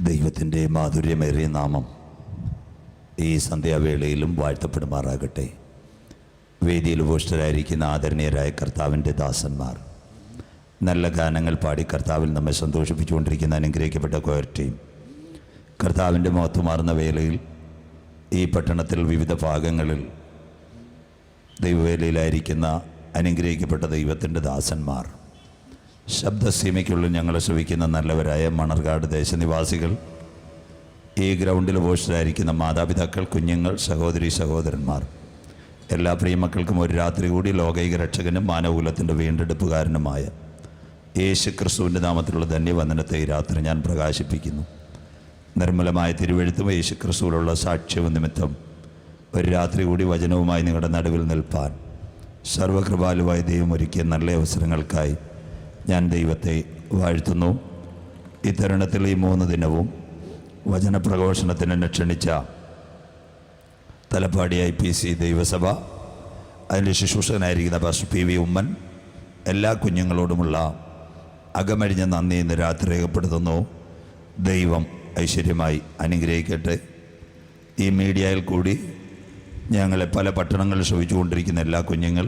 ദൈവത്തിൻ്റെ മാധുര്യമേറിയ നാമം ഈ സന്ധ്യാവേളയിലും വാഴ്ത്തപ്പെടുമാറാകട്ടെ. വേദിയിൽ ഉപവിഷ്ടരായിരിക്കുന്ന ആദരണീയരായ കർത്താവിൻ്റെ ദാസന്മാർ, നല്ല ഗാനങ്ങൾ പാടി കർത്താവിൽ നമ്മെ സന്തോഷിപ്പിച്ചുകൊണ്ടിരിക്കുന്ന അനുഗ്രഹിക്കപ്പെട്ട കൊയർ ടീം, കർത്താവിൻ്റെ മഹത്വമാർന്ന വേളയിൽ ഈ പട്ടണത്തിൽ വിവിധ ഭാഗങ്ങളിൽ ദൈവവേലയിലായിരിക്കുന്ന അനുഗ്രഹിക്കപ്പെട്ട ദൈവത്തിൻ്റെ ദാസന്മാർ, ശബ്ദസീമയ്ക്കുള്ളിൽ ഞങ്ങളെ ശ്രവിക്കുന്ന നല്ലവരായ മണർകാട് ദേശനിവാസികൾ, ഈ ഗ്രൗണ്ടിൽ ഉപവിഷ്ടരായിരിക്കുന്ന മാതാപിതാക്കൾ, കുഞ്ഞുങ്ങൾ, സഹോദരി സഹോദരന്മാർ, എല്ലാ പ്രിയമക്കൾക്കും ഒരു രാത്രി കൂടി ലോകൈക രക്ഷകനും മാനവകുലത്തിൻ്റെ വീണ്ടെടുപ്പുകാരനുമായ യേശു ക്രിസ്തുവിൻ്റെ നാമത്തിലുള്ള ധന്യവന്ദനത്തെ ഈ രാത്രി ഞാൻ പ്രകാശിപ്പിക്കുന്നു. നിർമ്മലമായ തിരുവെഴുത്തും യേശു ക്രിസ്തുവിലുള്ള സാക്ഷ്യവും നിമിത്തം ഒരു രാത്രി കൂടി വചനവുമായി നിങ്ങളുടെ നടുവിൽ നിൽപ്പാൻ സർവകൃപാലുവായ ദൈവം ഒരുക്കിയ നല്ല അവസരങ്ങൾക്കായി ഞാൻ ദൈവത്തെ വാഴ്ത്തുന്നു. ഈ തരുണത്തിൽ ഈ 3 ദിനവും വചനപ്രഘോഷണത്തിന് എന്നെ ക്ഷണിച്ച തലപ്പാടി IPC ദൈവസഭ, അതിൻ്റെ ശുശ്രൂഷകനായിരിക്കുന്ന പാസ്റ്റർ PV ഉമ്മൻ, എല്ലാ കുഞ്ഞുങ്ങളോടുമുള്ള അകമഴിഞ്ഞ നന്ദി ഇന്ന് രാത്രി രേഖപ്പെടുത്തുന്നു. ദൈവം ഐശ്വര്യമായി അനുഗ്രഹിക്കട്ടെ. ഈ മീഡിയയിൽ കൂടി ഞങ്ങളെ പല പട്ടണങ്ങളിൽ ശ്രവിച്ചുകൊണ്ടിരിക്കുന്ന എല്ലാ കുഞ്ഞുങ്ങൾ,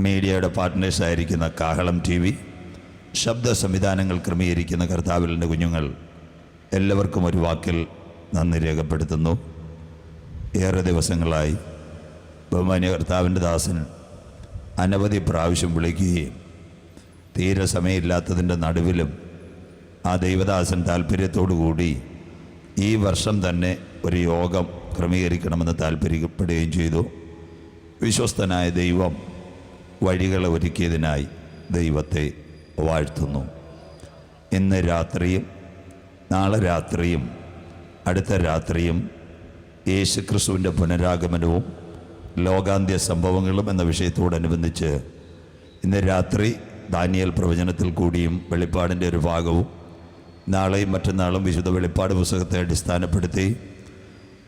മീഡിയയുടെ പാർട്ട്നേഴ്സായിരിക്കുന്ന കാഹളം TV, ശബ്ദ സംവിധാനങ്ങൾ ക്രമീകരിക്കുന്ന കർത്താവിൻ്റെ കുഞ്ഞുങ്ങൾ, എല്ലാവർക്കും ഒരു വാക്കിൽ നന്ദി രേഖപ്പെടുത്തുന്നു. ഏറെ ദിവസങ്ങളായി ബഹുമാന്യ കർത്താവിൻ്റെ ദാസൻ അനവധി പ്രാവശ്യം വിളിക്കുകയും തീരെ സമയമില്ലാത്തതിൻ്റെ നടുവിലും ആ ദൈവദാസൻ താല്പര്യത്തോടു കൂടി ഈ വർഷം തന്നെ ഒരു യോഗം ക്രമീകരിക്കണമെന്ന് താല്പര്യപ്പെടുകയും ചെയ്തു. വിശ്വസ്തനായ ദൈവം വഴികളെ ഒരുക്കിയതിനായി ദൈവത്തെ വാഴ്ത്തുന്നു. ഇന്ന് രാത്രിയും നാളെ രാത്രിയും അടുത്ത രാത്രിയും യേശുക്രിസ്തുവിൻ്റെ പുനരാഗമനവും ലോകാന്ത്യ സംഭവങ്ങളും എന്ന വിഷയത്തോടനുബന്ധിച്ച് ഇന്ന് രാത്രി ദാനിയേൽ പ്രവചനത്തിൽ കൂടിയും വെളിപ്പാടിൻ്റെ ഒരു ഭാഗവും, നാളെയും മറ്റന്നാളും വിശുദ്ധ വെളിപ്പാട് പുസ്തകത്തെ അടിസ്ഥാനപ്പെടുത്തി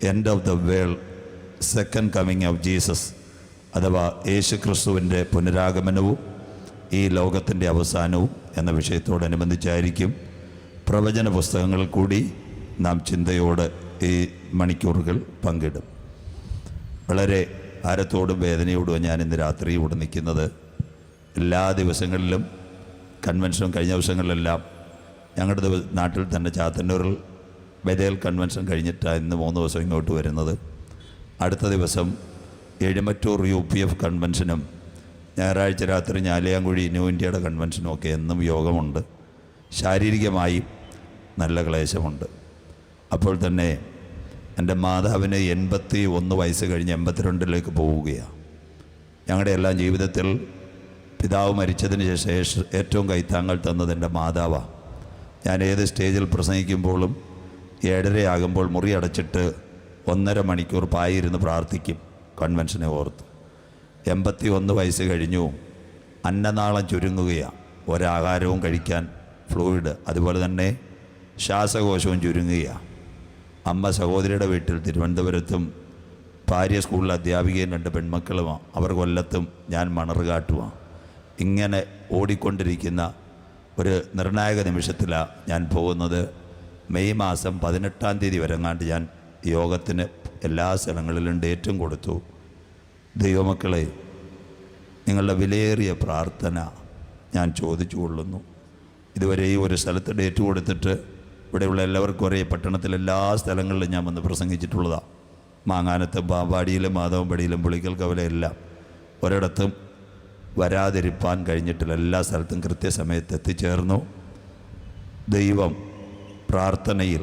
end of the world, second coming of Jesus അഥവാ യേശുക്രിസ്തുവിൻ്റെ പുനരാഗമനവും ഈ ലോകത്തിൻ്റെ അവസാനവും എന്ന വിഷയത്തോടനുബന്ധിച്ചായിരിക്കും പ്രവചന പുസ്തകങ്ങളിൽ കൂടി നാം ചിന്തയോട് ഈ മണിക്കൂറുകൾ പങ്കിടും. വളരെ ഭാരത്തോടും വേദനയോടും ഞാൻ ഇന്ന് രാത്രി ഇവിടെ നിൽക്കുന്നത്. എല്ലാ ദിവസങ്ങളിലും കൺവെൻഷനും കഴിഞ്ഞ ദിവസങ്ങളിലെല്ലാം ഞങ്ങളുടെ നാട്ടിൽ തന്നെ ചാത്തന്നൂരിൽ ബദേൽ കൺവെൻഷൻ കഴിഞ്ഞിട്ടാണ് ഇന്ന് 3 ദിവസം ഇങ്ങോട്ട് വരുന്നത്. അടുത്ത ദിവസം എഴുമറ്റൂർ UPF കൺവെൻഷനും ഞായറാഴ്ച രാത്രി ഞാലിയാങ്കുഴി ന്യൂ ഇന്ത്യയുടെ കൺവെൻഷനും ഒക്കെ എന്നും യോഗമുണ്ട്. ശാരീരികമായി നല്ല ക്ലേശമുണ്ട്. അപ്പോൾ തന്നെ എൻ്റെ മാതാവിന് 81 വയസ്സ് കഴിഞ്ഞ് 82ലേക്ക് പോവുകയാണ്. ഞങ്ങളുടെ എല്ലാം ജീവിതത്തിൽ പിതാവ് മരിച്ചതിന് ശേഷം ഏറ്റവും കൈത്താങ്ങൾ തന്നത് എൻ്റെ മാതാവാണ്. ഞാൻ ഏത് സ്റ്റേജിൽ പ്രസംഗിക്കുമ്പോഴും 7:30 ആകുമ്പോൾ മുറി അടച്ചിട്ട് 1.5 മണിക്കൂർ പായിരുന്ന് പ്രാർത്ഥിക്കും കൺവെൻഷനെ ഓർത്ത്. 81 വയസ്സ് കഴിഞ്ഞു. അന്നനാളം ചുരുങ്ങുകയാണ്. ഒരാഹാരവും കഴിക്കാൻ ഫ്ലൂയിഡ്, അതുപോലെ തന്നെ ശ്വാസകോശവും ചുരുങ്ങുകയാണ്. അമ്മ സഹോദരിയുടെ വീട്ടിൽ തിരുവനന്തപുരത്തും, ഭാര്യ സ്കൂളിൽ അധ്യാപികയും 2 പെൺമക്കളുമാണ്. അവർ കൊല്ലത്തും, ഞാൻ മണർകാട്ടുമാണ്. ഇങ്ങനെ ഓടിക്കൊണ്ടിരിക്കുന്ന ഒരു നിർണായക നിമിഷത്തിലാണ് ഞാൻ പോകുന്നത്. മെയ് മാസം 18-ാം തീയതി വരെങ്ങാണ്ട് ഞാൻ യോഗത്തിന് എല്ലാ സ്ഥലങ്ങളിലും ഡേറ്റും കൊടുത്തു. ദൈവമക്കളെ, നിങ്ങളുടെ വിലയേറിയ പ്രാർത്ഥന ഞാൻ ചോദിച്ചു കൊള്ളുന്നു. ഇതുവരെ ഈ ഒരു സ്ഥലത്ത് ഡേറ്റ് കൊടുത്തിട്ട് ഇവിടെയുള്ള എല്ലാവർക്കും ഒരേ പട്ടണത്തിൽ എല്ലാ സ്ഥലങ്ങളിലും ഞാൻ വന്ന് പ്രസംഗിച്ചിട്ടുള്ളതാണ്. മാങ്ങാനത്തും പാമ്പാടിയിലും മാധവൻപടിയിലും പുളിക്കൽ കവലയെല്ലാം ഒരിടത്തും വരാതിരിപ്പാൻ കഴിഞ്ഞിട്ടില്ല. എല്ലാ സ്ഥലത്തും കൃത്യസമയത്ത് എത്തിച്ചേർന്നു. ദൈവം പ്രാർത്ഥനയിൽ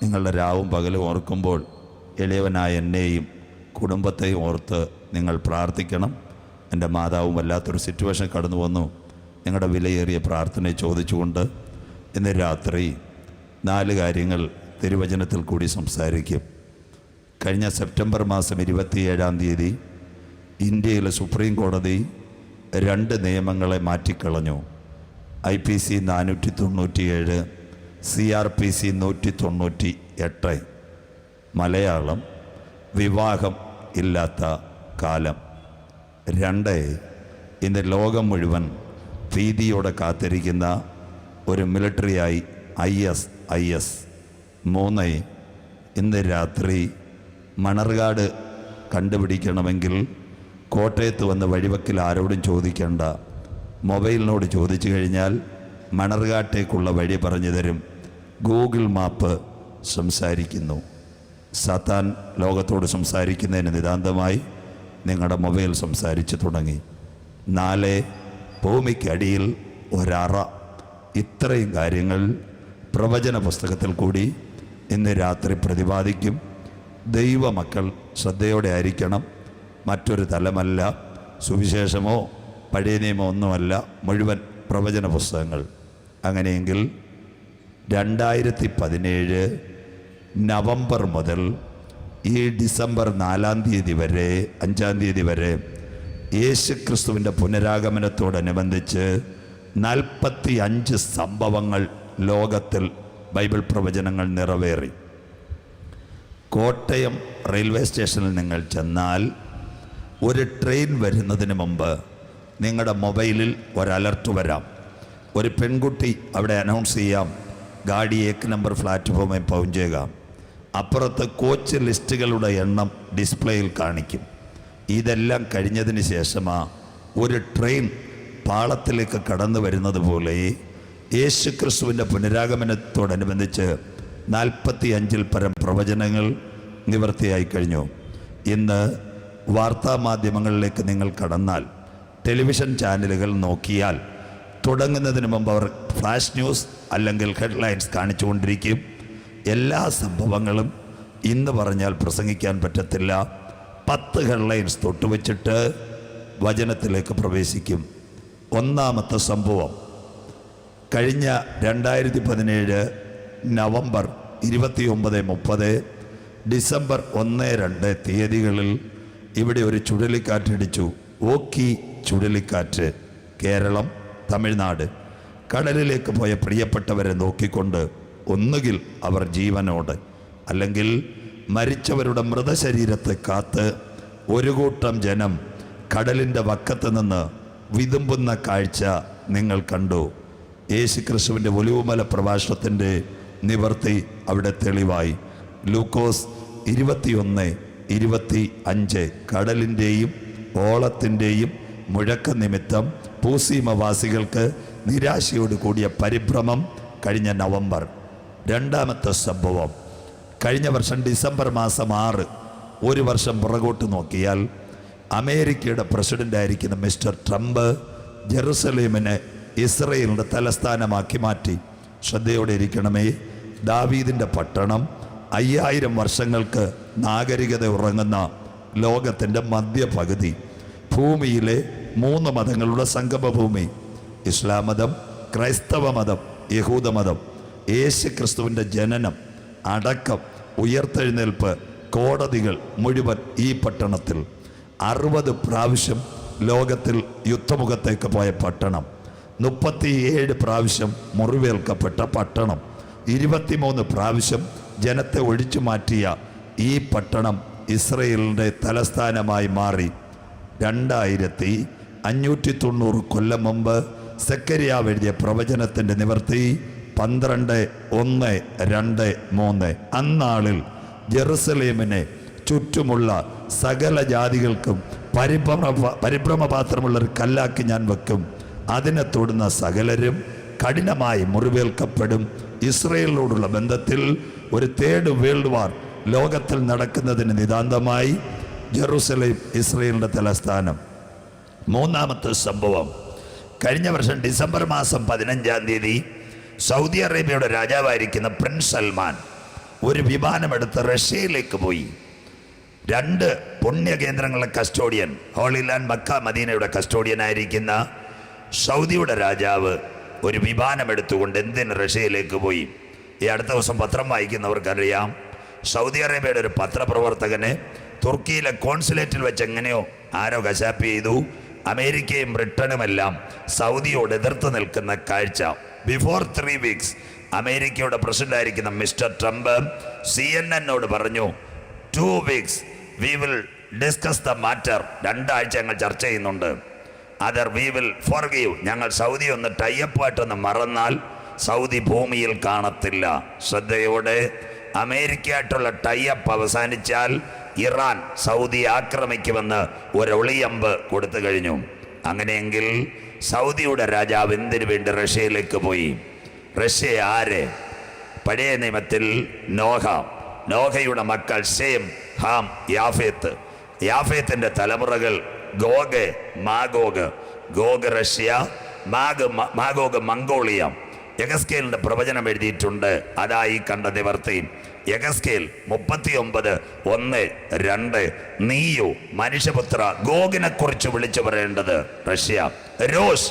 നിങ്ങളുടെ രാവും പകലും ഓർക്കുമ്പോൾ എളിയവനായ എന്നെയും കുടുംബത്തെയും ഓർത്ത് നിങ്ങൾ പ്രാർത്ഥിക്കണം. എൻ്റെ മാതാവും വല്ലാത്തൊരു സിറ്റുവേഷൻ കടന്നു വന്നു. നിങ്ങളുടെ വിലയേറിയ പ്രാർത്ഥനയെ ചോദിച്ചുകൊണ്ട് ഇന്ന് രാത്രി 4 കാര്യങ്ങൾ തിരുവചനത്തിൽ കൂടി സംസാരിക്കും. കഴിഞ്ഞ സെപ്റ്റംബർ മാസം 27-ാം തീയതി ഇന്ത്യയിലെ സുപ്രീം കോടതി 2 നിയമങ്ങളെ മാറ്റിക്കളഞ്ഞു. IPC 497, CRPC 198. മലയാളം വിവാഹം ഇല്ലാത്ത കാലം. 2, ഇന്ന് ലോകം മുഴുവൻ ഭീതിയോടെ കാത്തിരിക്കുന്ന ഒരു മിലിറ്ററിയായി IS 3, ഇന്ന് രാത്രി മണർകാട് കണ്ടുപിടിക്കണമെങ്കിൽ കോട്ടയത്ത് വന്ന് വഴിവക്കിൽ ആരോടും ചോദിക്കേണ്ട, മൊബൈലിനോട് ചോദിച്ചു കഴിഞ്ഞാൽ മണർകാട്ടേക്കുള്ള വഴി പറഞ്ഞു തരും. ഗൂഗിൾ മാപ്പ് സംസാരിക്കുന്നു. സാത്താൻ ലോകത്തോട് സംസാരിക്കുന്നതിന് നിതാന്തമായി നിങ്ങളുടെ മൊബൈൽ സംസാരിച്ചു തുടങ്ങി. 4, ഭൂമിക്കടിയിൽ ഒരറ. ഇത്രയും കാര്യങ്ങൾ പ്രവചന പുസ്തകത്തിൽ കൂടി ഇന്ന് രാത്രി പ്രതിപാദിക്കും. ദൈവമക്കൾ ശ്രദ്ധയോടെ ആയിരിക്കണം. മറ്റൊരു തലമല്ല, സുവിശേഷമോ പഴയ നിയമോ ഒന്നുമല്ല, മുഴുവൻ പ്രവചന പുസ്തകങ്ങൾ. അങ്ങനെയെങ്കിൽ 2017 നവംബർ മുതൽ ഈ ഡിസംബർ 4-ാം തീയതി വരെ 5-ാം തീയതി വരെ യേശുക്രിസ്തുവിൻ്റെ പുനരാഗമനത്തോടനുബന്ധിച്ച് 45 സംഭവങ്ങൾ ലോകത്തിൽ ബൈബിൾ പ്രവചനങ്ങൾ നിറവേറി. കോട്ടയം റെയിൽവേ സ്റ്റേഷനിൽ നിങ്ങൾ ചെന്നാൽ ഒരു ട്രെയിൻ വരുന്നതിന് മുമ്പ് നിങ്ങളുടെ മൊബൈലിൽ ഒരു അലർട്ട് വരാം. ഒരു പെൺകുട്ടി അവിടെ അനൗൺസ് ചെയ്യാം, ഗാഡി 1 നമ്പർ പ്ലാറ്റ്ഫോമിൽ പहुंचेगा. അപ്പുറത്ത് കോച്ച് ലിസ്റ്റുകളുടെ എണ്ണം ഡിസ്പ്ലേയിൽ കാണിക്കും. ഇതെല്ലാം കഴിഞ്ഞതിന് ശേഷമാണ് ഒരു ട്രെയിൻ പാളത്തിലേക്ക് കടന്നു വരുന്നത് പോലെ യേശുക്രിസ്തുവിൻ്റെ പുനരാഗമനത്തോടനുബന്ധിച്ച് 45-ൽ പരം പ്രവചനങ്ങൾ നിവൃത്തിയായി കഴിഞ്ഞു. ഇന്ന് വാർത്താമാധ്യമങ്ങളിലേക്ക് നിങ്ങൾ കടന്നാൽ, ടെലിവിഷൻ ചാനലുകൾ നോക്കിയാൽ തുടങ്ങുന്നതിന് മുമ്പ് അവർ ഫ്ലാഷ് ന്യൂസ് അല്ലെങ്കിൽ ഹെഡ്ലൈൻസ് കാണിച്ചുകൊണ്ടിരിക്കും. എല്ലാ സംഭവങ്ങളും ഇന്ന് പറഞ്ഞാൽ പ്രസംഗിക്കാൻ പറ്റത്തില്ല. 10 ഹെഡ്ലൈൻസ് തൊട്ടുവച്ചിട്ട് വചനത്തിലേക്ക് പ്രവേശിക്കും. ഒന്നാമത്തെ സംഭവം, കഴിഞ്ഞ 2017 നവംബർ 29, 30, ഡിസംബർ 1, 2 തീയതികളിൽ ഇവിടെ ഒരു ചുഴലിക്കാറ്റടിച്ചു. ഓക്കി ചുഴലിക്കാറ്റ് കേരളം, തമിഴ്നാട്. കടലിലേക്ക് പോയ പ്രിയപ്പെട്ടവരെ നോക്കിക്കൊണ്ട് ഒന്നുകിൽ അവർ ജീവനോട് അല്ലെങ്കിൽ മരിച്ചവരുടെ മൃതശരീരത്തെ കാത്ത് ഒരു കൂട്ടം ജനം കടലിൻ്റെ വക്കത്ത് നിന്ന് വിതുമ്പുന്ന കാഴ്ച നിങ്ങൾ കണ്ടു. യേശുക്രിസ്തുവിൻ്റെ ഒലിവുമല പ്രഭാഷണത്തിൻ്റെ നിവർത്തി അവിടെ തെളിവായി. ലൂക്കോസ് 21:25 കടലിൻ്റെയും ഓളത്തിൻ്റെയും മുഴക്ക നിമിത്തം പൂസീമവാസികൾക്ക് നിരാശയോട് കൂടിയ പരിഭ്രമം കഴിഞ്ഞ നവംബർ. രണ്ടാമത്തെ സംഭവം, കഴിഞ്ഞ വർഷം ഡിസംബർ മാസം 6, ഒരു വർഷം പുറകോട്ട് നോക്കിയാൽ അമേരിക്കയുടെ പ്രസിഡൻ്റായിരിക്കുന്ന മിസ്റ്റർ ട്രംപ് ജെറുസലേമിനെ ഇസ്രയേലിൻ്റെ തലസ്ഥാനമാക്കി മാറ്റി. ശ്രദ്ധയോടെ ഇരിക്കണമേ, ദാവീദിൻ്റെ പട്ടണം 5000 വർഷങ്ങൾക്ക് നാഗരികത ഉറങ്ങുന്ന ലോകത്തിൻ്റെ മധ്യപകുതി, ഭൂമിയിലെ 3 മതങ്ങളുടെ സംഗമഭൂമി, ഇസ്ലാം മതം, ക്രൈസ്തവ മതം, യഹൂദമതം. യേശുക്രിസ്തുവിൻ്റെ ജനനം, അടക്കം, ഉയർത്തെഴുന്നേൽപ്പ്, കോടതികൾ മുഴുവൻ ഈ പട്ടണത്തിൽ. 60 പ്രാവശ്യം ലോകത്തിൽ യുദ്ധമുഖത്തേക്ക് പോയ പട്ടണം, 37 പ്രാവശ്യം മുറിവേൽക്കപ്പെട്ട പട്ടണം, 23 പ്രാവശ്യം ജനത്തെ ഒഴിച്ചു മാറ്റിയ ഈ പട്ടണം ഇസ്രയേലിൻ്റെ തലസ്ഥാനമായി മാറി. 2590 കൊല്ലം മുമ്പ് സെക്കരിയാവ് എഴുതിയ പ്രവചനത്തിൻ്റെ നിവർത്തി 12:1-2-3. അന്നാളിൽ ജെറുസലേമിനെ ചുറ്റുമുള്ള സകല ജാതികൾക്കും പരിഭ്രമപാത്രമുള്ളൊരു കല്ലാക്കി ഞാൻ വെക്കും. അതിനെ തൊടുന്ന സകലരും കഠിനമായി മുറിവേൽക്കപ്പെടും. ഇസ്രയേലിനോടുള്ള ബന്ധത്തിൽ ഒരു 3rd വേൾഡ് വാർ ലോകത്തിൽ നടക്കുന്നതിന് നിതാന്തമായി ജെറുസലേം ഇസ്രയേലിൻ്റെ തലസ്ഥാനം. മൂന്നാമത്തെ സംഭവം, കഴിഞ്ഞ വർഷം ഡിസംബർ മാസം 15-ാം തീയതി സൗദി അറേബ്യയുടെ രാജാവായിരിക്കുന്ന പ്രിൻസ് സൽമാൻ ഒരു വിമാനമെടുത്ത് റഷ്യയിലേക്ക് പോയി. 2 പുണ്യകേന്ദ്രങ്ങളുടെ കസ്റ്റോഡിയൻ, ഹോളി ലാൻഡ് മക്ക മദീനയുടെ കസ്റ്റോഡിയനായിരിക്കുന്ന സൗദിയുടെ രാജാവ് ഒരു വിമാനമെടുത്തുകൊണ്ട് എന്തിന് റഷ്യയിലേക്ക് പോയി? ഈ അടുത്ത ദിവസം പത്രം വായിക്കുന്നവർക്കറിയാം, സൗദി അറേബ്യയുടെ ഒരു പത്രപ്രവർത്തകനെ തുർക്കിയിലെ കോൺസുലേറ്റിൽ വെച്ച് എങ്ങനെയോ ആരോ കശാപ്പ് ചെയ്തു. അമേരിക്കയും ബ്രിട്ടനുമെല്ലാം സൗദിയോട് എതിർത്ത് നിൽക്കുന്ന കാഴ്ച. ബിഫോർ 3 വീക്സ് അമേരിക്കയുടെ പ്രസിഡന്റായിരിക്കുന്ന മിസ്റ്റർ ട്രംപ് CNN പറഞ്ഞു, 2 weeks we will discuss the matter. 2 ആഴ്ച ഞങ്ങൾ ചർച്ച ചെയ്യുന്നുണ്ട്. Other we will forgive. ഞങ്ങൾ സൗദി ഒന്ന് ടൈപ്പായിട്ടൊന്ന് മറന്നാൽ സൗദി ഭൂമിയിൽ കാണത്തില്ല. ശ്രദ്ധയോടെ, അമേരിക്കയായിട്ടുള്ള ടൈഅപ്പ് അവസാനിച്ചാൽ ഇറാൻ സൗദി ആക്രമിക്കുമെന്ന് ഒരൊളിയമ്പ് കൊടുത്തു കഴിഞ്ഞു. അങ്ങനെയെങ്കിൽ സൗദിയുടെ രാജാവ് എന്തിനു വേണ്ടി റഷ്യയിലേക്ക് പോയി? റഷ്യ ആര്? പഴയ നിയമത്തിൽ നോഹയുടെ മക്കൾ ശേം, ഹാം, യാഫേത്ത്. യാഫേത്തിന്റെ തലമുറകൾ Gog, Magog. Gog Russia, Magog Mongolia. യഗസ്കേലിന്റെ പ്രവചനം എഴുതിയിട്ടുണ്ട്. അതായി കണ്ട നിവർത്തി. യഗസ്കേൽ 39:1-2. നീയു മനുഷ്യപുത്ര, ഗോഗിനെ കുറിച്ച് വിളിച്ചു പറയേണ്ടത് റഷ്യ. രോഷ്,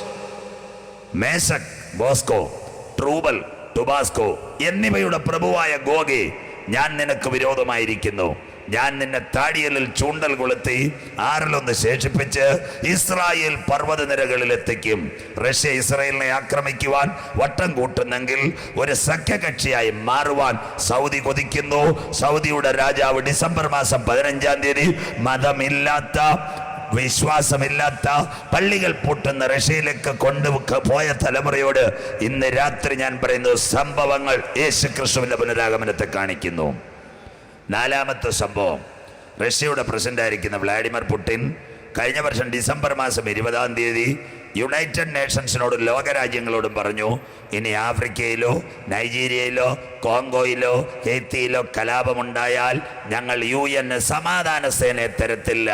മേശക്, ബോസ്കോ, ട്രൂബൽ, ടുബാസ്കോ എന്നിവയുടെ പ്രഭുവായ ഗോഗേ, ഞാൻ നിനക്ക് വിരോധമായിരിക്കുന്നു. ഞാൻ നിന്നെ താടിയലിൽ ചൂണ്ടൽ കൊളുത്തി ആറിലൊന്ന് ശേഷിപ്പിച്ച് ഇസ്രായേൽ പർവ്വത നിരകളിൽ എത്തിക്കും. റഷ്യ ഇസ്രായേലിനെ ആക്രമിക്കുവാൻ വട്ടം കൂട്ടുന്നെങ്കിൽ ഒരു സഖ്യകക്ഷിയായി മാറുവാൻ സൗദി കൊതിക്കുന്നു. സൗദിയുടെ രാജാവ് ഡിസംബർ മാസം 15-ാം തീയതി മതമില്ലാത്ത, വിശ്വാസമില്ലാത്ത, പള്ളികൾ പൂട്ടുന്ന റഷ്യയിലേക്ക് കൊണ്ടുപോയ തലമുറയോട് ഇന്ന് രാത്രി ഞാൻ പറയുന്നു, സംഭവങ്ങൾ യേശുക്രിസ്തുവിന്റെ പുനരാഗമനത്തെ കാണിക്കുന്നു. നാലാമത്തെ സംഭവം, റഷ്യയുടെ പ്രസിഡന്റായിരിക്കുന്ന വ്ളാഡിമിർ പുടിൻ കഴിഞ്ഞ വർഷം ഡിസംബർ മാസം 20-ാം തീയതി യുണൈറ്റഡ് നേഷൻസിനോടും ലോകരാജ്യങ്ങളോടും പറഞ്ഞു, ഇനി ആഫ്രിക്കയിലോ നൈജീരിയയിലോ കോങ്കോയിലോ ഹെയ്ത്തിയിലോ കലാപമുണ്ടായാൽ ഞങ്ങൾ UN സമാധാന സേനയെ തരത്തില്ല.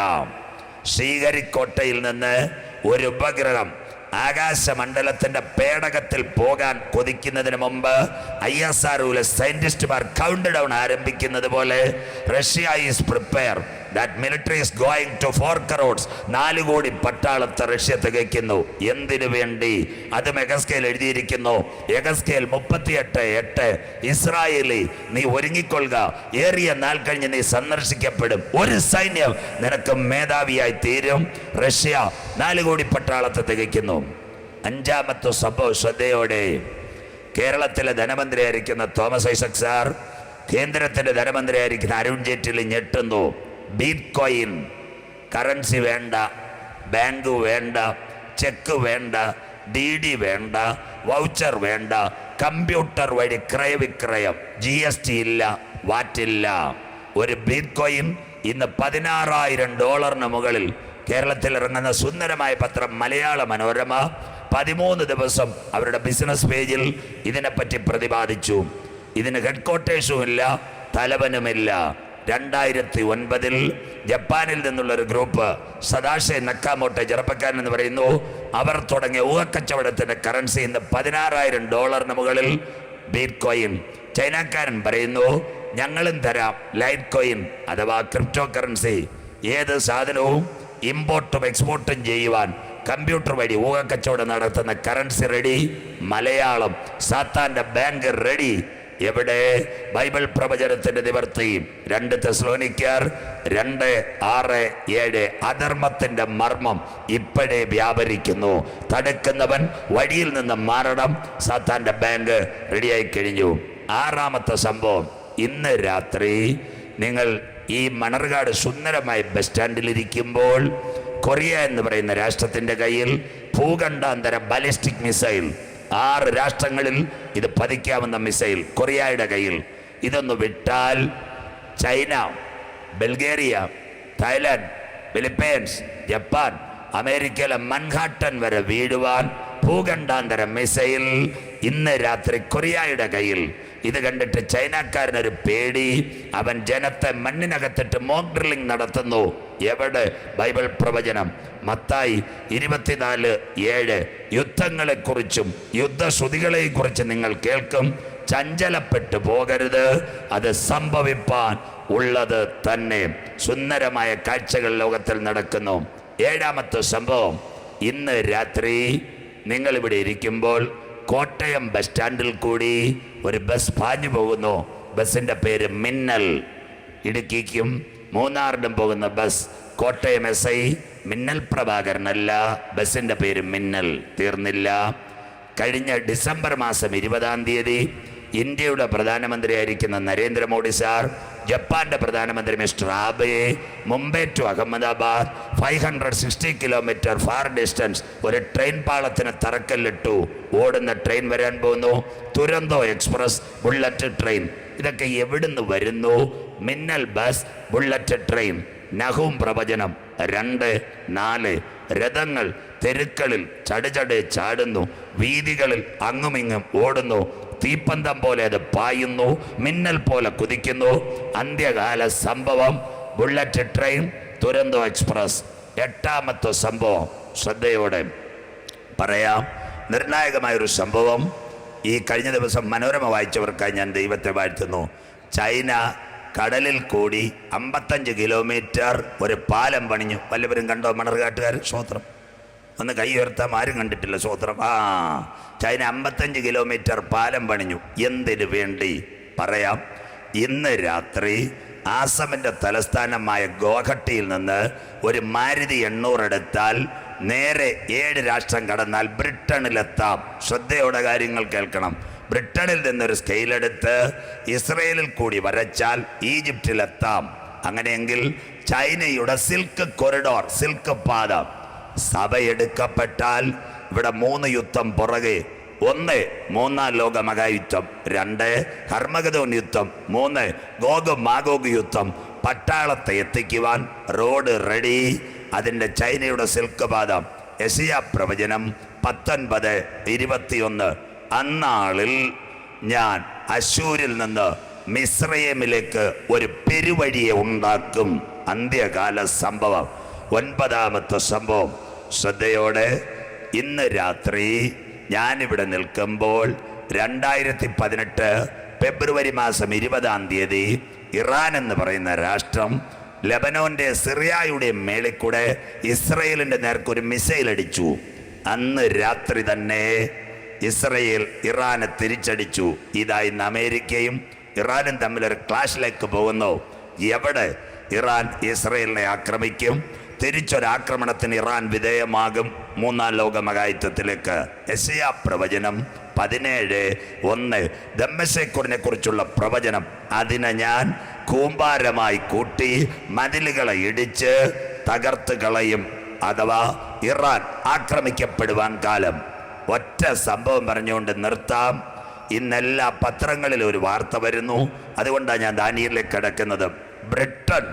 ശ്രീഹരിക്കോട്ടയിൽ നിന്ന് ഒരു ഉപഗ്രഹം ആകാശമണ്ഡലത്തിന്റെ പേടകത്തിൽ പോകാൻ കൊതിക്കുന്നതിന് മുമ്പ് ISROയിലെ സയന്റിസ്റ്റുമാർ കൗണ്ട് ഡൗൺ ആരംഭിക്കുന്നത് പോലെ Russia is prepare. That military is going to 4 crores. 4 കോടി പട്ടാളത്തെ റഷ്യ തികയ്ക്കുന്നു. എന്തിനു വേണ്ടി? അത് യഗസ്കേൽ എഴുതിയിരിക്കുന്നു. യഗസ്കേൽ 38:8. ഇസ്രായേലി, നീ ഒരുങ്ങിക്കൊള്ളുക, ഏറിയ നാൾ കഴിഞ്ഞ് നീ സന്ദർശിക്കപ്പെടും, ഒരു സൈന്യം നിനക്ക് മേധാവിയായി തീരും. റഷ്യ 4 കോടി പട്ടാളത്തെ തികയ്ക്കുന്നു. അഞ്ചാമത്തെ സംഭവം ശ്രദ്ധയോടെ, കേരളത്തിലെ ധനമന്ത്രിയായിരിക്കുന്ന തോമസ് ഐസക് സാർ, കേന്ദ്രത്തിന്റെ ധനമന്ത്രിയായിരിക്കുന്ന അരുൺ ജെയ്റ്റ്ലി ഞെട്ടുന്നു. ബിറ്റ്കോയിൻ കറൻസി വേണ്ട, ബാങ്ക് വേണ്ട, ചെക്ക് വേണ്ട, DD വേണ്ട, വൗച്ചർ വേണ്ട, കമ്പ്യൂട്ടർ വഴി ക്രയവിക്രയം, GST ഇല്ല, വാറ്റില്ല. ഒരു ബിറ്റ്കോയിൻ ഇന്ന് $16,000 മുകളിൽ. കേരളത്തിൽ ഇറങ്ങുന്ന സുന്ദരമായ പത്രം മലയാള മനോരമ 13 ദിവസം അവരുടെ ബിസിനസ് പേജിൽ ഇതിനെപ്പറ്റി പ്രതിപാദിച്ചു. ഇതിന് ഹെഡ്ക്വാർട്ടേഴ്സും ഇല്ല, തലവനുമില്ല. 2009 ജപ്പാനിൽ നിന്നുള്ളൊരു ഗ്രൂപ്പ്, സദാശയ നക്കാമോട്ടെ ചെറുപ്പക്കാരൻ എന്ന് പറയുന്നു, അവർ തുടങ്ങിയ ഊഹക്കച്ചവടത്തിന്റെ കറൻസി ഇന്ന് $16,000 മുകളിൽ ബിറ്റ്കോയിൻ. ചൈനക്കാരൻ പറയുന്നു, ഞങ്ങളും തരാം ലൈറ്റ് കോയിൻ അഥവാ ക്രിപ്റ്റോ കറൻസി. ഏത് സാധനവും ഇമ്പോർട്ടും എക്സ്പോർട്ടും ചെയ്യുവാൻ കമ്പ്യൂട്ടർ വഴി ഊഹക്കച്ചവടം നടത്തുന്ന കറൻസി റെഡി. മലയാളം സാത്താന്റെ ബാങ്ക് റെഡി. എവിടെ? ബൈബിൾ പ്രവചനത്തിന്റെ നിവർത്തി. 2 തെസ്സലോനിക്കർ 2:6-7. അധർമ്മത്തിന്റെ മർമ്മം ഇപ്പോഴേ വ്യാപരിക്കുന്നു. തടുക്കുന്നവൻ വഴിയിൽ നിന്ന് മാറണം. സാത്താന്റെ ബാങ്ക് റെഡിയായി കഴിഞ്ഞു. ആറാമത്തെ സംഭവം, ഇന്ന് രാത്രി നിങ്ങൾ ഈ മണർകാട് സുന്ദരമായ ബസ് സ്റ്റാൻഡിലിരിക്കുമ്പോൾ കൊറിയ എന്ന് പറയുന്ന രാഷ്ട്രത്തിന്റെ കയ്യിൽ ഭൂഖണ്ഡാന്തര ബാലിസ്റ്റിക് മിസൈൽ, 6 രാഷ്ട്രങ്ങളിൽ ഇത് പതിക്കാവുന്ന മിസൈൽ കൊറിയയുടെ കയ്യിൽ. ഇതൊന്ന് വിട്ടാൽ China, Bulgaria, Thailand, Philippines, Japan, അമേരിക്കയിലെ മൻഹാട്ടൻ വരെ വീഴുവാൻ ഭൂഖണ്ഡാന്തര മിസൈൽ ഇന്ന് രാത്രി കൊറിയയുടെ കയ്യിൽ. ഇത് കണ്ടിട്ട് ചൈനക്കാരനൊരു പേടി. അവൻ ജനത്തെ മണ്ണിനകത്തിട്ട് മോക്ക് ഡ്രില്ലിംഗ് നടത്തുന്നു. എവിടെ? ബൈബിൾ പ്രവചനം മത്തായി 24:7. യുദ്ധങ്ങളെക്കുറിച്ചും യുദ്ധശ്രുതികളെക്കുറിച്ചും നിങ്ങൾ കേൾക്കും. ചഞ്ചലപ്പെട്ടു പോകരുത്, അത് സംഭവിപ്പാൻ ഉള്ളത് തന്നെ. സുന്ദരമായ കാഴ്ചകൾ ലോകത്തിൽ നടക്കുന്നു. ഏഴാമത്തെ സംഭവം, ഇന്ന് രാത്രി നിങ്ങളിവിടെ ഇരിക്കുമ്പോൾ കോട്ടയം ബസ് സ്റ്റാൻഡിൽ കൂടി ഒരു ബസ് പാഞ്ഞു പോകുന്നു. ബസ്സിൻ്റെ പേര് മിന്നൽ. ഇടുക്കിക്കും മൂന്നാറിനും പോകുന്ന ബസ്. കോട്ടയം SI മിന്നൽ പ്രഭാകരനല്ല, ബസ്സിൻ്റെ പേര് മിന്നൽ. തീർന്നില്ല. കഴിഞ്ഞ ഡിസംബർ മാസം 20-ാം തീയതി ഇന്ത്യയുടെ പ്രധാനമന്ത്രിയായിരിക്കുന്ന നരേന്ദ്രമോദി സാർ, ജപ്പാന്റെ പ്രധാനമന്ത്രി mister Abe, Mumbai to Ahmedabad 560 kilometre far distance ഒരു ട്രെയിൻ പാളത്തിന് തറക്കല്ലിട്ടു. ഓടുന്ന ട്രെയിൻ വരാൻ പോകുന്നു. Duronto express bullet train. ഇതൊക്കെ എവിടുന്ന് വരുന്നു? മിന്നൽ ബസ്, ബുള്ളറ്റ് ട്രെയിൻ. നഹൂം പ്രവചനം 2:4. രഥങ്ങൾ തെരുക്കളിൽ ചടുചട് ചാടുന്നു, വീതികളിൽ അങ്ങുമിങ്ങും ഓടുന്നു, തീപ്പന്തം പോലെ അത് പായുന്നു, മിന്നൽ പോലെ കുതിക്കുന്നു. അന്ത്യകാല സംഭവം ബുള്ളറ്റ് ട്രെയിൻ, തുരന്തോ എക്സ്പ്രസ്. 8ാമത്തെ സംഭവം ശ്രദ്ധയോടെ പറയാം. നിർണായകമായൊരു സംഭവം. ഈ കഴിഞ്ഞ ദിവസം മനോരമ വായിച്ചവർക്കായി ഞാൻ ദൈവത്തെ വാഴ്ത്തുന്നു. ചൈന കടലിൽ കൂടി 55 കിലോമീറ്റർ ഒരു പാലം പണിഞ്ഞു. വല്ലവരും കണ്ടോ? മണർകാട്ടുകാർ സ്വോത്രം ഒന്ന് കൈ ഉയർത്താം. ആരും കണ്ടിട്ടില്ല സ്വോത്രം. ചൈന 55 കിലോമീറ്റർ പാലം പണിഞ്ഞു. എന്തിനു വേണ്ടി പറയാം. ഇന്ന് രാത്രി ആസമിൻ്റെ തലസ്ഥാനമായ ഗോഹട്ടിയിൽ നിന്ന് ഒരു മാരുതി 800 എടുത്താൽ നേരെ 7 രാഷ്ട്രം കടന്നാൽ ബ്രിട്ടനിലെത്താം. ശ്രദ്ധയോടെ കാര്യങ്ങൾ കേൾക്കണം. ബ്രിട്ടനിൽ നിന്നൊരു സ്കെയിലെടുത്ത് ഇസ്രയേലിൽ കൂടി വരച്ചാൽ ഈജിപ്തിലെത്താം. അങ്ങനെയെങ്കിൽ ചൈനയുടെ സിൽക്ക് കൊറിഡോർ, സിൽക്ക് പാത സഭയെടുക്കപ്പെട്ടാൽ ഇവിടെ 3 യുദ്ധം പുറകെ. 1 മൂന്നാം ലോക മഹായുദ്ധം, 2 ഹർമഗദോൻ യുദ്ധം, 3 ഗോഗ് മാഗോഗ് യുദ്ധം. പട്ടാളത്തെ എത്തിക്കുവാൻ റോഡ് റെഡി. അതിൻ്റെ ചൈനയുടെ സിൽക്ക് പാത. യെശയ്യാ പ്രവചനം 19:21. അന്നാളിൽ ഞാൻ അശ്ശൂരിൽ നിന്ന് മിസ്രയീമിലേക്ക് ഒരു പെരുവഴിയെ ഉണ്ടാക്കും. അന്ത്യകാല സംഭവം. 9ാമത്തെ സംഭവം ശ്രദ്ധയോടെ. ഇന്ന് രാത്രി ഞാനിവിടെ നിൽക്കുമ്പോൾ 2018 ഫെബ്രുവരി മാസം 20-ാം തീയതി ഇറാൻ എന്ന് പറയുന്ന രാഷ്ട്രം ലെബനോന്റെ സിറിയയുടെ മേളിൽ കൂടെ ഇസ്രയേലിൻ്റെ നേർക്കൊരു മിസൈൽ അടിച്ചു. അന്ന് രാത്രി തന്നെ ഇസ്രയേൽ ഇറാനെ തിരിച്ചടിച്ചു. ഇതാ ഇന്ന് അമേരിക്കയും ഇറാനും തമ്മിലൊരു ക്ലാഷിലേക്ക് പോകുന്നു. എവിടെ ഇറാൻ ഇസ്രയേലിനെ ആക്രമിക്കും? തിരിച്ചൊരാക്രമണത്തിന് ഇറാൻ വിധേയമാകും. 3ാം ലോക മഹായുദ്ധത്തിലേക്ക്. യെശയ്യാ പ്രവചനം 17:1. ദമ്മേശെക്കിനെ കുറിച്ചുള്ള പ്രവചനം. അതിനെ ഞാൻ കൂമ്പാരമായി കൂട്ടി മതിലുകളെ ഇടിച്ച് തകർത്ത് കളയും. അഥവാ ഇറാൻ ആക്രമിക്കപ്പെടുവാൻ കാലം. ഒറ്റ സംഭവം പറഞ്ഞുകൊണ്ട് നിർത്താം. ഇന്നെല്ലാ പത്രങ്ങളിലും ഒരു വാർത്ത വരുന്നു. അതുകൊണ്ടാണ് ഞാൻ ദാനിയേലിലേക്ക് കിടക്കുന്നത്. ബ്രിട്ടൻ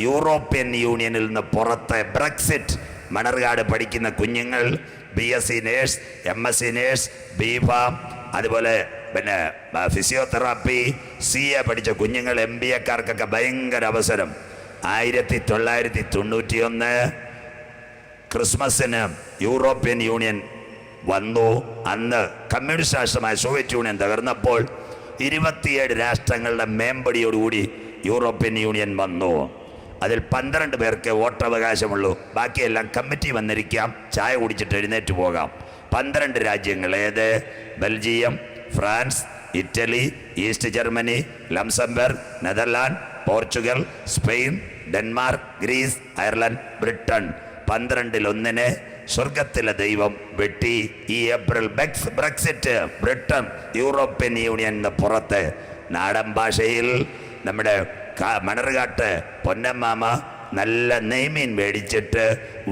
യൂറോപ്യൻ യൂണിയനിൽ നിന്ന് പുറത്ത്, ബ്രെക്സിറ്റ്. മണർകാട് പഠിക്കുന്ന കുഞ്ഞുങ്ങൾ BSc nurse, MSc nurse, B.Pharm, അതുപോലെ പിന്നെ ഫിസിയോതെറാപ്പി, CA പഠിച്ച കുഞ്ഞുങ്ങൾ, MBAക്കാർക്കൊക്കെ ഭയങ്കര അവസരം. 1991 ക്രിസ്മസിന് യൂറോപ്യൻ യൂണിയൻ വന്നു. അന്ന് കമ്മ്യൂണിസ്റ്റ് രാഷ്ട്രമായ സോവിയറ്റ് യൂണിയൻ തകർന്നപ്പോൾ 27 രാഷ്ട്രങ്ങളുടെ മേമ്പടിയോടുകൂടി യൂറോപ്യൻ യൂണിയൻ വന്നു. അതിൽ 12 പേർക്ക് വോട്ടവകാശമുള്ളൂ. ബാക്കിയെല്ലാം കമ്മിറ്റി വന്നിരിക്കാം, ചായ കുടിച്ചിട്ട് എഴുന്നേറ്റ് പോകാം. 12 രാജ്യങ്ങൾ. ഏത്? Belgium, France, Italy, east Germany, Luxembourg, Netherland, Portugal, Spain, Denmark, Greece, Ireland, Britain. 12-ൽ 1 സ്വർഗത്തിലെ ദൈവം വെട്ടി. ഈ ഏപ്രിൽ ബ്രെക്സിറ്റ്, ബ്രിട്ടൻ യൂറോപ്യൻ യൂണിയന് പുറത്ത്. നാടൻ ഭാഷയിൽ നമ്മുടെ മണർകാട്ട് പൊന്നമ്മാമ നല്ല നെയ്മീൻ മേടിച്ചിട്ട്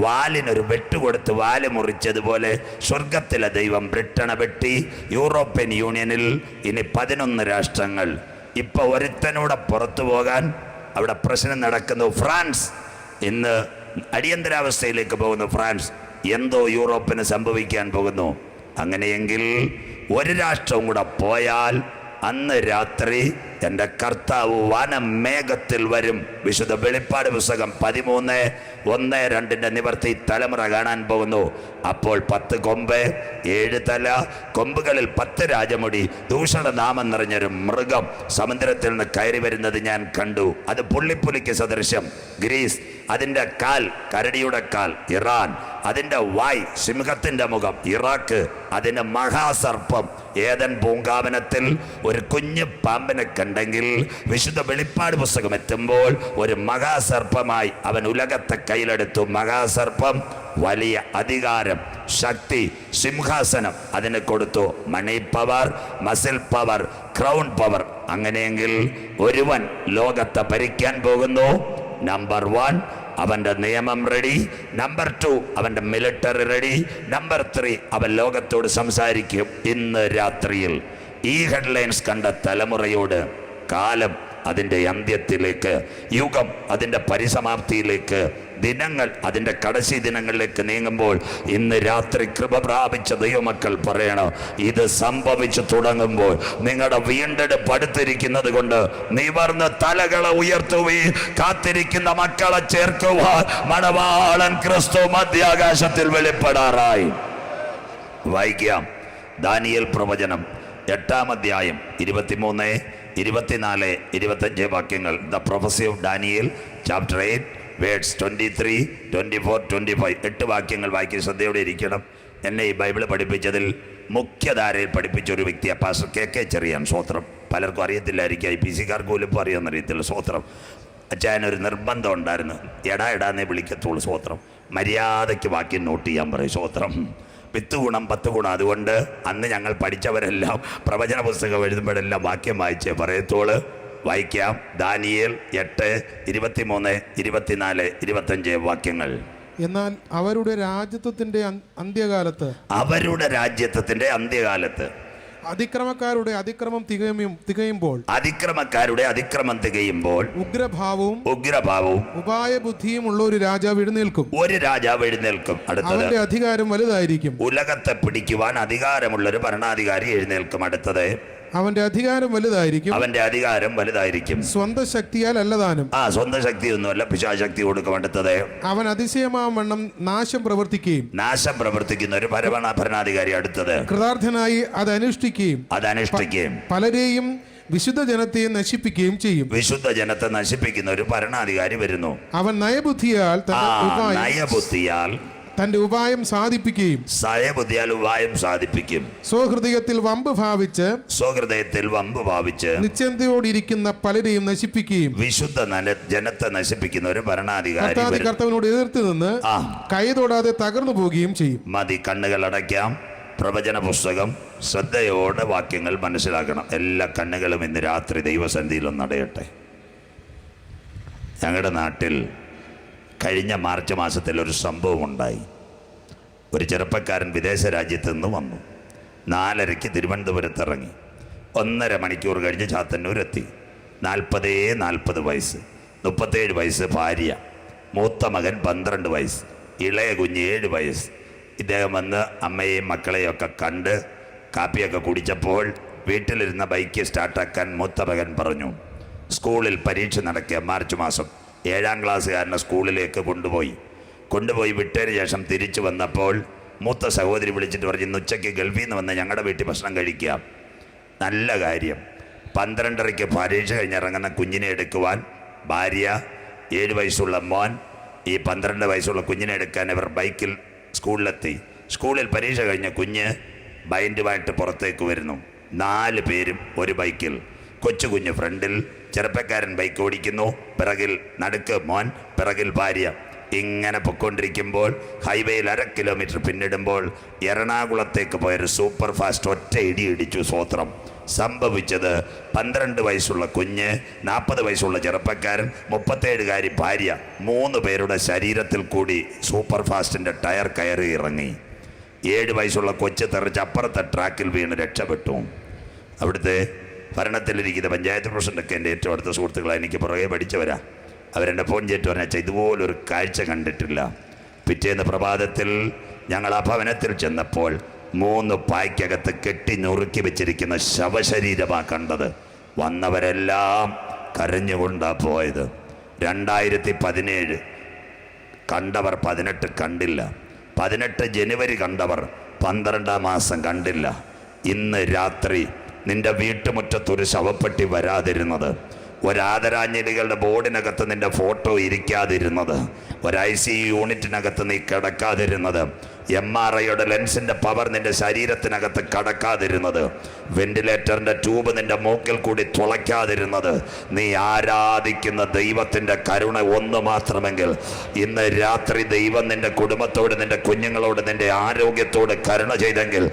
വാലിനൊരു വെട്ടുകൊടുത്ത് വാല് മുറിച്ചതുപോലെ സ്വർഗത്തിലെ ദൈവം ബ്രിട്ടനെ വെട്ടി. യൂറോപ്യൻ യൂണിയനിൽ ഇനി 11 രാഷ്ട്രങ്ങൾ. ഇപ്പൊ ഒരുത്തനൂടെ പുറത്തു പോകാൻ അവിടെ പ്രശ്നം നടക്കുന്നു. ഫ്രാൻസ് ഇന്ന് അടിയന്തരാവസ്ഥയിലേക്ക് പോകുന്നു. ഫ്രാൻസ് എന്തോ യൂറോപ്പിന് സംഭവിക്കാൻ പോകുന്നു. അങ്ങനെയെങ്കിൽ ഒരു രാഷ്ട്രവും കൂടെ പോയാൽ അന്ന് രാത്രി എൻ്റെ കർത്താവ് വനമേഘത്തിൽ വരും. വിശുദ്ധ വെളിപ്പാട് പുസ്തകം 13:1-2 നിവർത്തി തലമുറ കാണാൻ പോകുന്നു. അപ്പോൾ 10 കൊമ്പ്, 7 തല, കൊമ്പുകളിൽ 10 രാജമുടി, ദൂഷണനാമം നിറഞ്ഞൊരു മൃഗം സമുദ്രത്തിൽ നിന്ന് കയറി വരുന്നത് ഞാൻ കണ്ടു. അത് പുള്ളിപ്പുലിക്ക് സദൃശ്യം ഗ്രീസ്, അതിൻ്റെ കാൽ കരടിയുടെ കാൽ ഇറാൻ, അതിൻ്റെ വായ് സിംഹത്തിൻ്റെ മുഖം ഇറാഖ്, അതിൻ്റെ മഹാസർപ്പം. ഏദൻ പൂങ്കാവനത്തിൽ ഒരു കുഞ്ഞു പാമ്പിനെ കണ്ടെങ്കിൽ വിശുദ്ധ വെളിപ്പാട് പുസ്തകം എത്തുമ്പോൾ ഒരു മഹാസർപ്പമായി അവൻ ഉലകത്തെ കയ്യിലെടുത്തു. മഹാസർപ്പം വലിയ അധികാരം, ശക്തി, സിംഹാസനം അതിന് കൊടുത്തു. Money power, muscle power, crown power. അങ്ങനെയെങ്കിൽ ഒരുവൻ ലോകത്തെ ഭരിക്കാൻ പോകുന്നു. നമ്പർ 1 അവൻ്റെ നിയമം റെഡി. നമ്പർ 2 അവൻ്റെ മിലിറ്ററി റെഡി. നമ്പർ 3 അവൻ ലോകത്തോട് സംസാരിക്കും. ഇന്ന് രാത്രിയിൽ ഈ ഹെഡ്ലൈൻസ് കണ്ട തലമുറയോട് കാലം അതിൻ്റെ അന്ത്യത്തിലേക്ക്, യുഗം അതിൻ്റെ പരിസമാപ്തിയിലേക്ക്, ദിനങ്ങൾ അതിൻ്റെ കടശി ദിനങ്ങളിലേക്ക് നീങ്ങുമ്പോൾ ഇന്ന് രാത്രി കൃപ പ്രാപിച്ച ദൈവമക്കൾ പറയണം, ഇത് സംഭവിച്ചു തുടങ്ങുമ്പോൾ നിങ്ങളുടെ വീണ്ടെടുപ്പ് അടുത്തിരിക്കുന്നത് കൊണ്ട് നിവർന്ന് തലകളെ ഉയർത്തുകയും കാത്തിരിക്കുന്ന മക്കളെ ചേർക്കുവാൻ മണവാളൻ ക്രിസ്തു മധ്യാകാശത്തിൽ വെളിപ്പെടാറായി. വായിക്കാം ദാനിയേൽ പ്രവചനം 8-ാം അധ്യായം 23, 24, 25 വാക്യങ്ങൾ. The prophecy of Daniel chapter 8 words 23, 24, 25. 8 വാക്യങ്ങൾ വായിക്കാൻ ശ്രദ്ധയോടെ ഇരിക്കണം. എന്നെ ഈ ബൈബിൾ പഠിപ്പിച്ചതിൽ മുഖ്യധാരയിൽ പഠിപ്പിച്ച ഒരു വ്യക്തിയാണ് പാസ്റ്റർ കെ ചെറിയാൻ. സ്വോത്രം. പലർക്കും അറിയത്തില്ലായിരിക്കും, IPC-കാർക്ക് പോലും ഇപ്പോൾ അറിയാമെന്നറിയത്തില്ല. സ്വോത്രം. അച്ചായനൊരു നിർബന്ധം ഉണ്ടായിരുന്നു, എടാന്നേ വിളിക്കത്തുള്ളൂ. സ്വോത്രം. മര്യാദയ്ക്ക് വാക്യം നോട്ട് ചെയ്യാൻ പറയും. സ്വോത്രം. 10 ഗുണം 10 ഗുണം. അതുകൊണ്ട് അന്ന് ഞങ്ങൾ പഠിച്ചവരെല്ലാം പ്രവചന പുസ്തകം എഴുതുമ്പോഴെല്ലാം വാക്യം വായിച്ചേ പറയത്തോള്. വായിക്കാം. ദാനിയേൽ 8, 23, 24, 25 വാക്യങ്ങൾ. എന്നാൽ അവരുടെ രാജ്യത്വത്തിന്റെ അന്ത്യകാലത്ത് അതിക്രമക്കാരുടെ അതിക്രമം തികയുമ്പോൾ ഉഗ്രഭാവവും ഉപായബുദ്ധിയും ഉള്ള ഒരു രാജാവ് എഴുന്നേൽക്കും. അവന്റെ അധികാരം വലുതായിരിക്കും. ഉലകത്തെ പിടിക്കുവാൻ അധികാരമുള്ള ഒരു ഭരണാധികാരി എഴുന്നേൽക്കും. അടുത്തത് അവന്റെ അധികാരം വലുതായിരിക്കും. സ്വന്തം ശക്തിയാൽ അല്ലതാനും. സ്വന്തം ശക്തിയൊന്നുമല്ല, പിശാചക്തി കൊടുക്കും. അടുത്തത് അവൻ അതിശയമാവണ്ണം നാശം പ്രവർത്തിക്കുന്ന ഒരു ഭരണാധികാരി. അടുത്തത് കൃതാർത്ഥനായി അത് അനുഷ്ഠിക്കുകയും പലരെയും വിശുദ്ധ ജനത്തെ നശിപ്പിക്കുകയും ചെയ്യും. വിശുദ്ധ ജനത്തെ നശിപ്പിക്കുന്ന ഒരു ഭരണാധികാരി വരുന്നു. അവൻ നയബുദ്ധിയാൽ തന്റെ ഉപായം സാധിപ്പിക്കുകയും സ്വഹൃദയത്തിൽ വമ്പ് ഭാവിച്ച് നിശ്ചയതയോടിരിക്കുന്ന പലരെയും നശിപ്പിക്കുകയും വിശുദ്ധ ജനത്തെ നശിപ്പിക്കുന്ന ഒരു ഭരണാധികാരി കർത്താവിനോട് എതിർത്ത് നിന്ന് കൈതൊടാതെ തകർന്നു പോവുകയും ചെയ്യും. മതി, കണ്ണുകൾ അടയ്ക്കാം. പ്രവചന പുസ്തകം ശ്രദ്ധയോടെ വാക്യങ്ങൾ മനസ്സിലാക്കണം. എല്ലാ കണ്ണുകളും ഇന്ന് രാത്രി ദൈവസന്നിധിയിലൊന്ന് അടയട്ടെ. ഞങ്ങളുടെ നാട്ടിൽ കഴിഞ്ഞ മാർച്ച് മാസത്തിൽ ഒരു സംഭവം ഉണ്ടായി. ഒരു ചെറുപ്പക്കാരൻ വിദേശ രാജ്യത്ത് നിന്ന് വന്നു. 4:30 തിരുവനന്തപുരത്ത് ഇറങ്ങി. 1.5 മണിക്കൂർ കഴിഞ്ഞ് ചാത്തന്നൂരെത്തി. 40 വയസ്സ്, 37 വയസ്സ് ഭാര്യ, മൂത്ത മകൻ 12 വയസ്സ്, ഇളയ കുഞ്ഞ് 7 വയസ്സ്. ഇദ്ദേഹം വന്ന് അമ്മയെയും മക്കളെയും ഒക്കെ കണ്ട് കാപ്പിയൊക്കെ കുടിച്ചപ്പോൾ വീട്ടിലിരുന്ന ബൈക്ക് സ്റ്റാർട്ടാക്കാൻ മൂത്ത മകൻ പറഞ്ഞു. സ്കൂളിൽ പരീക്ഷ നടക്കുക. മാർച്ച് മാസം 7-ാം ക്ലാസ്സുകാരനെ സ്കൂളിലേക്ക് കൊണ്ടുപോയി വിട്ടതിന് ശേഷം തിരിച്ചു വന്നപ്പോൾ മൂത്ത സഹോദരി വിളിച്ചിട്ട് പറഞ്ഞു, ഇന്ന് ഉച്ചയ്ക്ക് ഗൾഫിൽ നിന്ന് വന്ന് ഞങ്ങളുടെ വീട്ടിൽ ഭക്ഷണം കഴിക്കാം. നല്ല കാര്യം. 12:30 പരീക്ഷ കഴിഞ്ഞിറങ്ങുന്ന കുഞ്ഞിനെ എടുക്കുവാൻ ഭാര്യ, 7 വയസ്സുള്ള മോൻ, ഈ 12 വയസ്സുള്ള കുഞ്ഞിനെ എടുക്കാൻ ഇവർ ബൈക്കിൽ സ്കൂളിലെത്തി. സ്കൂളിൽ പരീക്ഷ കഴിഞ്ഞ കുഞ്ഞ് ബൈൻഡുമായിട്ട് പുറത്തേക്ക് വരുന്നു. 4 പേരും ഒരു ബൈക്കിൽ. കൊച്ചു കുഞ്ഞ് ഫ്രണ്ടിൽ, ചെറുപ്പക്കാരൻ ബൈക്ക് ഓടിക്കുന്നു, പിറകിൽ നടുക്ക് മോൻ, പിറകിൽ ഭാര്യ. ഇങ്ങനെ പൊയ്ക്കൊണ്ടിരിക്കുമ്പോൾ ഹൈവേയിൽ 1/2 കിലോമീറ്റർ പിന്നിടുമ്പോൾ എറണാകുളത്തേക്ക് പോയൊരു സൂപ്പർ ഫാസ്റ്റ് ഒറ്റ ഇടിച്ചു. സ്വോത്രം. സംഭവിച്ചത് 12 വയസ്സുള്ള കുഞ്ഞ്, 40 വയസ്സുള്ള ചെറുപ്പക്കാരൻ, 37കാരി ഭാര്യ, 3 പേരുടെ ശരീരത്തിൽ കൂടി സൂപ്പർ ഫാസ്റ്റിൻ്റെ ടയർ കയറി ഇറങ്ങി. 7 വയസ്സുള്ള കൊച്ച് തെറിച്ച് അപ്പുറത്തെ ട്രാക്കിൽ വീണ് രക്ഷപ്പെട്ടു. അവിടുത്തെ ഭരണത്തിലിരിക്കുന്ന പഞ്ചായത്ത് പ്രസിഡൻ്റൊക്കെ എൻ്റെ ഏറ്റവും അടുത്ത സുഹൃത്തുക്കളാണ്, എനിക്ക് പുറകെ പഠിച്ചവരാ. അവരെന്നെ ഫോൺ ചെയ്തിട്ട് പറഞ്ഞാൽ ഇതുപോലൊരു കാഴ്ച കണ്ടിട്ടില്ല. പിറ്റേന്ന് പ്രഭാതത്തിൽ ഞങ്ങൾ ആ ഭവനത്തിൽ ചെന്നപ്പോൾ 3 പായ്ക്കകത്ത് കെട്ടി ഞുറുക്കി വെച്ചിരിക്കുന്ന ശവശരീരമാണ് കണ്ടത്. വന്നവരെല്ലാം കരഞ്ഞുകൊണ്ടാണ് പോയത്. 2017 കണ്ടവർ 18 കണ്ടില്ല. 18 ജനുവരി കണ്ടവർ 12-ാം മാസം കണ്ടില്ല. ഇന്ന് രാത്രി നിന്റെ വീട്ടുമുറ്റത്തൊരു ശവപ്പെട്ടി വരാതിരുന്നത്, ഒരാദരാഞ്ജലികളുടെ ബോർഡിനകത്ത് നിന്റെ ഫോട്ടോ ഇരിക്കാതിരുന്നത്, ICU യൂണിറ്റിനകത്ത് നീ കിടക്കാതിരുന്നത്, MRIയുടെ ലെൻസിന്റെ പവർ നിന്റെ ശരീരത്തിനകത്ത് കടക്കാതിരുന്നത്, വെന്റിലേറ്ററിന്റെ ട്യൂബ് നിന്റെ മൂക്കിൽ കൂടി തുളയ്ക്കാതിരുന്നത്, നീ ആരാധിക്കുന്ന ദൈവത്തിന്റെ കരുണ ഒന്ന് മാത്രമെങ്കിൽ ഇന്ന് രാത്രി ദൈവം നിന്റെ കുടുംബത്തോട്, നിന്റെ കുഞ്ഞുങ്ങളോട്, നിന്റെ ആരോഗ്യത്തോട് കരുണ ചെയ്തെങ്കിൽ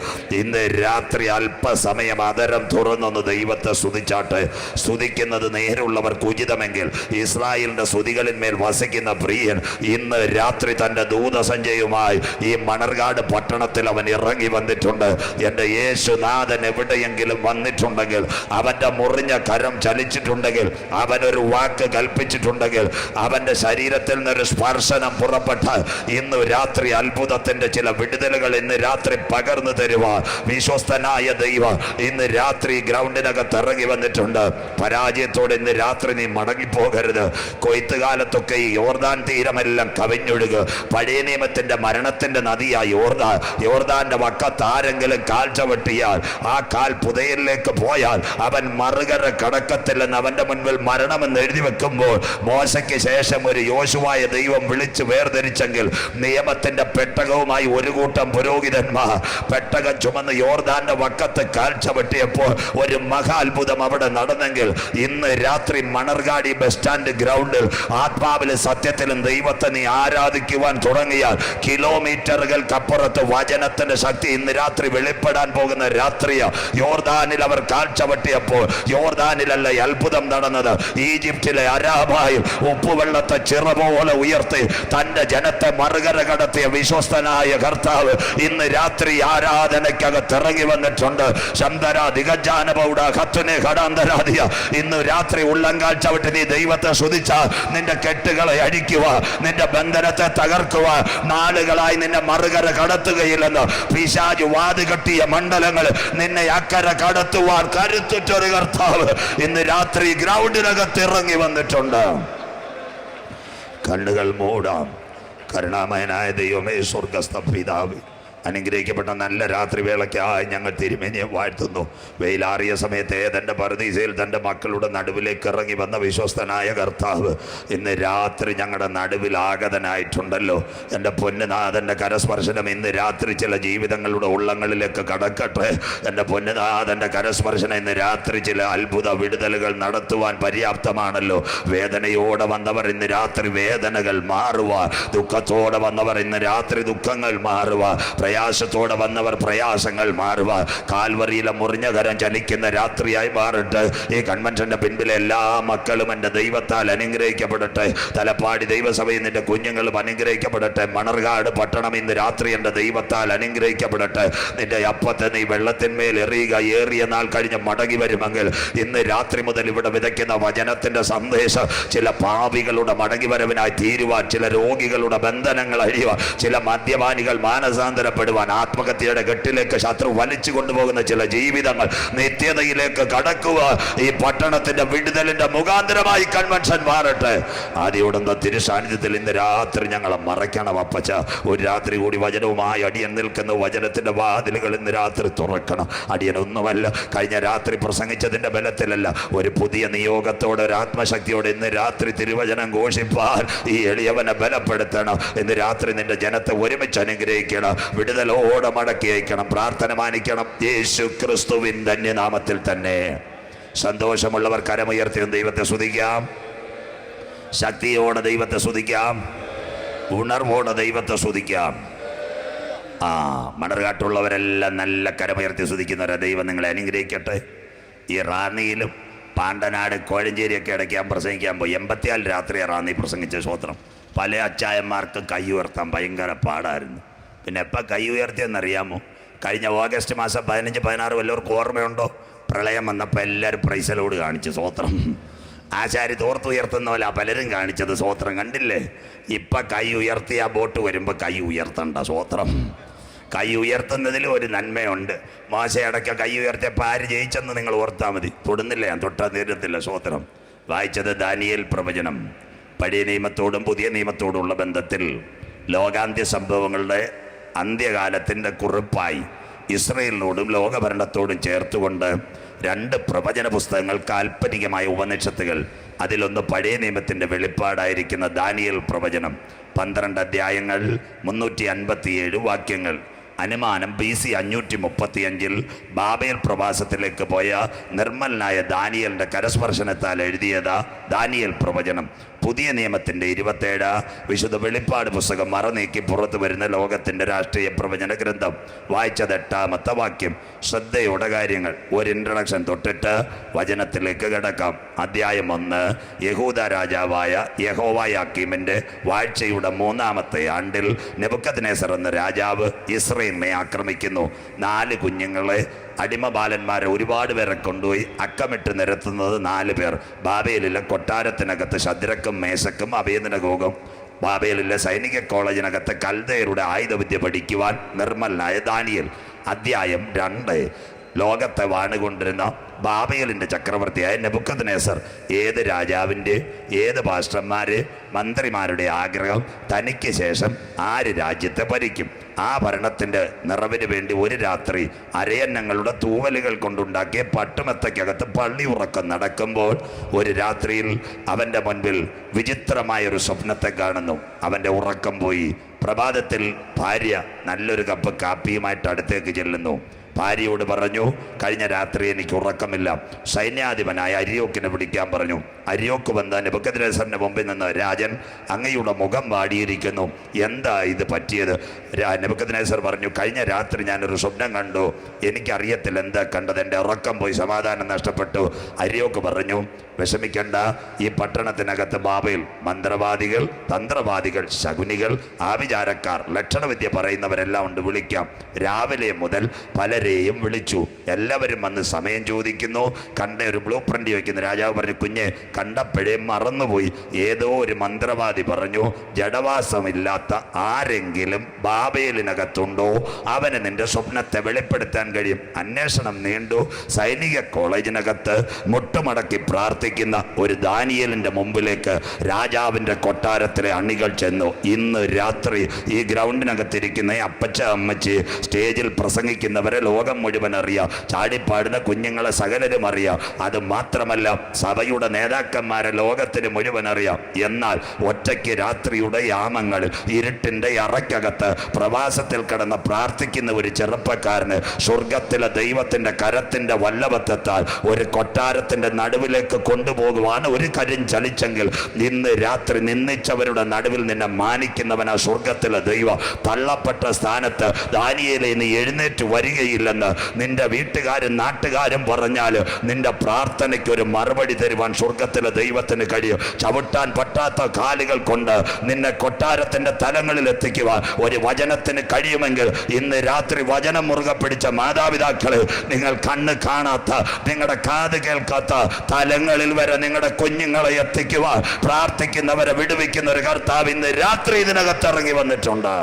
ഇന്ന് രാത്രി അല്പസമയം അതരം തുറന്നൊന്ന് ദൈവത്തെ സ്തുതിച്ചാട്ടെ. സ്തുതിക്കുന്നത് നേരുള്ളവർക്ക് ഉചിതമെങ്കിൽ ഇസ്രായേലിന്റെ സ്തുതികളിന്മേൽ വസിക്കുന്ന പ്രിയൻ ഇന്ന് രാത്രി തന്റെ ദൂതസഞ്ചയുമായി ഈ മണർകാട് പട്ടണത്തിൽ അവൻ ഇറങ്ങി വന്നിട്ടുണ്ട്. എൻ്റെ യേശുനാഥൻ എവിടെയെങ്കിലും വന്നിട്ടുണ്ടെങ്കിൽ, അവൻ്റെ മുറിഞ്ഞ കരം ചലിച്ചിട്ടുണ്ടെങ്കിൽ, അവനൊരു വാക്ക് കൽപ്പിച്ചിട്ടുണ്ടെങ്കിൽ, അവൻ്റെ ശരീരത്തിൽ നിന്നൊരു സ്പർശനം പുറപ്പെട്ട് ഇന്ന് രാത്രി അത്ഭുതത്തിൻ്റെ ചില വിടുതലുകൾ ഇന്ന് രാത്രി പകർന്നു തരുവാൻ വിശ്വസ്തനായ ദൈവം ഇന്ന് രാത്രി ഗ്രൗണ്ടിനകത്ത് ഇറങ്ങി വന്നിട്ടുണ്ട്. പരാജയത്തോടെ ഇന്ന് രാത്രി നീ മടങ്ങിപ്പോകരുത്. കൊയ്ത്തുകാലത്തൊക്കെ ഈ യോർദാൻ തീരമെല്ലാം കവിഞ്ഞൊഴുക. പഴയ നിയമത്തിന്റെ മരണത്തിന്റെ നദിയായി യോർദാന്റെ വക്കത്ത് ആരെങ്കിലും കാൽ ചവിട്ടിയാൽ, ആ കാൽ പുതയിലേക്ക് പോയാൽ അവൻ മറുകര കടക്കത്തില്ലെന്ന് അവന്റെ മുൻപിൽ മരണമെന്ന് എഴുതി വെക്കുമ്പോൾ മോശയ്ക്ക് ശേഷം ഒരു യോശുവായ ദൈവം വിളിച്ചു വേർതിരിച്ചെങ്കിൽ നിയമത്തിന്റെ പെട്ടകവുമായി ഒരു കൂട്ടം പുരോഹിതന്മാർ പെട്ടകം ചുമന്ന് യോർദാന്റെ വക്കത്ത് കാൽ ചവിട്ടിയപ്പോൾ ഒരു മഹാത്ഭുതം അവിടെ നടന്നെങ്കിൽ ഇന്ന് രാത്രി മണർകാടി ബസ് സ്റ്റാൻഡ് ഗ്രൗണ്ടിൽ ആത്മാവിലും സത്യത്തിലും ദൈവത്തെ നീ ആരാധിക്കുവാൻ തുടങ്ങിയാൽ കിലോമീറ്ററുകൾക്കപ്പുറത്ത് വചനത്തിന്റെ ശക്തി ഇന്ന് രാത്രി വെളിപ്പെടാൻ പോകുന്ന രാത്രിയാ. യോർദാനിൽ അവർ കാൽ ചവിട്ടിയപ്പോൾ യോർദാനിലല്ല അത്ഭുതം നടന്നത്, ഈജിപ്തിലെ അരാബായിൽ ഉപ്പുവെള്ളത്തെ ചിറ പോലെ ഉയർത്തി തന്റെ ജനത്തെ മറുകര കടത്തിയ വിശ്വസ്തനായ കർത്താവ് ഇന്ന് രാത്രി ആരാധനയ്ക്കകത്ത് ഇറങ്ങി വന്നിട്ടുണ്ട്. ഇന്ന് രാത്രി ഉള്ളങ്കാൽ ചവിട്ടി നീ ദൈവത്തെ സ്തുതിച്ചാൽ നിന്റെ കെട്ടുകളെ അഴിക്കുക, നിന്റെ ബന്ധനത്തെ തകർക്കുക. നാളുകളായി നിന്നെ മറുകര കടത്തുകയില്ലെന്ന് പിശാച് വാതുകെട്ടിയ മണ്ഡലങ്ങൾ നിന്നെ അക്കര കടത്തുവാൻ കരുത്തുറ്റൊരു കർത്താവ് ഇന്ന് രാത്രി ഗ്രൗണ്ടിനകത്ത് ഇറങ്ങി വന്നിട്ടുണ്ട്. കണ്ണുകൾ മൂടാം. കരുണാമയനായ ദൈവമേ, സ്വർഗസ്ഥ പിതാവേ, അനുഗ്രഹിക്കപ്പെട്ട നല്ല രാത്രി വേളയ്ക്കായി ഞങ്ങൾ തിരുമേനിയെ വാഴ്ത്തുന്നു. വെയിലാറിയ സമയത്ത് ഏതെൻ്റെ പറുദീസയിൽ തൻ്റെ മക്കളുടെ നടുവിലേക്ക് ഇറങ്ങി വന്ന വിശ്വസ്തനായ കർത്താവ് ഇന്ന് രാത്രി ഞങ്ങളുടെ നടുവിൽ ആഗതനായിട്ടുണ്ടല്ലോ. എൻ്റെ പൊന്നുനാഥൻ്റെ കരസ്പർശനം ഇന്ന് രാത്രി ചില ജീവിതങ്ങളുടെ ഉള്ളങ്ങളിലേക്ക് കടക്കട്ടെ. എൻ്റെ പൊന്നുനാഥൻ്റെ കരസ്പർശനം ഇന്ന് രാത്രി ചില അത്ഭുത വിടുതലുകൾ നടത്തുവാൻ പര്യാപ്തമാണല്ലോ. വേദനയോടെ വന്നവർ ഇന്ന് രാത്രി വേദനകൾ മാറുവാൻ, ദുഃഖത്തോടെ വന്നവർ ഇന്ന് രാത്രി ദുഃഖങ്ങൾ മാറുവാൻ, പ്രയാസത്തോടെ വന്നവർ പ്രയാസങ്ങൾ മാറുക. കാൽവറിയിലെ മുറിഞ്ഞ കരം ചലിക്കുന്ന രാത്രിയായി മാറട്ടെ. ഈ കൺവെൻഷന്റെ പിൻപിലെ എല്ലാ മക്കളും എൻ്റെ ദൈവത്താൽ അനുഗ്രഹിക്കപ്പെടട്ടെ. തലപ്പാടി ദൈവസഭയിൽ നിന്റെ കുഞ്ഞുങ്ങളും അനുഗ്രഹിക്കപ്പെടട്ടെ. മണർകാട് പട്ടണം ഇന്ന് രാത്രി എൻ്റെ ദൈവത്താൽ അനുഗ്രഹിക്കപ്പെടട്ടെ. നിന്റെ അപ്പത്തെ നീ വെള്ളത്തിന്മേൽ എറിയുക. ഏറിയ നാൾ കഴിഞ്ഞ് മടങ്ങി വരുമെങ്കിൽ ഇന്ന് രാത്രി മുതൽ ഇവിടെ വിതയ്ക്കുന്ന വചനത്തിന്റെ സന്ദേശം ചില പാപികളുടെ മടങ്ങിവരവിനായി തീരുവാൻ, ചില രോഗികളുടെ ബന്ധനങ്ങൾ അഴിയുവാൻ, ചില മദ്യപാനികൾ മാനസാന്തരപ്പെടുവാൻ, ആത്മഹത്യയുടെ കെട്ടിലേക്ക് ശത്രു വലിച്ചു കൊണ്ടുപോകുന്ന ചില ജീവിതങ്ങൾ നിത്യതയിലേക്ക് കടക്കുക. ഈ പട്ടണത്തിന്റെ വിടുതലിന്റെ മുഖാന്തരമായി കൺവെൻഷൻ മാറട്ടെ. ആദ്യോടുന്ന തിരുസാന്നിധ്യത്തിൽ ഇന്ന് രാത്രി ഞങ്ങളെ മറയ്ക്കണം അപ്പച്ച. ഒരു രാത്രി കൂടി വചനവുമായി അടിയൻ നിൽക്കുന്ന വചനത്തിന്റെ വാതിലുകൾ ഇന്ന് രാത്രി തുറക്കണം. അടിയനൊന്നുമല്ല കഴിഞ്ഞ രാത്രി പ്രസംഗിച്ചതിന്റെ ബലത്തിലല്ല, ഒരു പുതിയ നിയോഗത്തോടെ, ഒരു ആത്മശക്തിയോടെ ഇന്ന് രാത്രി തിരുവചനം ഘോഷിപ്പാൻ ഈ എളിയവനെ ബലപ്പെടുത്തണം. ഇന്ന് രാത്രി നിന്റെ ജനത്തെ ഒരുമിച്ച് അനുഗ്രഹിക്കണം. വിടുതലോടെ മടക്കി അയക്കണം. പ്രാർത്ഥന മാനിക്കണം യേശു ക്രിസ്തുവിൻ ധന്യനാമത്തിൽ തന്നെ. സന്തോഷമുള്ളവർ കരമുയർത്തി ദൈവത്തെ സ്തുതിക്കാം. ശക്തിയോടെ ദൈവത്തെ സ്തുതിക്കാം. ഉണർവോടെ ദൈവത്തെ സ്തുതിക്കാം. മണർകാട്ടുള്ളവരെല്ലാം നല്ല കരമുയർത്തി സ്തുതിക്കുന്നവരെ ദൈവം നിങ്ങളെ അനുഗ്രഹിക്കട്ടെ. ഈ റാന്നിയിലും പാണ്ടനാട് കോഴഞ്ചേരിയൊക്കെ ഇടയ്ക്ക് ഞാൻ പ്രസംഗിക്കാൻ പോയി. 84 രാത്രി റാന്നി പ്രസംഗിച്ച സ്വത്രം. പല അച്ചായന്മാർക്ക് കൈ ഉയർത്താൻ ഭയങ്കര പാടായിരുന്നു. പിന്നെ എപ്പോൾ കൈ ഉയർത്തിയെന്നറിയാമോ? കഴിഞ്ഞ ഓഗസ്റ്റ് മാസം 15, 16 വല്ലവർക്കും ഓർമ്മയുണ്ടോ? പ്രളയം വന്നപ്പോൾ എല്ലാവരും പ്രൈസലോട് കാണിച്ചു സ്വത്രം. ആശാരി തോർത്തുയർത്തുന്ന പോലെ പലരും കാണിച്ചത് സ്വത്രം കണ്ടില്ലേ? ഇപ്പം കൈ ഉയർത്തി ആ ബോട്ട് വരുമ്പോൾ കൈ ഉയർത്തണ്ട സ്വത്രം. കൈ ഉയർത്തുന്നതിൽ ഒരു നന്മയുണ്ട്. മോശയടക്ക കൈ ഉയർത്തിയപ്പോൾ ആര് ജയിച്ചെന്ന് നിങ്ങൾ ഓർത്താൽ മതി. തൊടുന്നില്ല, ഞാൻ തൊട്ടാൽ തീരത്തില്ല സ്വത്രം. വായിച്ചത് ദാനിയേൽ പ്രവചനം. പഴയ നിയമത്തോടും പുതിയ നിയമത്തോടുമുള്ള ബന്ധത്തിൽ ലോകാന്ത്യ സംഭവങ്ങളുടെ അന്ത്യകാലത്തിൻ്റെ കുറിപ്പായി ഇസ്രയേലിനോടും ലോകഭരണത്തോടും ചേർത്തുകൊണ്ട് 2 പ്രവചന പുസ്തകങ്ങൾ, കാൽപ്പനികമായ ഉപനിഷത്തുകൾ അതിലൊന്ന് പഴയ നിയമത്തിൻ്റെ വെളിപ്പാടായിരിക്കുന്ന ദാനിയേൽ പ്രവചനം. 12 അധ്യായങ്ങൾ, 357 വാക്യങ്ങൾ. അനുമാനം BC 535 ബാബേൽ പ്രവാസത്തിലേക്ക് പോയ നിർമ്മലനായ ദാനിയേലിൻ്റെ കരസ്പർശനത്താൽ എഴുതിയതാ ദാനിയേൽ പ്രവചനം. പുതിയ നിയമത്തിൻ്റെ 27 വിശുദ്ധ വെളിപ്പാട് പുസ്തകം മറനീക്കി പുറത്തു വരുന്ന ലോകത്തിൻ്റെ രാഷ്ട്രീയ പ്രവചന ഗ്രന്ഥം. വായിച്ചത് 8ാമത്തെ വാക്യം. ശ്രദ്ധയോടെ കാര്യങ്ങൾ. ഒരു ഇൻട്രഡക്ഷൻ തൊട്ടിട്ട് വചനത്തിലേക്ക് കിടക്കാം. അധ്യായം 1. യഹൂദ രാജാവായ യഹോവായാക്കീമിൻ്റെ വാഴ്ചയുടെ 3ാമത്തെ ആണ്ടിൽ നെബൂഖദ്നേസർ എന്ന രാജാവ് ഇസ്രയേലിനെ ആക്രമിക്കുന്നു. 4 കുഞ്ഞുങ്ങളെ അടിമബാലന്മാരെ ഒരുപാട് പേരെ കൊണ്ടുപോയി അക്കമിട്ട് നിരത്തുന്നത് 4 പേർ. ബാബേലിലെ കൊട്ടാരത്തിനകത്ത് ശദ്രക്കും മേശക്കും അബേദ്നെഗോഗും, ബാബേലിലെ സൈനിക കോളേജിനകത്ത് കൽദയരുടെ ആയുധവിദ്യ പഠിക്കുവാൻ നിർമ്മലനായ ദാനിയേൽ. അധ്യായം 2. ലോകത്തെ വാണുകൊണ്ടിരുന്ന ബാബേലിൻ്റെ ചക്രവർത്തിയായ നെബൂഖദ്നേസർ ഏത് രാജാവിൻ്റെ, ഏത് പാസ്റ്റർമാര്, മന്ത്രിമാരുടെ ആഗ്രഹം തനിക്ക് ശേഷം ആര് രാജ്യത്തെ ഭരിക്കും? ആ ഭരണത്തിൻ്റെ നിറവിന് വേണ്ടി ഒരു രാത്രി അരയന്നങ്ങളുടെ തൂവലുകൾ കൊണ്ടുണ്ടാക്കിയ പട്ടുമെത്തയ്ക്കകത്ത് പള്ളി ഉറക്കം നടക്കുമ്പോൾ ഒരു രാത്രിയിൽ അവൻ്റെ മുൻപിൽ വിചിത്രമായൊരു സ്വപ്നത്തെ കാണുന്നു. അവൻ്റെ ഉറക്കം പോയി. പ്രഭാതത്തിൽ ഭാര്യ നല്ലൊരു കപ്പ് കാപ്പിയുമായിട്ട് അടുത്തേക്ക് ചെല്ലുന്നു. ഭാര്യയോട് പറഞ്ഞു, കഴിഞ്ഞ രാത്രി എനിക്ക് ഉറക്കമില്ല. സൈന്യാധിപനായ അര്യോക്കിനെ വിളിക്കാൻ പറഞ്ഞു. അര്യോക്ക് വന്ന നെബൂഖദ്നേസറിന്റെ മുമ്പിൽ നിന്ന്, രാജൻ, അങ്ങയുടെ മുഖം വാടിയിരിക്കുന്നു, എന്താ ഇത് പറ്റിയത്? നെബൂഖദ്നേസർ പറഞ്ഞു, കഴിഞ്ഞ രാത്രി ഞാനൊരു സ്വപ്നം കണ്ടു, എനിക്കറിയത്തില്ല എന്താ കണ്ടത്, എൻ്റെ ഉറക്കം പോയി, സമാധാനം നഷ്ടപ്പെട്ടു. അര്യോക്ക് പറഞ്ഞു, വിഷമിക്കണ്ട, ഈ പട്ടണത്തിനകത്ത് ബാബേൽ മന്ത്രവാദികൾ, തന്ത്രവാദികൾ, ശകുനികൾ, ആഭിചാരക്കാർ, ലക്ഷണവിദ്യ പറയുന്നവരെല്ലാം ഉണ്ട്, വിളിക്കാം. രാവിലെ മുതൽ പലരെയും വിളിച്ചു. എല്ലാവരും വന്ന് സമയം ചോദിക്കുന്നു. കണ്ട ഒരു ബ്ലൂ പ്രിന്റ് ചോദിക്കുന്നു. രാജാവ് പറഞ്ഞു, കുഞ്ഞെ, കണ്ടപ്പോഴേ മറന്നുപോയി. ഏതോ ഒരു മന്ത്രവാദി പറഞ്ഞു, ജഡവാസമില്ലാത്ത ആരെങ്കിലും ബാബേലിനകത്തുണ്ടോ അവന് നിന്റെ സ്വപ്നത്തെ വെളിപ്പെടുത്താൻ കഴിയും. അന്വേഷണം നീണ്ടു. സൈനിക കോളേജിനകത്ത് മുട്ടുമടക്കി പ്രാർത്ഥിക്കുന്ന ഒരു ദാനിയേലിന്റെ മുമ്പിലേക്ക് രാജാവിന്റെ കൊട്ടാരത്തിലെ അണികൾ ചെന്നു. ഇന്ന് രാത്രി ഈ ഗ്രൗണ്ടിനകത്തിരിക്കുന്ന അപ്പച്ച അമ്മച്ചി, സ്റ്റേജിൽ പ്രസംഗിക്കുന്നവരെ ലോകം മുഴുവൻ അറിയാം, ചാടിപ്പാടുന്ന കുഞ്ഞുങ്ങളെ സകലരും അറിയാം. അത് മാത്രമല്ല, സഭയുടെ നേതാക്കന്മാരെ ലോകത്തിന് മുഴുവൻ അറിയാം. എന്നാൽ ഒറ്റയ്ക്ക് രാത്രിയുടെ യാമങ്ങളിൽ ഇരുട്ടിന്റെ അറയ്ക്കകത്ത് പ്രവാസത്തിൽ കിടന്ന് പ്രാർത്ഥിക്കുന്ന ഒരു ചെറുപ്പക്കാരന് സ്വർഗത്തിലെ ദൈവത്തിന്റെ കരത്തിന്റെ വല്ലഭത്വത്താൽ ഒരു കൊട്ടാരത്തിന്റെ നടുവിലേക്ക് കൊണ്ടുപോകുവാൻ ഒരു കരം ചലിച്ചെങ്കിൽ ഇന്ന് രാത്രി നിന്ദിച്ചവരുടെ നടുവിൽ നിന്നെ മാനിക്കുന്നവനാ സ്വർഗത്തിലെ ദൈവം. തള്ളപ്പെട്ട സ്ഥാനത്ത് ദാനിയേലേ നീ എഴുന്നേറ്റ് വരികയില്ലെന്ന് നിന്റെ വീട്ടുകാരും നാട്ടുകാരും പറഞ്ഞാൽ നിന്റെ പ്രാർത്ഥനയ്ക്ക് ഒരു മറുപടി തരുവാൻ സ്വർഗത്തിലെ ദൈവത്തിന് കഴിയും. ചവിട്ടാൻ പറ്റാത്ത കാലുകൾ കൊണ്ട് നിന്നെ കൊട്ടാരത്തിന്റെ തലങ്ങളിൽ എത്തിക്കുവാൻ ഒരു വചനത്തിന് കഴിയുമെങ്കിൽ ഇന്ന് രാത്രി വചനം മുറുകെ പിടിച്ച മാതാപിതാക്കള്, നിങ്ങൾ കണ്ണ് കാണാത്ത, നിങ്ങളുടെ കാത് കേൾക്കാത്ത തലങ്ങളിൽ വരെ നിങ്ങളുടെ കുഞ്ഞുങ്ങളെ എത്തിക്കുവാൻ പ്രാർത്ഥിക്കുന്നവരെ വിടുവിക്കുന്ന ഒരു കർത്താവ് ഇന്ന് രാത്രി ഇതിനകത്ത് ഇറങ്ങി വന്നിട്ടുണ്ട്.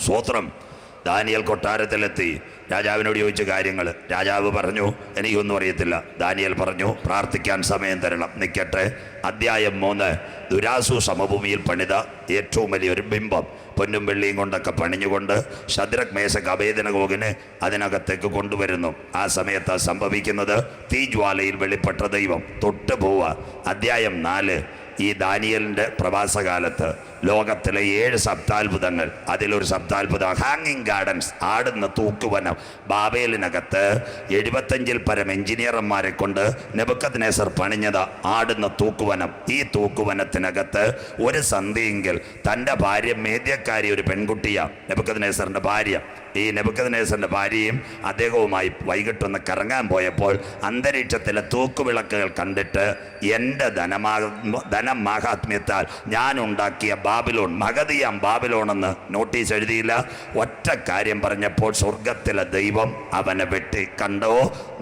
സ്വോത്രം. ദാനിയേൽ കൊട്ടാരത്തിലെത്തി. രാജാവിനോട് ചോദിച്ച കാര്യങ്ങൾ. രാജാവ് പറഞ്ഞു, എനിക്കൊന്നും അറിയത്തില്ല. ദാനിയേൽ പറഞ്ഞു, പ്രാർത്ഥിക്കാൻ സമയം തരണം, നിൽക്കട്ടെ. അധ്യായം 3. ദുരാസു സമഭൂമിയിൽ പണിത ഏറ്റവും വലിയൊരു ബിംബം പൊന്നും വെള്ളിയും കൊണ്ടൊക്കെ പണിഞ്ഞുകൊണ്ട് ശദ്രക്, മേശക്, അബേദ്നെഗോഗിനെ അതിനകത്തേക്ക് കൊണ്ടുവരുന്നു. ആ സമയത്ത് സംഭവിക്കുന്നത്, തീജ്വാലയിൽ വെളിപ്പെട്ട ദൈവം തൊട്ട് പോവുക. അധ്യായം 4. ഈ ദാനിയേലിൻ്റെ പ്രവാസകാലത്ത് ലോകത്തിലെ 7 സപ്താത്ഭുതങ്ങൾ. അതിലൊരു സപ്താത്ഭുതം ഹാങ്ങിങ് ഗാർഡൻസ്, ആടുന്ന തൂക്കുവനം. ബാബേലിനകത്ത് 75-ൽ പരം എഞ്ചിനീയർമാരെ കൊണ്ട് നെബൂഖദ്നേസർ പണിഞ്ഞത് ആടുന്ന തൂക്കുവനം. ഈ തൂക്കുവനത്തിനകത്ത് ഒരു സന്ധ്യയെങ്കിൽ തൻ്റെ ഭാര്യ, മേദ്യക്കാരി ഒരു പെൺകുട്ടിയാണ് നെബൂഖദ്നേസറിൻ്റെ ഭാര്യ. ഈ നെബൂഖദ്നേസറിൻ്റെ ഭാര്യയും അദ്ദേഹവുമായി വൈകിട്ടൊന്ന് കറങ്ങാൻ പോയപ്പോൾ അന്തരീക്ഷത്തിലെ തൂക്കുവിളക്കുകൾ കണ്ടിട്ട്, എൻ്റെ ധനമാഹാത്മ്യത്താൽ ഞാൻ ഉണ്ടാക്കിയ ബാബിലോൺ, മഗധിയാം ബാബിലോൺ എന്ന് നോട്ടീസ് എഴുതിയില്ല. ഒറ്റ കാര്യം പറഞ്ഞപ്പോൾ സ്വർഗത്തിലെ ദൈവം അവനെ വെട്ടി. കണ്ടോ,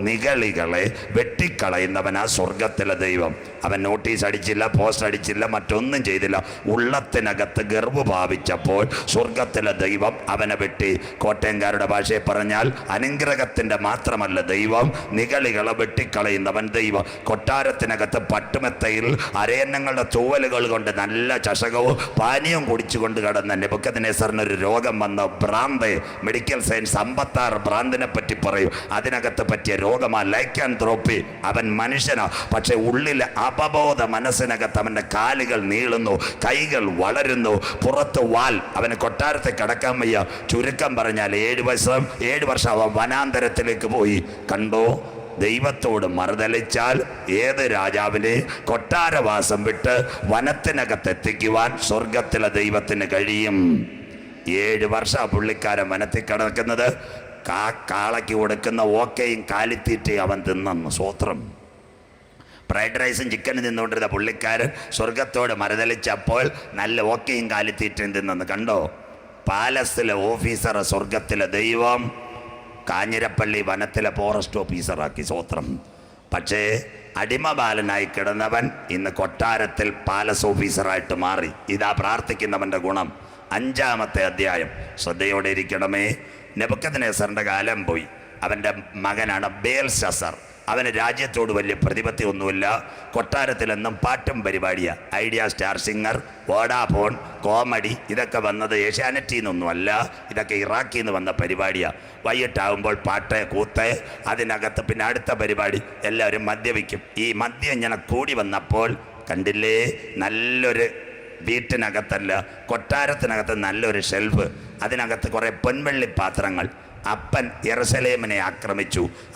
നിഗളികളെ വെട്ടിക്കളയുന്നവനാ സ്വർഗത്തിലെ ദൈവം. അവൻ നോട്ടീസ് അടിച്ചില്ല, പോസ്റ്റ് അടിച്ചില്ല, മറ്റൊന്നും ചെയ്തില്ല. ഉള്ളത്തിനകത്ത് ഗർവ് ഭാവിച്ചപ്പോൾ സ്വർഗത്തിലെ ദൈവം അവനെ വെട്ടി. കോട്ടയം കോട്ടയംകാരുടെ ഭാഷയെ പറഞ്ഞാൽ അനുഗ്രഹത്തിൻ്റെ മാത്രമല്ല ദൈവം, നിഗളികളെ വെട്ടിക്കളയുന്നവൻ ദൈവം. കൊട്ടാരത്തിനകത്ത് പട്ടുമെത്തയിൽ അരയന്നങ്ങളുടെ തൂവലുകൾ കൊണ്ട് നല്ല ചഷകവും പാനീയവും കുടിച്ചുകൊണ്ട് കടന്ന നെബൂഖദ്നേസറിന് ഒരു രോഗം വന്ന ഭ്രാന്ത്. മെഡിക്കൽ സയൻസ് 56 ഭ്രാന്തിനെ പറ്റി പറയും. അതിനകത്ത് പറ്റിയ രോഗമാ ലൈക്കാൻത്രോപ്പി. അവൻ മനുഷ്യനാ, പക്ഷെ ഉള്ളിലെ അപബോധ മനസ്സിനകത്ത് അവൻ്റെ കാലുകൾ നീളുന്നു, കൈകൾ വളരുന്നു, പുറത്ത് വാൽ. അവന് കൊട്ടാരത്തിൽ കിടക്കാൻ വയ്യ. ചുരുക്കം പറഞ്ഞാൽ 7 വർഷം അവൻ വനാന്തരത്തിലേക്ക് പോയി. കണ്ടോ, ദൈവത്തോട് മറുതലിച്ചാൽ ഏത് രാജാവിനെ കൊട്ടാരവാസം വിട്ട് വനത്തിനകത്തെത്തിക്കുവാൻ സ്വർഗത്തിലെ ദൈവത്തിന് കഴിയും. 7 വർഷം പുള്ളിക്കാരൻ വനത്തിൽ കിടക്കുന്നത്. കാളയ്ക്ക് കൊടുക്കുന്ന ഓക്കയും കാലിത്തീറ്റയും അവൻ തിന്നു. സ്വോത്രം. ഫ്രൈഡ് റൈസും ചിക്കനും തിന്നുകൊണ്ടിരുന്ന പുള്ളിക്കാരൻ സ്വർഗത്തോട് മറുതലിച്ചപ്പോൾ നല്ല ഓക്കയും കാലിത്തീറ്റയും തിന്നു. കണ്ടോ, പാലസിലെ ഓഫീസർ സ്വർഗത്തിലെ ദൈവം കാഞ്ഞിരപ്പള്ളി വനത്തിലെ ഫോറസ്റ്റ് ഓഫീസറാക്കി. സ്വോത്രം. പക്ഷേ അടിമബാലനായി കിടന്നവൻ ഇന്ന് കൊട്ടാരത്തിൽ പാലസ് ഓഫീസറായിട്ട് മാറി. ഇതാ പ്രാർത്ഥിക്കുന്നവൻ്റെ ഗുണം. 5-ാമത്തെ അധ്യായം ശ്രദ്ധയോടെ ഇരിക്കണമേ. നെബൂഖദ്നേസറിൻ്റെ കാലം പോയി. അവൻ്റെ മകനാണ് ബേൽശസ്സർ. അവന് രാജ്യത്തോട് വലിയ പ്രതിപത്തി ഒന്നുമില്ല. കൊട്ടാരത്തിലെന്നും പാട്ടും പരിപാടിയാണ്. Idea star singer, Vodafone, comedy ഇതൊക്കെ വന്നത് ഏഷ്യാനെറ്റിൽ നിന്നൊന്നുമല്ല. ഇതൊക്കെ ഇറാഖിൽ നിന്ന് വന്ന പരിപാടിയാണ്. വൈകിട്ടാകുമ്പോൾ പാട്ട്, കൂത്ത്, അതിനകത്ത് പിന്നെ അടുത്ത പരിപാടി. എല്ലാവരും മദ്യപിക്കും. ഈ മദ്യം ഇങ്ങനെ കൂടി വന്നപ്പോൾ കണ്ടില്ലേ, നല്ലൊരു വീട്ടിനകത്തല്ല, കൊട്ടാരത്തിനകത്ത് നല്ലൊരു ഷെൽഫ്, അതിനകത്ത് കുറേ പൊൻവെള്ളി പാത്രങ്ങൾ. അപ്പൻ യെരുശലേമിനെ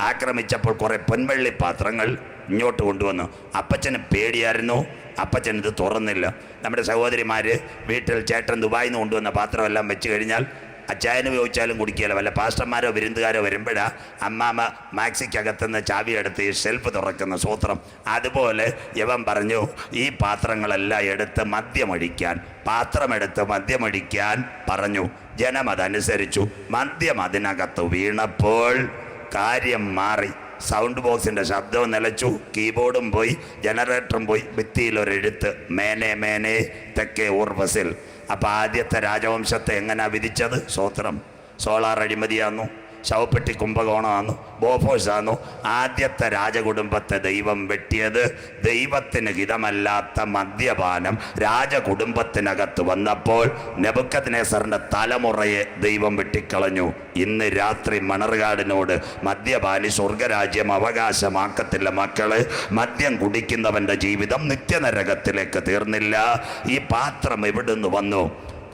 ആക്രമിച്ചപ്പോൾ കുറേ പൊൻവെള്ളി പാത്രങ്ങൾ ഇങ്ങോട്ട് കൊണ്ടുവന്നു. അപ്പച്ചന് പേടിയായിരുന്നു. അപ്പച്ചൻ ഇത് തുറന്നില്ല. നമ്മുടെ സഹോദരിമാർ വീട്ടിൽ ചേട്ടൻ ദുബായിൽ നിന്ന് കൊണ്ടുവന്ന പാത്രമെല്ലാം വെച്ച് കഴിഞ്ഞാൽ അച്ചായന് ചോദിച്ചാലും കുടിക്കുകയില്ല. വല്ല പാസ്റ്റർമാരോ വിരുന്നുകാരോ വരുമ്പോഴാണ് അമ്മാമ്മ മാക്സിക്കകത്തുനിന്ന് ചാവി എടുത്ത് ഈ ഷെൽഫ് തുറക്കുന്ന. സ്വോത്രം. അതുപോലെ യവൻ പറഞ്ഞു, ഈ പാത്രങ്ങളെല്ലാം എടുത്ത് പാത്രമെടുത്ത് മദ്യമൊഴിക്കാൻ പറഞ്ഞു. ജനം അതനുസരിച്ചു. മദ്യം അതിനകത്ത് വീണപ്പോൾ കാര്യം മാറി. സൗണ്ട് ബോക്സിൻ്റെ ശബ്ദവും നിലച്ചു, കീബോർഡും പോയി, ജനറേറ്ററും പോയി. ഭിത്തിയിലൊരെഴുത്ത്, മേനെ മേനെ തെക്കേ ഊർവസിൽ. അപ്പം ആദ്യത്തെ രാജവംശത്തെ എങ്ങനെയാ വിധിച്ചത്? സ്വോത്രം. സോളാർ അഴിമതിയാന്നു, ശവപ്പെട്ടി കുംഭകോണമാന്നു, ബോഫോഴ്സാന്നു. ആദ്യത്തെ രാജകുടുംബത്തെ ദൈവം വെട്ടിയത്. ദൈവത്തിന് ഹിതമല്ലാത്ത മദ്യപാനം രാജകുടുംബത്തിനകത്ത് വന്നപ്പോൾ നെബൂഖദ്നേസറിൻ്റെ തലമുറയെ ദൈവം വെട്ടിക്കളഞ്ഞു. ഇന്ന് രാത്രി മണർകാടിനോട് മദ്യപാനി സ്വർഗരാജ്യം അവകാശമാക്കത്തില്ല മക്കളെ. മദ്യം കുടിക്കുന്നവൻ്റെ ജീവിതം നിത്യനരകത്തിലേക്ക് തീർന്നില്ല. ഈ പാത്രം എവിടുന്ന് വന്നു?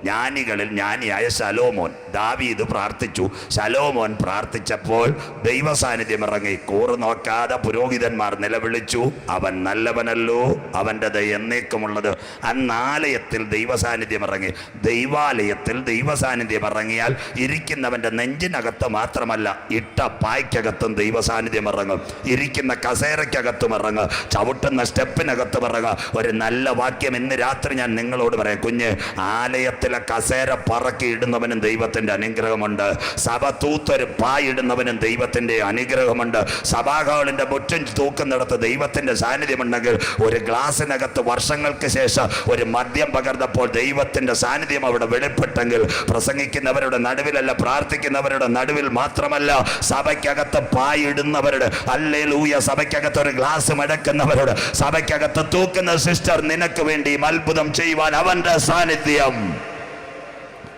ജ്ഞാനികളിൽ ജ്ഞാനിയായ ശലോമോൻ. ദാവീദ് പ്രാർത്ഥിച്ചു. ശലോമോൻ പ്രാർത്ഥിച്ചപ്പോൾ ദൈവസാന്നിധ്യം ഇറങ്ങി. കൂറ് നോക്കാതെ പുരോഹിതന്മാർ നിലവിളിച്ചു, അവൻ നല്ലവനല്ലോ, അവൻ്റെ ദയ എന്നേക്കുമുള്ളത്. അന്നാലയത്തിൽ ദൈവസാന്നിധ്യം ഇറങ്ങി. ദൈവാലയത്തിൽ ദൈവസാന്നിധ്യം ഇറങ്ങിയാൽ ഇരിക്കുന്നവൻ്റെ നെഞ്ചിനകത്ത് മാത്രമല്ല, ഇട്ട പായ്ക്കകത്തും ദൈവസാന്നിധ്യം ഇറങ്ങും. ഇരിക്കുന്ന കസേരയ്ക്കകത്തും ഇറങ്ങും, ചവിട്ടുന്ന സ്റ്റെപ്പിനകത്തും ഇറങ്ങും. ഒരു നല്ല വാക്യം ഇന്ന് രാത്രി ഞാൻ നിങ്ങളോട് പറയാം. കുഞ്ഞ്, ആലയത്തിൽ കസേര പറക്കി ഇടുന്നവനും ദൈവത്തിന്റെ അനുഗ്രഹമുണ്ട്. സഭ തൂത്തൊരു പായിടുന്നവനും ദൈവത്തിന്റെ അനുഗ്രഹമുണ്ട്. സഭാഹാളിന്റെ മുറ്റും തൂക്കുന്നിടത്ത് ദൈവത്തിന്റെ സാന്നിധ്യമുണ്ടെങ്കിൽ, ഒരു ഗ്ലാസിനകത്ത് വർഷങ്ങൾക്ക് ശേഷം ഒരു മദ്യം പകർന്നപ്പോൾ ദൈവത്തിന്റെ സാന്നിധ്യം അവിടെ വെളിപ്പെട്ടെങ്കിൽ, പ്രസംഗിക്കുന്നവരുടെ നടുവിലല്ല, പ്രാർത്ഥിക്കുന്നവരുടെ നടുവിൽ മാത്രമല്ല, സഭയ്ക്കകത്ത് പായിടുന്നവരുടെ, ഹല്ലേലൂയ, സഭയ്ക്കകത്ത് ഒരു ഗ്ലാസ് മടക്കുന്നവരോട്, സഭയ്ക്കകത്ത് തൂക്കുന്ന സിസ്റ്റർ, നിനക്ക് വേണ്ടിയും അത്ഭുതം ചെയ്യുവാൻ അവന്റെ സാന്നിധ്യം.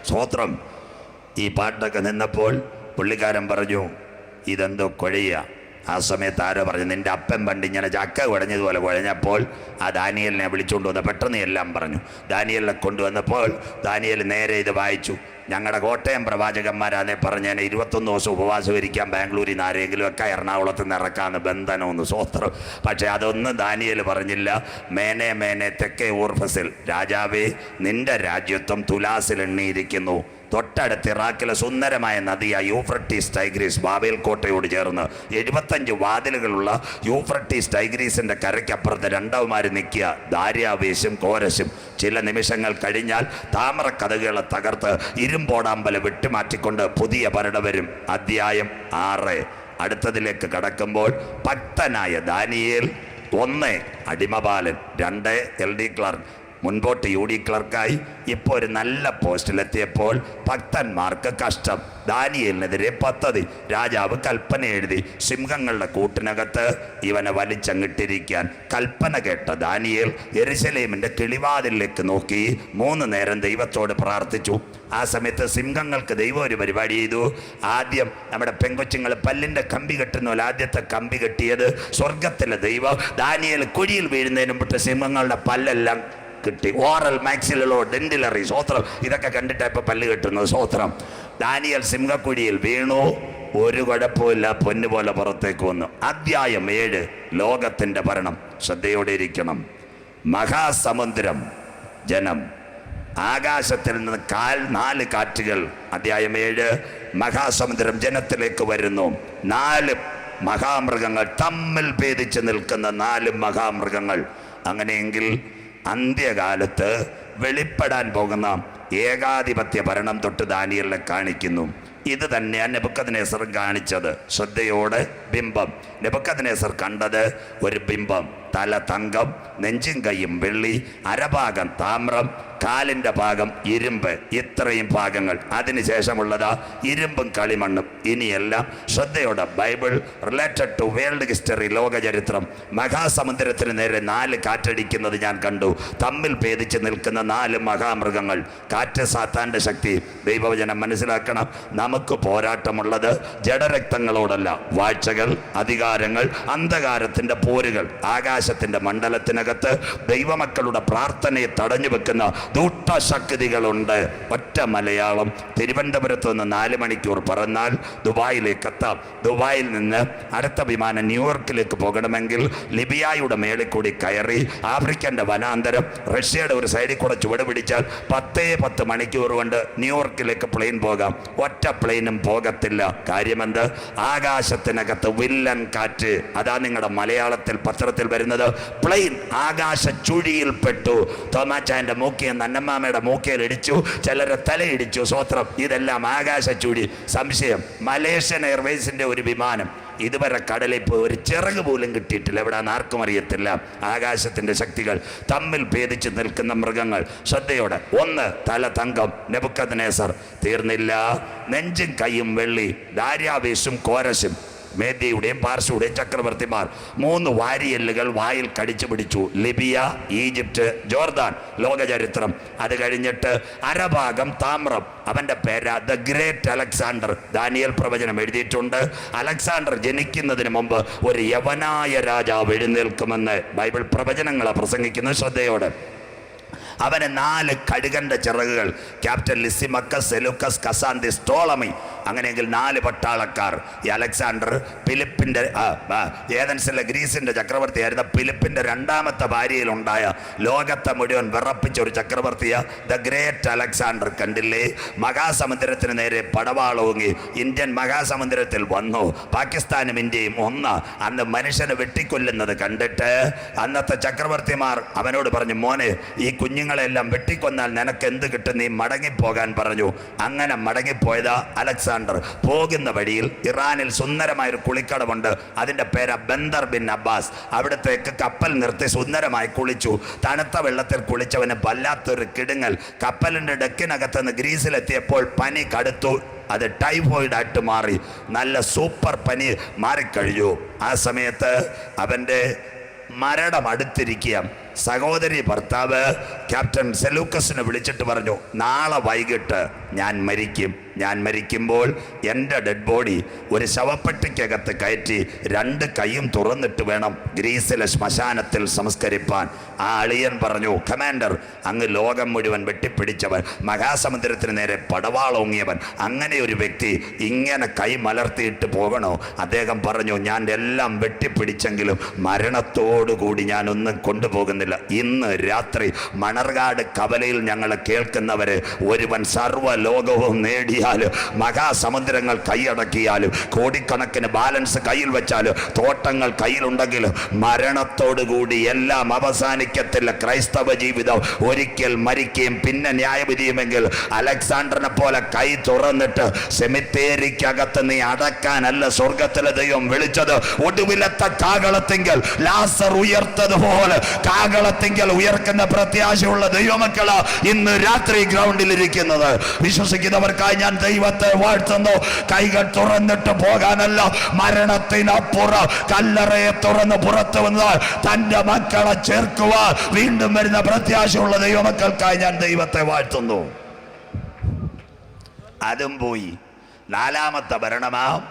സ്വോത്രം. ഈ പാട്ടൊക്കെ നിന്നപ്പോൾ പുള്ളിക്കാരൻ പറഞ്ഞു, ഇതെന്തോ കുഴയ. ആ സമയത്ത് ആരോ പറഞ്ഞു, നിന്റെ അപ്പൻ പണ്ട് ഇങ്ങനെ ചക്ക കുഴഞ്ഞതുപോലെ കുഴഞ്ഞപ്പോൾ ആ ദാനിയേലിനെ വിളിച്ചുകൊണ്ട് വന്ന് പെട്ടെന്ന് എല്ലാം പറഞ്ഞു. ദാനിയേലിനെ കൊണ്ടുവന്നപ്പോൾ ദാനിയേൽ നേരെ ഇത് വായിച്ചു. ഞങ്ങളുടെ കോട്ടയം പ്രവാചകന്മാരാണെ പറഞ്ഞ് ഞാൻ 21 ദിവസം ഉപവാസം ഇരിക്കാൻ ബാംഗ്ലൂരിൽ നിന്ന് ആരെങ്കിലും ഒക്കെ എറണാകുളത്ത് നിന്ന് ഇറക്കാമെന്ന് ബന്ധനമൊന്ന്. സ്വോത്രം. പക്ഷേ അതൊന്നും ദാനിയേൽ പറഞ്ഞില്ല. മേനെ മേനെ തെക്കേ ഊർഫസിൽ, രാജാവേ, നിന്റെ രാജ്യത്വം തുലാസിൽ എണ്ണിയിരിക്കുന്നു. തൊട്ടടുത്ത് ഇറാഖിലെ സുന്ദരമായ നദിയായ യൂഫ്രട്ടീസ് ടൈഗ്രീസ് ബാബേൽ കോട്ടയോട് ചേർന്ന് 75 വാതിലുകളുള്ള യൂഫ്രട്ടീസ് ടൈഗ്രീസിൻ്റെ കരയ്ക്കപ്പുറത്ത് രണ്ടവന്മാർ നിൽക്കുക, ദാര്യാവേശും കോരശും. ചില നിമിഷങ്ങൾ കഴിഞ്ഞാൽ താമരക്കഥകളെ തകർത്ത് ഇരുമ്പോടാമ്പല വിട്ടുമാറ്റിക്കൊണ്ട് പുതിയ ഭരണം വരും. അധ്യായം 6. അടുത്തതിലേക്ക് കടക്കുമ്പോൾ ഭക്തനായ ദാനിയേൽ 1 അടിമബാലൻ, 2 LD ക്ലർക്ക്, മുൻപോട്ട് UD ക്ലർക്കായി ഇപ്പോൾ ഒരു നല്ല പോസ്റ്റിലെത്തിയപ്പോൾ ഭക്തന്മാർക്ക് കഷ്ടം. ദാനിയേലിനെതിരെ പദ്ധതി. രാജാവ് കൽപ്പന എഴുതി സിംഹങ്ങളുടെ കൂട്ടിനകത്ത് ഇവനെ വലിച്ചങ്ങിട്ടിരിക്കാൻ. കൽപ്പന കേട്ട ദാനിയേൽ യെരുശലേമിന്റെ കിളിവാതിലേക്ക് നോക്കി 3 നേരം ദൈവത്തോട് പ്രാർത്ഥിച്ചു. ആ സമയത്ത് സിംഹങ്ങൾക്ക് ദൈവം ഒരു പരിപാടി ചെയ്തു. ആദ്യം നമ്മുടെ പെങ്കൊച്ചുങ്ങൾ പല്ലിന്റെ കമ്പി കെട്ടുന്ന ആദ്യത്തെ കമ്പി കെട്ടിയത് സ്വർഗത്തിലെ ദൈവം ദാനിയേൽ കുഴിയിൽ വീഴുന്നതിന് മുമ്പ് സിംഹങ്ങളുടെ പല്ലെല്ലാം കിട്ടി. ഓറൽ മാക്സിലോ ഡെന്റിലറി സ്വോത്രം. ഇതൊക്കെ കണ്ടിട്ടാണ് ഇപ്പൊ പല്ല് കെട്ടുന്നത്. സ്വോത്രം. ദാനിയേൽ സിംഹക്കുഴിയിൽ വീണു. ഒരു കുഴപ്പമില്ല, പൊന്നുപോലെ പുറത്തേക്ക് വന്നു. അധ്യായം 7 ലോകത്തിന്റെ ഭരണം. ശ്രദ്ധയോടെ ഇരിക്കണം. മഹാസമുദ്രം ജനം, ആകാശത്തിൽ നിന്ന് 4 കാറ്റുകൾ. അധ്യായം 7 മഹാസമുദ്രം ജനത്തിലേക്ക് വരുന്നു. 4 മഹാമൃഗങ്ങൾ തമ്മിൽ ഭേദിച്ച് നിൽക്കുന്ന 4 മഹാമൃഗങ്ങൾ. അങ്ങനെയെങ്കിൽ അന്ത്യകാലത്ത് വെളിപ്പെടാൻ പോകുന്ന ഏകാധിപത്യ ഭരണം തൊട്ട് ദാനിയേലിനെ കാണിക്കുന്നു. ഇത് തന്നെയാണ് നെബൂഖദ്നേസർ കാണിച്ചത്. ശ്രദ്ധയോടെ ബിംബം. നെബൂഖദ്നേസർ കണ്ടത് ഒരു ബിംബം. തല തങ്കം, നെഞ്ചും കൈയും വെള്ളി, അരഭാഗം താമ്രം, കാലിൻ്റെ ഭാഗം ഇരുമ്പ്. ഇത്രയും ഭാഗങ്ങൾ. അതിനുശേഷമുള്ളതാ ഇരുമ്പും കളിമണ്ണും. ഇനിയെല്ലാം ശ്രദ്ധയോടെ Bible related to world history, ലോകചരിത്രം. മഹാസമുദ്രത്തിന് നേരെ 4 കാറ്റടിക്കുന്നത് ഞാൻ കണ്ടു. തമ്മിൽ ഭേദിച്ച് നിൽക്കുന്ന 4 മഹാമൃഗങ്ങൾ. കാറ്റ് സാത്താൻ്റെ ശക്തി. ദൈവവചനം മനസ്സിലാക്കണം. നമുക്ക് പോരാട്ടമുള്ളത് ജഡരക്തങ്ങളോടല്ല. വാഴ്ചകൾ, അധികാരങ്ങൾ, അന്ധകാരത്തിൻ്റെ പോരുകൾ. ആകാശത്തിൻ്റെ മണ്ഡലത്തിനകത്ത് ദൈവമക്കളുടെ പ്രാർത്ഥനയെ തടഞ്ഞു വെക്കുന്ന ദൂഷ്ടശക്തികളുണ്ട്. ഒറ്റ മലയാളം. തിരുവനന്തപുരത്ത് നിന്ന് 4 മണിക്കൂർ പറന്നാൽ ദുബായിലേക്ക് എത്താം. ദുബായിൽ നിന്ന് അടുത്ത വിമാനം ന്യൂയോർക്കിലേക്ക് പോകണമെങ്കിൽ ലിബിയായുടെ മേളിൽ കൂടി കയറി ആഫ്രിക്കൻ്റെ വനാന്തരം റഷ്യയുടെ ഒരു സൈഡിൽ കൂടെ ചുവട് പിടിച്ചാൽ 10 മണിക്കൂർ കൊണ്ട് ന്യൂയോർക്കിലേക്ക് പ്ലെയിൻ പോകാം. ഒറ്റ പ്ലെയിനും പോകത്തില്ല. കാര്യമെന്ത്? ആകാശത്തിനകത്ത് വില്ലൻ കാറ്റ്. അതാ നിങ്ങളുടെ മലയാളത്തിൽ പത്രത്തിൽ വരുന്നത്. പ്ലെയിൻ ആകാശ ചുഴിയിൽപ്പെട്ടു. തോമാച്ചാൻ്റെ മൂക്കിയ നന്നമ്മാമയുടെ മൂക്കയിൽ ഇടിച്ചു, ചിലരെ തലയിടിച്ചു. സ്വത്രം. ഇതെല്ലാം ആകാശ ചുഴി. സംശയം, മലേഷ്യൻ എയർവേസിന്റെ ഒരു വിമാനം ഇതുവരെ കടലിൽ പോയി ഒരു ചിറക് പോലും കിട്ടിയിട്ടില്ല. എവിടെയാണെന്ന് ആർക്കും അറിയത്തില്ല. ആകാശത്തിന്റെ ശക്തികൾ, തമ്മിൽ ഭേദിച്ച് നിൽക്കുന്ന മൃഗങ്ങൾ. ശ്രദ്ധയോടെ. 1 തല തങ്കം, നെബൂഖദ്നേസർ. തീർന്നില്ല. നെഞ്ചും കൈയും വെള്ളി, ദാര്യാവേശും കോരശും. മേദ്യയുടെയും പാർശ്വയുടെയും ചക്രവർത്തിമാർ. 3 വാരിയെല്ലുകൾ വായിൽ കടിച്ചു പിടിച്ചു. Libya, Egypt, Jordan. ലോകചരിത്രം. അത് കഴിഞ്ഞിട്ട് അരഭാഗം താമ്രം. അവൻ്റെ പേരാ ദ ഗ്രേറ്റ് അലക്സാണ്ടർ. ദാനിയേൽ പ്രവചനം എഴുതിയിട്ടുണ്ട്. അലക്സാണ്ടർ ജനിക്കുന്നതിന് മുമ്പ് ഒരു യവനായ രാജാവ് എഴുന്നേൽക്കുമെന്ന് ബൈബിൾ പ്രവചനങ്ങളെ പ്രസംഗിക്കുന്ന. ശ്രദ്ധയോടെ. അവന് 4 കഴുകന്റെ ചിറകുകൾ. Captain Lysimachus, Seleucus, Cassander, Ptolemy. അങ്ങനെയെങ്കിൽ 4 പട്ടാളക്കാർ. ഈ അലക്സാണ്ടർ ഫിലിപ്പിൻ്റെ ഏതൻസിലെ ഗ്രീസിൻ്റെ ചക്രവർത്തിയായിരുന്ന ഫിലിപ്പിൻ്റെ 2ാമത്തെ ഭാര്യയിലുണ്ടായ ലോകത്തെ മുഴുവൻ വിറപ്പിച്ച ഒരു ചക്രവർത്തിയ ദ ഗ്രേറ്റ് അലക്സാണ്ടർ. കണ്ടില്ലേ? മഹാസമുദ്രത്തിന് നേരെ പടവാളോങ്ങി ഇന്ത്യൻ മഹാസമുദ്രത്തിൽ വന്നു. പാകിസ്ഥാനും ഇന്ത്യയും ഒന്ന്. അന്ന് മനുഷ്യനെ വെട്ടിക്കൊല്ലുന്നത് കണ്ടിട്ട് അന്നത്തെ ചക്രവർത്തിമാർ അവനോട് പറഞ്ഞു, മോനെ, ഈ കുഞ്ഞുങ്ങളെല്ലാം വെട്ടിക്കൊന്നാൽ നിനക്ക് എന്ത് കിട്ടും? നീ മടങ്ങിപ്പോകാൻ പറഞ്ഞു. അങ്ങനെ മടങ്ങിപ്പോയതാ അലക്സാണ്ടർ. പോകുന്ന വഴിയിൽ ഇറാനിൽ സുന്ദരമായൊരു കുളിക്കടമുണ്ട്. അതിൻ്റെ പേര് ബന്ദർ ബിൻ അബ്ബാസ്. അവിടത്തേക്ക് കപ്പൽ നിർത്തി സുന്ദരമായി കുളിച്ചു. തണുത്ത വെള്ളത്തിൽ കുളിച്ചവന് വല്ലാത്തൊരു കിടുങ്ങൽ. കപ്പലിൻ്റെ ഡെക്കിനകത്ത് നിന്ന് ഗ്രീസിലെത്തിയപ്പോൾ പനി കടുത്തു. അത് ടൈഫോയിഡായിട്ട് മാറി. നല്ല സൂപ്പർ പനി മാറിക്കഴിഞ്ഞു. ആ സമയത്ത് അവൻ്റെ മരണം അടുത്തിരിക്കുക. സഹോദരി ഭർത്താവ് ക്യാപ്റ്റൻ സെലൂക്കസിനെ വിളിച്ചിട്ട് പറഞ്ഞു, നാളെ വൈകിട്ട് ഞാൻ മരിക്കും. ഞാൻ മരിക്കുമ്പോൾ എൻ്റെ ഡെഡ് ബോഡി ഒരു ശവപ്പെട്ടിക്കകത്ത് കയറ്റി 2 കൈയും തുറന്നിട്ട് വേണം ഗ്രീസിലെ ശ്മശാനത്തിൽ സംസ്കരിപ്പാൻ. ആ അളിയൻ പറഞ്ഞു, കമാൻഡർ, അങ്ങ് ലോകം മുഴുവൻ വെട്ടിപ്പിടിച്ചവൻ, മഹാസമുദ്രത്തിന് നേരെ പടവാളോങ്ങിയവൻ, അങ്ങനെ ഒരു വ്യക്തി ഇങ്ങനെ കൈ മലർത്തിയിട്ട് പോകണോ? അദ്ദേഹം പറഞ്ഞു, ഞാൻ എല്ലാം വെട്ടിപ്പിടിച്ചെങ്കിലും മരണത്തോടുകൂടി ഞാനൊന്നും കൊണ്ടുപോകുന്നില്ല. ഇന്ന് രാത്രി മണർകാട് കവലയിൽ ഞങ്ങൾ കേൾക്കുന്നവര്, ഒരുവൻ സർവ്വലോകവും നേടിയാലും മഹാസമുദ്രങ്ങൾ കൈയടക്കിയാലും കോടിക്കണക്കിന് ബാലൻസ് കയ്യിൽ വെച്ചാലും തോട്ടങ്ങൾ കയ്യിലുണ്ടെങ്കിലും മരണത്തോടുകൂടി എല്ലാം അവസാനിക്കത്തില്ല. ക്രൈസ്തവ ജീവിതം ഒരിക്കൽ മരിക്കുകയും പിന്നെ ന്യായവിധിയുമെങ്കിൽ അലക്സാണ്ടറിനെ പോലെ കൈ തുറന്നിട്ട് സെമിത്തേരിക്കകത്ത് നീ അടക്കാനല്ല സ്വർഗത്തിലെ ദൈവം വിളിച്ചത്. ഒടുവിലത്തെ കാകളത്തെങ്കിൽ ലാസർ ഉയർത്തതുപോലെ കാകള കാഹളത്തിങ്കൽ ഉയർക്കുന്ന പ്രത്യാശയുള്ള ദൈവമക്കള് ഇന്ന് രാത്രി ഗ്രൗണ്ടിൽ ഇരിക്കുന്നത്. വിശ്വസിക്കുന്നവർക്കായി ഞാൻ ദൈവത്തെ വാഴ്ത്തുന്നു. കൈകൾ തുറന്നിട്ട് പോകാനല്ല, മരണത്തിനപ്പുറം കല്ലറയെ തുറന്ന് പുറത്തു വന്ന് തന്റെ മക്കളെ ചേർക്കുവാൻ വീണ്ടും വരുന്ന പ്രത്യാശയുള്ള ദൈവമക്കൾക്കായി ഞാൻ ദൈവത്തെ വാഴ്ത്തുന്നു. അതും പോയി. നാലാമത്തെ ഭരണമാവും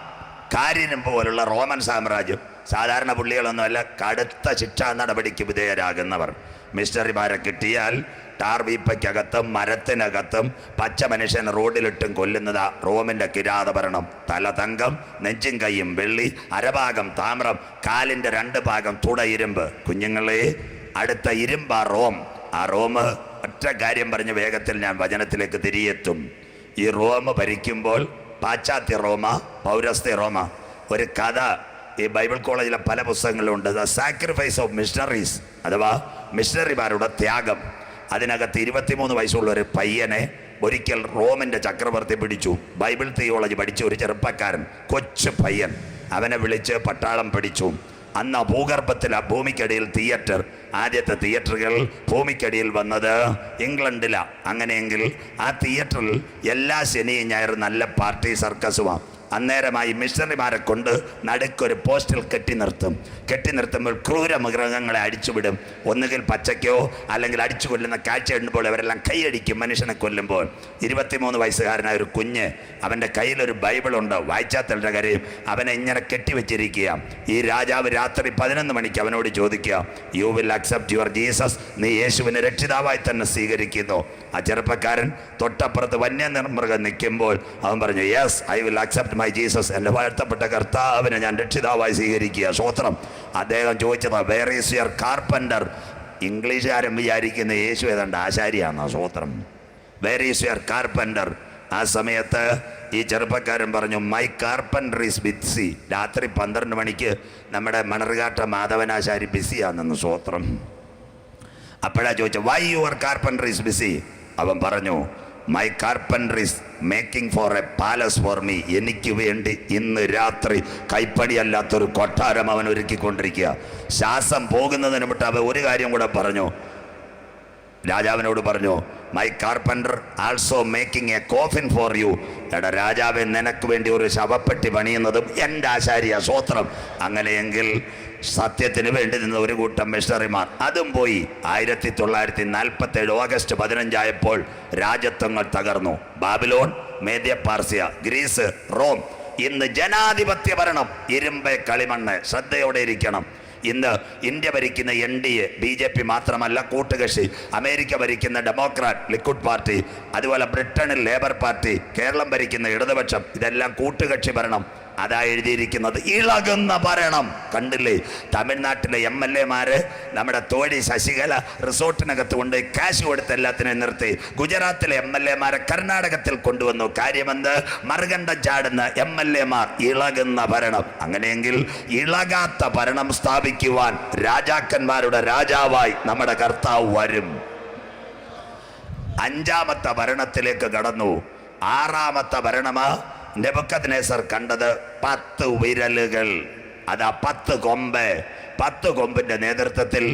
കാരിനും പോലുള്ള റോമൻ സാമ്രാജ്യം. സാധാരണ പുള്ളികളൊന്നുമല്ല, കടുത്ത ശിക്ഷാ നടപടിക്ക് വിധേയരാകുന്നവർ. മിഷണറിമാരെ കിട്ടിയാൽ ടാർ വീപ്പയ്ക്കകത്തും മരത്തിനകത്തും പച്ച മനുഷ്യൻ റോഡിലിട്ടും കൊല്ലുന്നതാ റോമിന്റെ കിരാത ഭരണം. തല തങ്കം, നെഞ്ചും കൈയും വെള്ളി, അരഭാഗം താമ്രം, കാലിന്റെ 2 ഭാഗം തുട ഇരുമ്പ്. കുഞ്ഞുങ്ങളെ, അടുത്ത ഇരുമ്പാ റോം. ആ റോം, ഒറ്റ കാര്യം പറഞ്ഞ് വേഗത്തിൽ ഞാൻ വചനത്തിലേക്ക് തിരിയെത്തും. ഈ റോം ഭരിക്കുമ്പോൾ പാശ്ചാത്യ റോമ, പൗരസ്ത്യ റോമ. ഒരു കഥ ഈ ബൈബിൾ കോളേജിലെ പല പുസ്തകങ്ങളിലുണ്ട്. ദ സാക്രിഫൈസ് ഓഫ് മിഷണറീസ്, അഥവാ മിഷണറിമാരുടെ ത്യാഗം. അതിനകത്ത് 23 വയസ്സുള്ള ഒരു പയ്യനെ ഒരിക്കൽ റോമിൻ്റെ ചക്രവർത്തി പിടിച്ചു. ബൈബിൾ തിയോളജി പഠിച്ച ഒരു ചെറുപ്പക്കാരൻ, കൊച്ചു പയ്യൻ. അവനെ വിളിച്ച് പട്ടാളം പിടിച്ചു. അന്ന് ഭൂഗർഭത്തിലെ ഭൂമിക്കടിയിൽ തിയേറ്റർ, ആദ്യത്തെ തിയേറ്ററുകൾ ഭൂമിക്കടിയിൽ വന്നത് ഇംഗ്ലണ്ടിലാണ്. അങ്ങനെയെങ്കിൽ ആ തിയേറ്ററിൽ എല്ലാ ശനിയും ഞായറും നല്ല പാർട്ടി സർക്കസുമാണ്. അന്നേരമായി മിഷണറിമാരെ കൊണ്ട് നടുക്കൊരു പോസ്റ്റിൽ കെട്ടി നിർത്തുമ്പോൾ ക്രൂര മൃഗങ്ങളെ അടിച്ചുവിടും. ഒന്നുകിൽ പച്ചയ്ക്കോ അല്ലെങ്കിൽ അടിച്ചു കൊല്ലുന്ന കാഴ്ച ഇടുമ്പോൾ അവരെല്ലാം കൈയടിക്കും മനുഷ്യനെ കൊല്ലുമ്പോൾ. 23 വയസ്സുകാരനായ ഒരു കുഞ്ഞ്, അവൻ്റെ കയ്യിലൊരു ബൈബിളുണ്ട്, വായിച്ചാത്തരുടെ കാര്യം. അവനെ ഇങ്ങനെ കെട്ടിവെച്ചിരിക്കുക. ഈ രാജാവ് രാത്രി 11 മണിക്ക് അവനോട് ചോദിക്കുക, you will accept your Jesus? നീ യേശുവിനെ രക്ഷിതാവായി തന്നെ സ്വീകരിക്കുന്നു? ആ ചെറുപ്പക്കാരൻ തൊട്ടപ്പുറത്ത് വന്യമൃഗം നിൽക്കുമ്പോൾ അവൻ പറഞ്ഞു, yes, I will accept my Jesus. എൻ്റെ വാഴ്ത്തപ്പെട്ട കർത്താവിനെ ഞാൻ രക്ഷിതാവായി സ്വീകരിക്കുക. സ്വോത്രം. അദ്ദേഹം ചോദിച്ചത്, വേർ ഈസ് യുവർ കാർപ്പൻ്റർ? ഇംഗ്ലീഷുകാരൻ വിചാരിക്കുന്ന യേശു ഏതാണ്ട് ആശാരിയാണെന്നോ. സ്വോത്രം. Where is your carpenter? ആ സമയത്ത് ഈ ചെറുപ്പക്കാരൻ പറഞ്ഞു, മൈ കാർപ്പൻ്റർ ഈസ് ബിസി. രാത്രി 12 മണിക്ക് നമ്മുടെ മണർകാട്ട മാധവനാശാരി ബിസിയാണെന്ന്. സ്വോത്രം. അപ്പോഴാ ചോദിച്ചു, why your carpenter is busy? അവൻ പറഞ്ഞു, my carpenter is making for a palace for me. എനിക്ക് വേണ്ടി ഇന്ന് രാത്രി കൈപ്പണിയല്ലാത്തൊരു കൊട്ടാരം അവൻ ഒരുക്കിക്കൊണ്ടിരിക്കുക. ശ്വാസം പോകുന്നതിന് മുമ്പ് അവൻ ഒരു കാര്യം കൂടെ പറഞ്ഞു, രാജാവിനോട് പറഞ്ഞു, my carpenter also making A coffin for you. എടാ രാജാവെ, നിനക്ക് വേണ്ടി ഒരു ശവപ്പെട്ടി പണിയുന്നതും എൻ്റെ ആശാരിയ. സ്വോത്രം. അങ്ങനെയെങ്കിൽ സത്യത്തിന് വേണ്ടി നിന്ന ഒരു കൂട്ടം മിഷണറിമാർ അതും പോയി. 1947 ഓഗസ്റ്റ് 15 ആയപ്പോൾ രാജ്യത്വങ്ങൾ തകർന്നു. ബാബിലോൺ, മേദ്യ പാർസ്യ, ഗ്രീസ്, റോം. ഇന്ന് ജനാധിപത്യ ഭരണം, ഇരുമ്പെ കളിമണ്ണ്. ശ്രദ്ധയോടെ ഇരിക്കണം. ഇന്ന് ഇന്ത്യ ഭരിക്കുന്ന NDA, BJP മാത്രമല്ല കൂട്ടുകക്ഷി. അമേരിക്ക ഭരിക്കുന്ന ഡെമോക്രാറ്റ്, ലിക്വിഡ് പാർട്ടി. അതുപോലെ ബ്രിട്ടനിൽ ലേബർ പാർട്ടി. കേരളം ഭരിക്കുന്ന ഇടതുപക്ഷം. ഇതെല്ലാം കൂട്ടുകക്ഷി ഭരണം. അതാ എഴുതിയിരിക്കുന്നത്, ഇളകുന്ന ഭരണം. കണ്ടില്ലേ? തമിഴ്നാട്ടിലെ MLA-മാര് നമ്മുടെ തോഴി ശശികല റിസോർട്ടിനകത്ത് കൊണ്ട് കാശ് കൊടുത്ത് എല്ലാത്തിനെയും നിർത്തി. ഗുജറാത്തിലെ MLA-മാരെ കർണാടകത്തിൽ കൊണ്ടുവന്നു. കാര്യമെന്ത്? മറുകണ്ഠം ചാടുന്ന MLA-മാർ. ഇളകുന്ന ഭരണം. അങ്ങനെയെങ്കിൽ ഇളകാത്ത ഭരണം സ്ഥാപിക്കുവാൻ രാജാക്കന്മാരുടെ രാജാവായി നമ്മുടെ കർത്താവ് വരും. 5ാമത്തെ ഭരണത്തിലേക്ക് കടന്നു. 6ാമത്തെ ഭരണമാ നെബൂഖദ്നേസർ കണ്ടത് 10 വിരലുകൾ. അതാ 10 കൊമ്പ്. 10 കൊമ്പിന്റെ നേതൃത്വത്തിൽ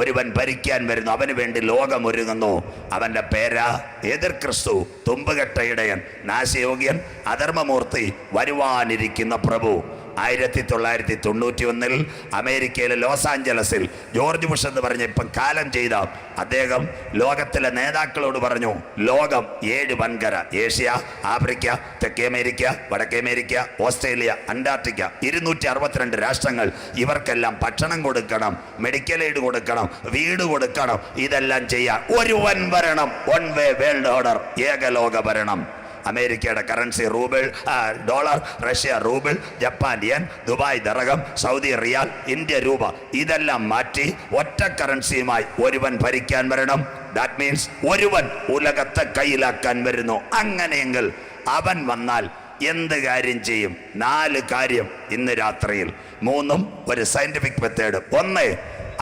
ഒരുവൻ ഭരിക്കാൻ വരുന്നു. അവന് വേണ്ടി ലോകം ഒരുങ്ങുന്നു. അവൻ്റെ പേരാ എതിർ ക്രിസ്തു, തുമ്പുകെട്ട ഇടയൻ, നാശയോഗ്യൻ, അധർമ്മമൂർത്തി, വരുവാനിരിക്കുന്ന പ്രഭു. 1991 അമേരിക്കയിലെ ലോസ് ആഞ്ചലസിൽ ജോർജ് ബുഷ് എന്ന് പറഞ്ഞ ഇപ്പം കാലം ചെയ്ത അദ്ദേഹം ലോകത്തിലെ നേതാക്കളോട് പറഞ്ഞു, ലോകം 7 വൻകര, ഏഷ്യ, ആഫ്രിക്ക, തെക്കേ അമേരിക്ക, വടക്കേ അമേരിക്ക, ഓസ്ട്രേലിയ, അന്റാർട്ടിക്ക, 262 രാഷ്ട്രങ്ങൾ. ഇവർക്കെല്ലാം ഭക്ഷണം കൊടുക്കണം, മെഡിക്കൽ എയ്ഡ് കൊടുക്കണം, വീട് കൊടുക്കണം. ഇതെല്ലാം ചെയ്യാൻ ഒരുവൻ ഭരണം. വൺ വേ വേൾഡ് ഓർഡർ, ഏകലോക ഭരണം. അമേരിക്കയുടെ currency rouble, dollar, Russia rouble, Japan yen, Dubai ദറകം, സൗദി റിയാൽ, ഇന്ത്യ രൂപ. ഇതെല്ലാം മാറ്റി ഒറ്റ കറൻസിയുമായി ഒരുവൻ ഭരിക്കാൻ വരണം. ദാറ്റ് മീൻസ് ഒരുവൻ ഉലകത്തെ കയ്യിലാക്കാൻ വരുന്നു. അങ്ങനെയെങ്കിൽ അവൻ വന്നാൽ എന്ത് കാര്യം ചെയ്യും? 4 കാര്യം ഇന്ന് രാത്രിയിൽ. 3ഉം ഒരു സയന്റിഫിക് മെത്തേഡ്. 1,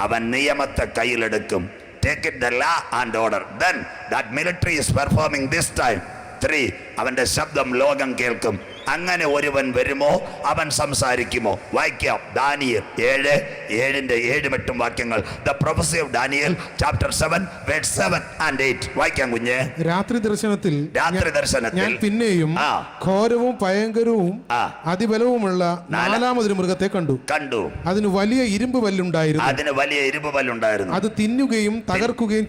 അവൻ നിയമത്തെ കയ്യിലെടുക്കും. Take it the law and order. Then that military is performing this time. 3, അവൻ്റെ ശബ്ദം ലോകം കേൾക്കും. അങ്ങനെ ഒരുവൻ വരുമോ, അവൻ സംസാരിക്കുമോ? വായിക്കാം. ദാനിയേൽ 7:7 വാക്യങ്ങൾ. The prophecy of Daniel chapter 7 verse 7 and 8. വായിക്കാം കുഞ്ഞ്. രാത്രി ദർശനത്തിൽ ഞാൻ പിന്നെയും ഘോരവും ഭയങ്കരവും അതിബലവുമുള്ള നാലാമതൊരു മൃഗത്തെ കണ്ടു. അതിന് വലിയ ഇരുമ്പ് പല്ലുണ്ടായിരുന്നു. അത് തിന്നുകയും തകർക്കുകയും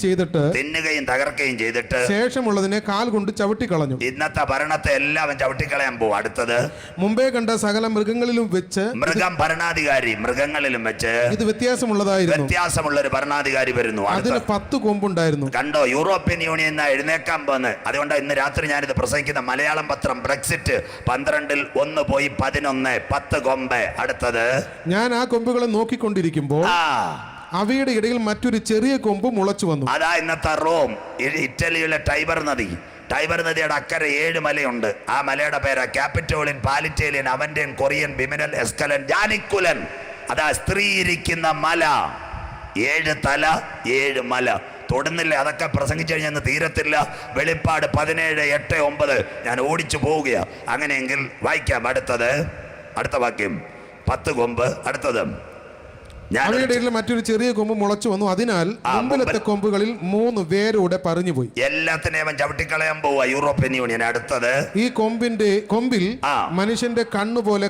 ചെയ്തിട്ട് ശേഷമുള്ളതിനെ കാൽ കൊണ്ട് ചവിട്ടിക്കളഞ്ഞു. ഇന്നത്തെ ഭരണത്തെ എല്ലാവരും ചവിട്ടിക്കളയാൻ പോകും. അടുത്തത്, മുമ്പേ കണ്ട സകല മൃഗങ്ങളിലും വെച്ച് മൃഗങ്ങളിലും വെച്ച് ഇത് വ്യത്യാസമുള്ളതായിരുന്നു. വ്യത്യാസമുള്ള ഒരു ഭരണാധികാരി വരുന്നു. അതിന് 10 കൊമ്പുണ്ടായിരുന്നു. കണ്ടോ, യൂറോപ്യൻ യൂണിയൻ എഴുന്നേക്കാൻ പോകുന്നത്. അതുകൊണ്ട് ഇന്ന് രാത്രി ഞാനിത് പ്രസംഗിക്കുന്ന മലയാളം പത്രം ബ്രെക്സിറ്റ് 12-ൽ 1 പോയി 11 10 കൊമ്പ്. അടുത്തത്, ഞാൻ ആ കൊമ്പുകളെ നോക്കിക്കൊണ്ടിരിക്കുമ്പോൾ അവയുടെ ഇടയിൽ മറ്റൊരു ചെറിയ കൊമ്പ് മുളച്ചു വന്നു. അതാ ഇന്നത്തെ റോം, ഇറ്റലിയിലെ ടൈബർ നദിയുടെ അക്കരെ 7 മലയുണ്ട്. ആ മലയുടെ പേര് ക്യാപിറ്റോളിൻ, പാലിറ്റേലിയൻ, അവന്റേൻ, കൊറിയൻ, ബിമിനൽ, എസ്കലൻ, ജാനിക്കുലൻ. അതാ സ്ത്രീ ഇരിക്കുന്ന മല. 7 തല 7 മല. തൊടുന്നില്ല, അതൊക്കെ പ്രസംഗിച്ചു കഴിഞ്ഞാൽ തീരത്തില്ല. വെളിപ്പാട് 17:8-9 ഞാൻ ഓടിച്ചു പോവുകയാണ്. അങ്ങനെയെങ്കിൽ വായിക്കാം. അടുത്ത വാക്യം, 10 കൊമ്പ്. അടുത്തത്, അവയുടെ മറ്റൊരു ചെറിയ കൊമ്പ് മുളച്ചു വന്നു. അതിനാൽ മുമ്പിലത്തെ കൊമ്പുകളിൽ 3 വേരോടെ പറഞ്ഞുപോയി. എല്ലാത്തിനെയും അവൻ ചവിട്ടിക്കളയാൻ പോവാ യൂറോപ്യൻ യൂണിയൻ. അടുത്തത്, ഈ കൊമ്പിൽ മനുഷ്യന്റെ കണ്ണുപോലെ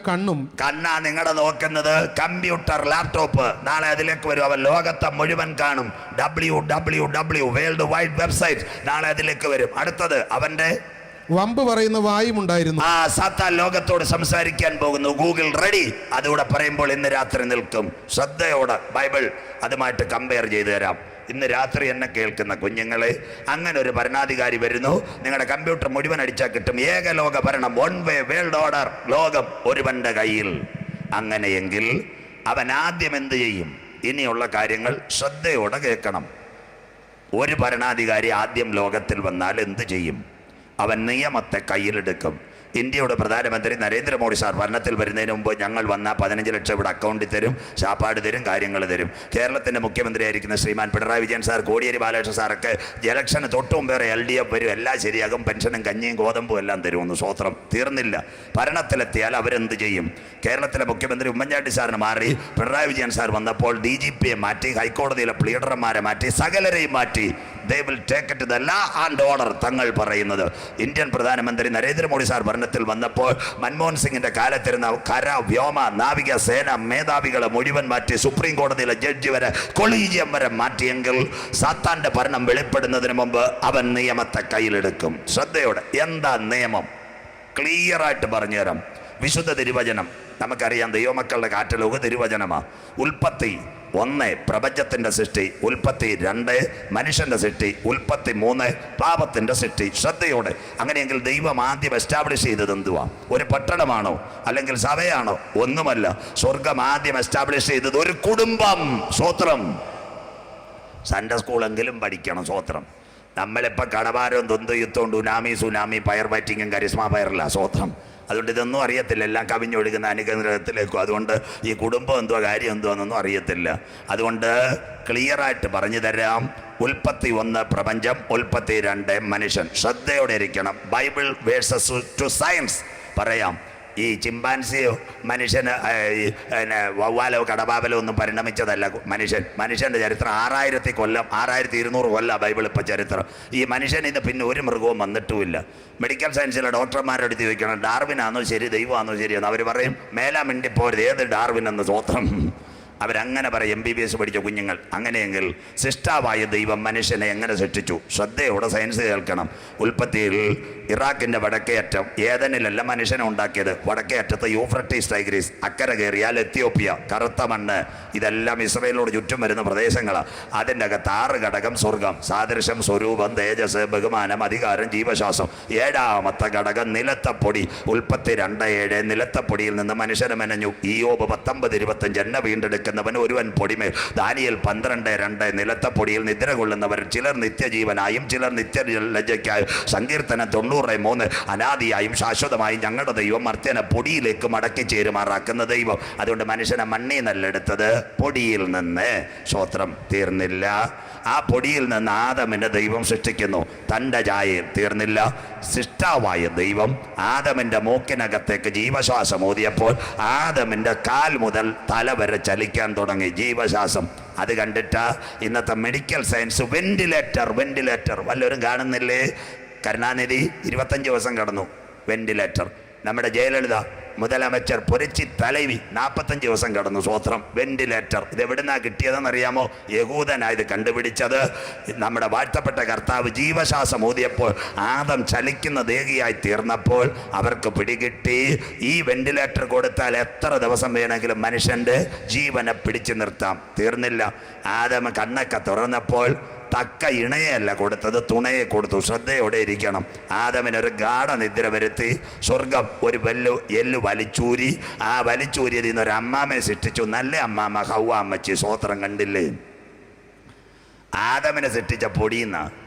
കണ്ണാ നിങ്ങളുടെ നോക്കുന്നത്. കമ്പ്യൂട്ടർ, ലാപ്ടോപ്പ് നാളെ അതിലേക്ക് വരും. അവൻ ലോകത്തെ മുഴുവൻ കാണും. www വേൾഡ് വൈഡ് വെബ്സൈറ്റ് നാളെ അതിലേക്ക് വരും. അടുത്തത്, അവന്റെ വമ്പ് പറയുന്ന വായും ഉണ്ടായിരുന്നു. സാത്താൻ ലോകത്തോട് സംസാരിക്കാൻ പോകുന്നു. Google ready. അതുകൂടെ പറയുമ്പോൾ ഇന്ന് രാത്രി നിൽക്കും. ശ്രദ്ധയോടെ ബൈബിൾ അതുമായിട്ട് കമ്പയർ ചെയ്തു തരാം. ഇന്ന് രാത്രി എന്നെ കേൾക്കുന്ന കുഞ്ഞുങ്ങളെ, അങ്ങനെ ഒരു ഭരണാധികാരി വരുന്നു. നിങ്ങളുടെ കമ്പ്യൂട്ടർ മുഴുവൻ അടിച്ചാൽ കിട്ടും. ഏകലോക ഭരണം, 1 വേ വേൾഡ് ഓർഡർ. ലോകം ഒരുവന്റെ കയ്യിൽ. അങ്ങനെയെങ്കിൽ അവൻ ആദ്യം എന്ത് ചെയ്യും? ഇനിയുള്ള കാര്യങ്ങൾ ശ്രദ്ധയോടെ കേൾക്കണം. ഒരു ഭരണാധികാരി ആദ്യം ലോകത്തിൽ വന്നാൽ എന്ത് ചെയ്യും? അവൻ നിയമത്തെ കയ്യിലെടുക്കും. ഇന്ത്യയുടെ പ്രധാനമന്ത്രി നരേന്ദ്രമോദി സാർ ഭരണത്തിൽ വരുന്നതിന് മുമ്പ് ഞങ്ങൾ വന്നാൽ 15 ലക്ഷം ഇവിടെ അക്കൗണ്ടിൽ തരും, ശാപ്പാട് തരും, കാര്യങ്ങൾ തരും. കേരളത്തിൻ്റെ മുഖ്യമന്ത്രിയായിരിക്കുന്ന ശ്രീമാൻ പിണറായി വിജയൻ സാർ, കോടിയേരി ബാലകൃഷ്ണൻ സാറൊക്കെ ഇലക്ഷന് തൊട്ട് മുമ്പേ LDF വരും, എല്ലാം ശരിയാകും, പെൻഷനും കഞ്ഞിയും ഗോതമ്പും എല്ലാം തരുമെന്ന്. സ്വോത്രം. തീർന്നില്ല. ഭരണത്തിലെത്തിയാൽ അവരെന്ത് ചെയ്യും? കേരളത്തിലെ മുഖ്യമന്ത്രി ഉമ്മൻചാണ്ടി സാറിന് മാറി പിണറായി വിജയൻ സാർ വന്നപ്പോൾ DGPയെ മാറ്റി, ഹൈക്കോടതിയിലെ പ്ലീഡർമാരെ മാറ്റി, സകലരെയും മാറ്റി. They will take it to the law and order. തങ്ങൾ പറയുന്നത്. ഇന്ത്യൻ പ്രധാനമന്ത്രി നരേന്ദ്രമോദി സാർ ഭരണത്തിൽ വന്നപ്പോൾ മൻമോഹൻ സിംഗിന്റെ കാലത്തിരുന്ന കര, വ്യോമ, നാവിക സേന മേധാവികളെ മുഴുവൻ മാറ്റി, സുപ്രീം കോടതിയിലെ ജഡ്ജി വരെ, കൊളീജിയം വരെ മാറ്റിയെങ്കിൽ സാത്താന്റെ ഭരണം വെളിപ്പെടുന്നതിന് മുമ്പ് അവൻ നിയമത്തെ കയ്യിലെടുക്കും. ശ്രദ്ധയോടെ. എന്താ നിയമം? ക്ലിയറായിട്ട് പറഞ്ഞുതരാം. വിശുദ്ധ തിരുവചനം. നമുക്കറിയാം, ദൈവമക്കളുടെ കാറ്റലോഗ് തിരുവചനമാണ്. ഉൽപ്പത്തി 1 പ്രപഞ്ചത്തിന്റെ സൃഷ്ടി, ഉൽപ്പത്തി 2 മനുഷ്യന്റെ സൃഷ്ടി, ഉൽപ്പത്തി 3 പാപത്തിന്റെ സൃഷ്ടി. ശ്രദ്ധയോടെ. അങ്ങനെയെങ്കിൽ ദൈവം ആദ്യം എസ്റ്റാബ്ലിഷ് ചെയ്തത് എന്തുവാ? ഒരു പട്ടണമാണോ? അല്ലെങ്കിൽ സഭയാണോ? ഒന്നുമല്ല. സ്വർഗം ആദ്യം എസ്റ്റാബ്ലിഷ് ചെയ്തത് ഒരു കുടുംബം. സ്വോത്രം. സൺഡേ സ്കൂളെങ്കിലും പഠിക്കണം. സ്വോത്രം. നമ്മളിപ്പോൾ കടഭാരവും തൊന്തുയുദ്ധവും സുനാമി ഫയർ ഫൈറ്റിങ്ങും കരിസ്മ ഫയറില്ല. സ്വോത്രം. അതുകൊണ്ട് ഇതൊന്നും അറിയത്തില്ല. എല്ലാം കവിഞ്ഞൊഴുകുന്ന അനുഗ്രഹത്തിലേക്കും. അതുകൊണ്ട് ഈ കുടുംബം എന്തുവാ, കാര്യം എന്തുവാന്നൊന്നും അറിയത്തില്ല. അതുകൊണ്ട് ക്ലിയറായിട്ട് പറഞ്ഞു തരാം. ഉൽപ്പത്തി 1 പ്രപഞ്ചം, ഉൽപ്പത്തി 2 മനുഷ്യൻ. ശ്രദ്ധയോടെ ഇരിക്കണം. ബൈബിൾ വേഴ്സസ് ടു സയൻസ് പറയാം. ഈ ചിമ്പാൻസിയോ മനുഷ്യന് വവ്വാലോ കടബാബലോ ഒന്നും പരിണമിച്ചതല്ല മനുഷ്യൻ്റെ ചരിത്രം. 6000 കൊല്ലം, 6200 കൊല്ലം ബൈബിൾ ഇപ്പോൾ ചരിത്രം. ഈ മനുഷ്യനിന്ന് പിന്നെ ഒരു മൃഗവും വന്നിട്ടുമില്ല. മെഡിക്കൽ സയൻസിലെ ഡോക്ടർമാരുടെ അടുത്ത് ചോദിക്കണം, ഡാർവിനാണോ ശരി, ദൈവമാണോ ശരിയെന്ന്. അവർ പറയും മേലാ മിണ്ടിപ്പോരുത്, ഏത് ഡാർവിൻ എന്ന്. സ്വോത്രം. അവരങ്ങനെ പറയും, MBBS പഠിച്ച കുഞ്ഞുങ്ങൾ. അങ്ങനെയെങ്കിൽ സൃഷ്ടാവായ ദൈവം മനുഷ്യനെ എങ്ങനെ സൃഷ്ടിച്ചു? ശ്രദ്ധയോടെ സയൻസ് കേൾക്കണം. ഉൽപ്പത്തിയിൽ ഇറാഖിൻ്റെ വടക്കേ അറ്റം, ഏതനിലല്ല മനുഷ്യനെ ഉണ്ടാക്കിയത്. വടക്കേ അറ്റത്ത് യൂഫ്രട്ടീസ് ടൈഗ്രീസ്, അക്കരെ കയറിയാൽ എത്യോപ്യ, കറുത്ത മണ്ണ്. ഇതെല്ലാം ഇസ്രയേലിനോട് ചുറ്റും വരുന്ന പ്രദേശങ്ങളാണ്. അതിൻ്റെ അകത്ത് 6 ഘടകം സ്വർഗം. സാദൃശ്യം, സ്വരൂപം, തേജസ്, ബഹുമാനം, അധികാരം, ജീവശ്വാസം. 7ാമത്തെ ഘടകം നിലത്തപ്പൊടി. ഉൽപ്പത്തി 2:7 നിലത്തപ്പൊടിയിൽ നിന്ന് മനുഷ്യനെ മെനഞ്ഞു. ഇയ്യോബ് 19:25 എന്നെ വീണ്ടെടുക്കുന്നവൻ ഒരുവൻ പൊടിമേൽ. ദാനിയേൽ 12:2 നിലത്തപ്പൊടിയിൽ നിദ്ര കൊള്ളുന്നവർ ചിലർ നിത്യജീവനായും ചിലർ നിത്യലജ്ജയ്ക്കായും. സങ്കീർത്തനം 90 3:3 അനാദിയായും ശാശ്വതമായും ഞങ്ങളുടെ ദൈവം മർത്യനെ പൊടിയിലേക്ക് മടക്കി ചേരുമാറാക്കുന്ന ദൈവം. അതുകൊണ്ട് മനുഷ്യനെ മണ്ണിൽ നിന്നല്ല എടുത്തത്, പൊടിയിൽ നിന്ന്. സ്തോത്രം. തീർന്നില്ല. ആ പൊടിയിൽ നിന്ന് ആദമിനെ ദൈവം സൃഷ്ടിക്കുന്നു, തൻ്റെ ഛായയിൽ. തീർന്നില്ല. സൃഷ്ടാവായ ദൈവം ആദമിൻ്റെ മൂക്കിനകത്തേക്ക് ജീവശ്വാസം ഊതിയപ്പോൾ ആദമിൻ്റെ കാൽ മുതൽ തല വരെ ചലിക്കാൻ തുടങ്ങി ജീവശ്വാസം. അത് കണ്ടിട്ട് ഇന്നത്തെ മെഡിക്കൽ സയൻസ് വെന്റിലേറ്റർ വല്ലവരും കാണുന്നില്ലേ? കരുണാനിധി 25 ദിവസം കടന്നു വെന്റിലേറ്റർ. നമ്മുടെ ജയലളിത മുതലമച്ചർ പൊരിച്ചി തലവി 45 ദിവസം കടന്നു. സ്വോത്രം. വെന്റിലേറ്റർ ഇതെവിടുന്നാ കിട്ടിയതെന്നറിയാമോ? യഹൂദനായത് കണ്ടുപിടിച്ചത്. നമ്മുടെ വാഴ്ത്തപ്പെട്ട കർത്താവ് ജീവശ്വാസം ഊതിയപ്പോൾ ആദം ചലിക്കുന്ന ദേഹിയായി തീർന്നപ്പോൾ അവർക്ക് പിടികിട്ടി, ഈ വെന്റിലേറ്റർ കൊടുത്താൽ എത്ര ദിവസം വേണമെങ്കിലും മനുഷ്യൻ്റെ ജീവനെ പിടിച്ചു നിർത്താം. തീർന്നില്ല. ആദം കണ്ണൊക്കെ തുറന്നപ്പോൾ തക്ക ഇണയല്ല കൊടുത്തത്, തുണയെ കൊടുത്തു. ശ്രദ്ധയോടെ ഇരിക്കണം. ആദമിനൊരു ഗാഠനിദ്ര വരുത്തി സ്വർഗം ഒരു എല്ല് വലിച്ചൂരി. ആ വലിച്ചൂരിയതിൽ നിന്നൊരു അമ്മാമയെ സൃഷ്ടിച്ചു. നല്ല അമ്മാമ ഹൗവ അമ്മച്ചി. സ്വോത്രം. കണ്ടില്ലേ? ആദമിനെ സൃഷ്ടിച്ച പൊടിയുന്ന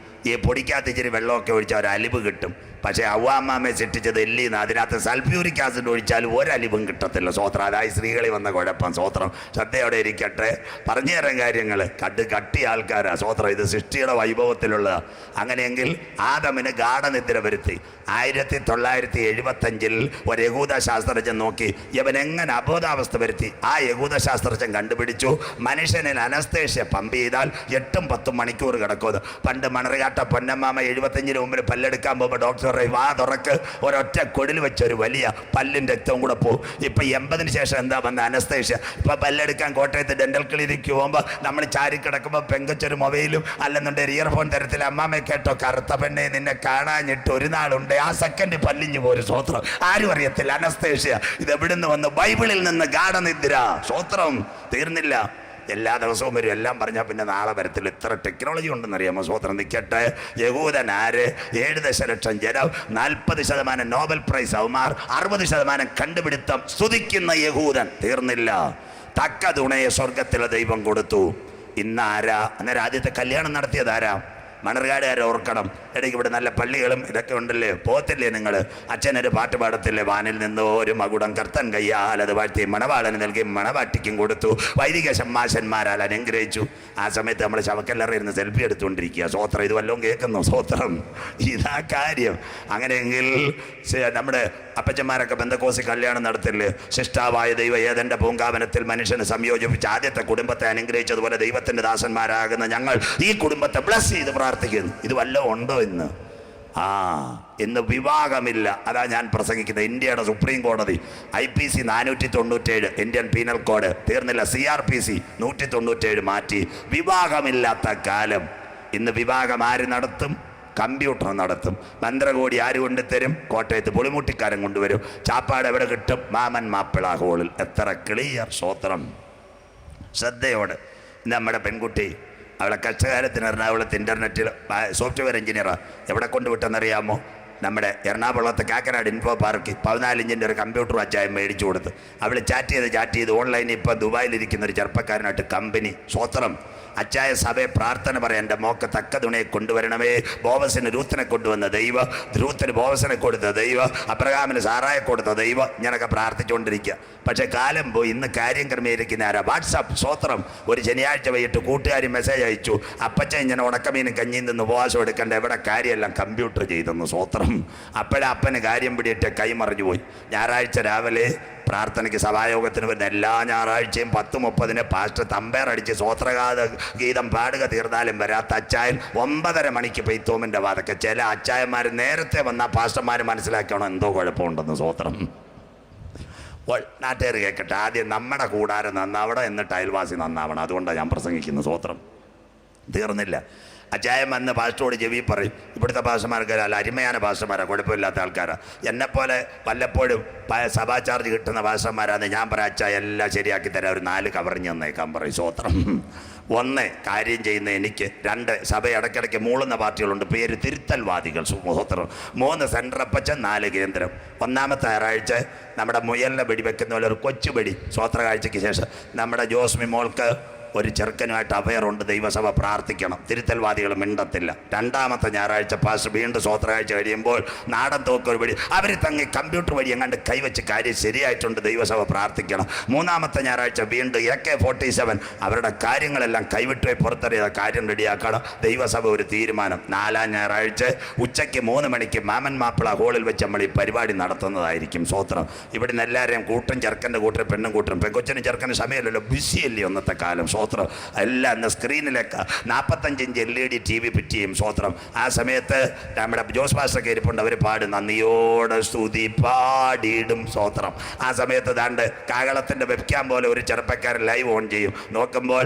ഈ പൊടിക്കകത്ത് ഇച്ചിരി വെള്ളമൊക്കെ ഒഴിച്ചാൽ ഒരു അലിവ് കിട്ടും. പക്ഷേ അവ്വാമ്മയെ സൃഷ്ടിച്ചത് എല്ലിന്ന് അതിനകത്ത് സൾഫ്യൂരിക് ആസിഡ് ഒഴിച്ചാൽ ഒരലിവും കിട്ടത്തില്ല. സ്വോത്രം. അതായി സ്ത്രീകളിൽ വന്ന കുഴപ്പം. സ്വോത്രം. ശ്രദ്ധയോടെ ഇരിക്കട്ടെ. പറഞ്ഞു തരാൻ കാര്യങ്ങൾ കട്ടി ആൾക്കാരാ. സ്വോത്രം. ഇത് സൃഷ്ടിയുടെ വൈഭവത്തിലുള്ളതാണ്. അങ്ങനെയെങ്കിൽ ആദമിന് ഗാഠനിദ്ര വരുത്തി. 1975 ഒരു യഹൂദ ശാസ്ത്രജ്ഞൻ നോക്കി ഇവൻ എങ്ങനെ അബോധാവസ്ഥ വരുത്തി. ആ യഹൂദ ശാസ്ത്രജ്ഞൻ കണ്ടുപിടിച്ചു, മനുഷ്യനിൽ അനസ്തേഷ്യ പമ്പ് ചെയ്താൽ 8-10 മണിക്കൂർ കിടക്കും. പണ്ട് മണർകാട്ട പൊന്നമ്മാമ 75 മുമ്പിൽ പല്ലെടുക്കാൻ പോകുമ്പോൾ ഡോക്ടർ വാ തുറക്ക്, ഒരൊറ്റ കൊടിൽ വെച്ചൊരു വലിയ പല്ലിൻ്റെ രക്തവും കൂടെ പോകും. ഇപ്പം 80 ശേഷം എന്താ വന്ന അനസ്തേഷ്യ. ഇപ്പം പല്ലെടുക്കാൻ കോട്ടയത്ത് ഡെന്റൽ ക്ലിനിക്ക് പോകുമ്പോൾ നമ്മൾ ചാരി കിടക്കുമ്പോൾ പെങ്കച്ചൊരു മൊബൈലും അല്ലെന്നുണ്ടെങ്കിൽ ഇയർഫോൺ തരത്തിൽ അമ്മാമ്മ കേട്ടോ കറുത്ത പെണ്ണെ നിന്നെ കാണാഞ്ഞിട്ട് ഒരു നാളുണ്ട്, ആ സെക്കൻഡ് പല്ലിഞ്ഞു പോരും. സ്വോത്രം. ആരും അറിയത്തില്ല. അനസ്തേഷ്യ. ഇത് എവിടുന്ന് വന്ന്? ബൈബിളിൽ നിന്ന് ഗാഠനിദ്ര. സ്വോത്രം. തീർന്നില്ല. എല്ലാ ദിവസവും വരും. എല്ലാം പറഞ്ഞാൽ പിന്നെ നാളെ വരത്തില്ല. ഇത്ര ടെക്നോളജി ഉണ്ടെന്നറിയാമോ? സ്വോത്രം. നിൽക്കട്ടെ. യഹൂദൻ ആര്? 7 ദശലക്ഷം ജനം, 40% നോബൽ പ്രൈസ് അവമാർ, 60% കണ്ടുപിടുത്തം. സ്തുതിക്കുന്ന യഹൂദൻ. തീർന്നില്ല. തക്ക തുണയെ സ്വർഗത്തിലെ ദൈവം കൊടുത്തു. ഇന്ന് ആരാ? അന്നേരം ആദ്യത്തെ കല്യാണം നടത്തിയത് ആരാ? മണർകാടുകാരെ ഓർക്കണം. ഇടയ്ക്ക് ഇവിടെ നല്ല പള്ളികളും ഇതൊക്കെ ഉണ്ടല്ലേ? പോത്തില്ലേ നിങ്ങൾ? അച്ഛനൊരു പാട്ട് പാടത്തില്ലേ? വാനിൽ നിന്നോ ഒരു മകുടം കർത്തൻ കയ്യാൽ അത് വാഴ്ത്തി മണവാളന് നൽകി മണവാട്ടിക്കും കൊടുത്തു, വൈദിക ഷമ്മാശന്മാരാൽ അനുഗ്രഹിച്ചു. ആ സമയത്ത് നമ്മൾ ശവക്കല്ലറിയിരുന്ന് സെൽഫി എടുത്തുകൊണ്ടിരിക്കുക. സ്വോത്രം. ഇത് വല്ലതും കേൾക്കുന്നു? സ്വോത്രം. ഇതാ കാര്യം. അങ്ങനെയെങ്കിൽ നമ്മുടെ അപ്പച്ചന്മാരൊക്കെ ബന്ധക്കോസി കല്യാണം നടത്തില്ലേ? ശിഷ്ടാവായ ദൈവം ഏതെൻ്റെ പൂങ്കാവനത്തിൽ മനുഷ്യനെ സംയോജിപ്പിച്ച് ആദ്യത്തെ കുടുംബത്തെ അനുഗ്രഹിച്ചതുപോലെ ദൈവത്തിൻ്റെ ദാസന്മാരാകുന്ന ഞങ്ങൾ ഈ കുടുംബത്തെ ബ്ലസ് ചെയ്ത് പ്രാർത്ഥിക്കുന്നു. ഇത് വല്ലതും ഉണ്ടോ ഇന്ന്? ഇന്ന് വിവാഹമില്ല. അതാ ഞാൻ പ്രസംഗിക്കുന്നത്. ഇന്ത്യയുടെ സുപ്രീം കോടതി IPC 497 ഇന്ത്യൻ പീനൽ കോഡ്. തീർന്നില്ല. CRPC 197 മാറ്റി. വിവാഹമില്ലാത്ത കാലം. ഇന്ന് വിവാഹം ആര് നടത്തും? കമ്പ്യൂട്ടർ നടത്തും. മന്ത്രകോടി ആര് കൊണ്ടുതരും? കോട്ടയത്ത് പുളിമുട്ടിക്കാരൻ കൊണ്ടുവരും. ചാപ്പാട് എവിടെ കിട്ടും? മാമൻ മാപ്പിള ഹോളിൽ. എത്ര ക്ലിയർ. സ്വോത്രം. ശ്രദ്ധയോട്. നമ്മുടെ പെൺകുട്ടി അവളെ കഷ്ടകാലത്തിന് എറണാകുളത്ത് ഇൻ്റർനെറ്റിൽ സോഫ്റ്റ്വെയർ എഞ്ചിനീയറാണ്. എവിടെ കൊണ്ടുവിട്ടെന്നറിയാമോ? നമ്മുടെ എറണാകുളത്ത് കാക്കനാട് ഇൻഫോ പാർക്കിൽ 14 ഇഞ്ചിൻ്റെ ഒരു കമ്പ്യൂട്ടർ അച്ചായം മേടിച്ചു കൊടുത്ത് അവൾ ചാറ്റ് ചെയ്ത് ഓൺലൈനിൽ ഇപ്പോൾ ദുബായിലിരിക്കുന്ന ഒരു ചെറുപ്പക്കാരനായിട്ട് കമ്പനി. സ്വോത്രം. അച്ചായ സഭയെ പ്രാർത്ഥന പറയാം, എൻ്റെ മോക്ക് തക്ക തുണയെ കൊണ്ടുവരണമേ. ബോവസിന് രൂത്തിനെ കൊണ്ടുവന്ന ദൈവ, രൂത്തിന് ബോവസിനെ കൊടുത്ത ദൈവ, അബ്രഹാമിന് സാറായെ കൊടുത്ത ദൈവ. ഞാനൊക്കെ പ്രാർത്ഥിച്ചുകൊണ്ടിരിക്കുക. പക്ഷേ കാലം പോയി. ഇന്ന് കാര്യം ക്രമീകരിക്കുന്ന ആരാ? വാട്സാപ്പ്. സ്വോത്രം. ഒരു ശനിയാഴ്ച വൈകിട്ട് കൂട്ടുകാരി മെസ്സേജ് അയച്ചു, അപ്പച്ച ഇങ്ങനെ ഉണക്കമീനും കഞ്ഞിയിൽ നിന്ന് ഉപവാസം എടുക്കേണ്ട, എവിടെ കാര്യമെല്ലാം കമ്പ്യൂട്ടർ ചെയ്തെന്ന്. സ്വോത്രം. അപ്പോഴേ അപ്പന് കാര്യം പിടിയിട്ട് കൈമറിഞ്ഞു പോയി. ഞായറാഴ്ച രാവിലെ പ്രാർത്ഥനയ്ക്ക് സഭായോഗത്തിന് വരുന്ന എല്ലാ ഞായറാഴ്ചയും 10:30 പാസ്റ്റർ തമ്പേർ അടിച്ച് സ്വോത്രഗാത ഗീതം പാടുക. തീർന്നാലും വരാത്ത അച്ചായൻ 9:30 മണിക്ക് പെയ്ത്തോമിൻ്റെ വാതൊക്കെ. ചില അച്ചായന്മാർ നേരത്തെ വന്നാൽ പാസ്റ്റർമാർ മനസ്സിലാക്കണം എന്തോ കുഴപ്പമുണ്ടെന്ന്. സ്വോത്രം. നാട്ടുകാർ കേൾക്കട്ടെ. ആദ്യം നമ്മുടെ കൂടാരം നന്നാവണം, എന്നിട്ട് അയൽവാസി നന്നാവണം. അതുകൊണ്ടാണ് ഞാൻ പ്രസംഗിക്കുന്നത്. സ്വോത്രം. തീർന്നില്ല. അച്ചായം വന്ന് പാസ്റ്ററോട് ചെവി പറയും. ഇവിടുത്തെ പാസ്റ്റർമാർക്ക് അല്ല, അരുമயான പാസ്റ്റർമാരാണ്, കുഴപ്പമില്ലാത്ത ആൾക്കാരാണ്. എന്നെപ്പോലെ വല്ലപ്പോഴും സഭാ ചാർജ് കിട്ടുന്ന പാസ്റ്റർമാരാണ്. ഞാൻ പറയാം അച്ചായ എല്ലാം ശരിയാക്കി തരാം, ഒരു 4 കവറിഞ്ഞ് തന്നേക്കാൻ പറയും. സ്വോത്രം. 1 കാര്യം ചെയ്യുന്ന എനിക്ക്, 2 സഭ ഇടയ്ക്കിടയ്ക്ക് മൂളുന്ന പാർട്ടികളുണ്ട്, പേര് തിരുത്തൽവാദികൾ. സ്വോത്രം. 3 സെൻട്രൽ അപ്പച്ചൻ, 4 കേന്ദ്രം. 1ാമത്തെ ഞായറാഴ്ച നമ്മുടെ മുയലിനെ വെടിവെക്കുന്ന പോലെ ഒരു കൊച്ചുപെടി സ്വോത്ര കാഴ്ചയ്ക്ക് ശേഷം നമ്മുടെ ജോസ്മി മോൾക്ക് ഒരു ചെറുക്കനുമായിട്ട് അഫയറുണ്ട്, ദൈവസഭ പ്രാർത്ഥിക്കണം. തിരുത്തൽവാദികൾ മിണ്ടത്തില്ല. രണ്ടാമത്തെ ഞായറാഴ്ച പാസ് വീണ്ടും സ്വോത്രാഴ്ച കഴിയുമ്പോൾ നാടൻ തോക്കൊരു വഴി അവർ തങ്ങി കമ്പ്യൂട്ടർ വഴി എങ്ങാണ്ട് കൈവച്ച് കാര്യം ശരിയായിട്ടുണ്ട്, ദൈവസഭ പ്രാർത്ഥിക്കണം. മൂന്നാമത്തെ ഞായറാഴ്ച വീണ്ടും AK-47 അവരുടെ കാര്യങ്ങളെല്ലാം കൈവിട്ടുപോയി പുറത്തറിയാതെ കാര്യം റെഡിയാക്കണം, ദൈവസഭ ഒരു തീരുമാനം. നാലാം ഞായറാഴ്ച ഉച്ചയ്ക്ക് 3 മണിക്ക് മാമൻ മാപ്പിള ഹോളിൽ വെച്ച് നമ്മൾ ഈ പരിപാടി നടത്തുന്നതായിരിക്കും. സ്വോത്രം. ഇവിടുന്ന് എല്ലാവരെയും കൂട്ടും, ചെറുക്കൻ്റെ കൂട്ടും പെണ്ണും കൂട്ടും. പെങ്കൊച്ചനും ചെറുക്കനും സമയമല്ലല്ലോ, ബിസിയല്ലേ ഒന്നത്തെ കാലം. സ്വോത്രം. എല്ലാം ഇന്ന് സ്ക്രീനിലേക്ക് 45 ഇഞ്ച് LED TV ഫിറ്റ് ചെയ്യും. സ്വോത്രം. ആ സമയത്ത് നമ്മുടെ ജോസ് പാസ്റ്റർ ഇരിപ്പുണ്ട്, അവർ പാടും നന്ദിയോടെ സ്തുതി പാടിയിടും. സ്വോത്രം. ആ സമയത്ത് ദാണ്ട് കാകളത്തിൻ്റെ വെബ്ക്യാം പോലെ ഒരു ചെറുപ്പക്കാരൻ ലൈവ് ഓൺ ചെയ്യും. നോക്കുമ്പോൾ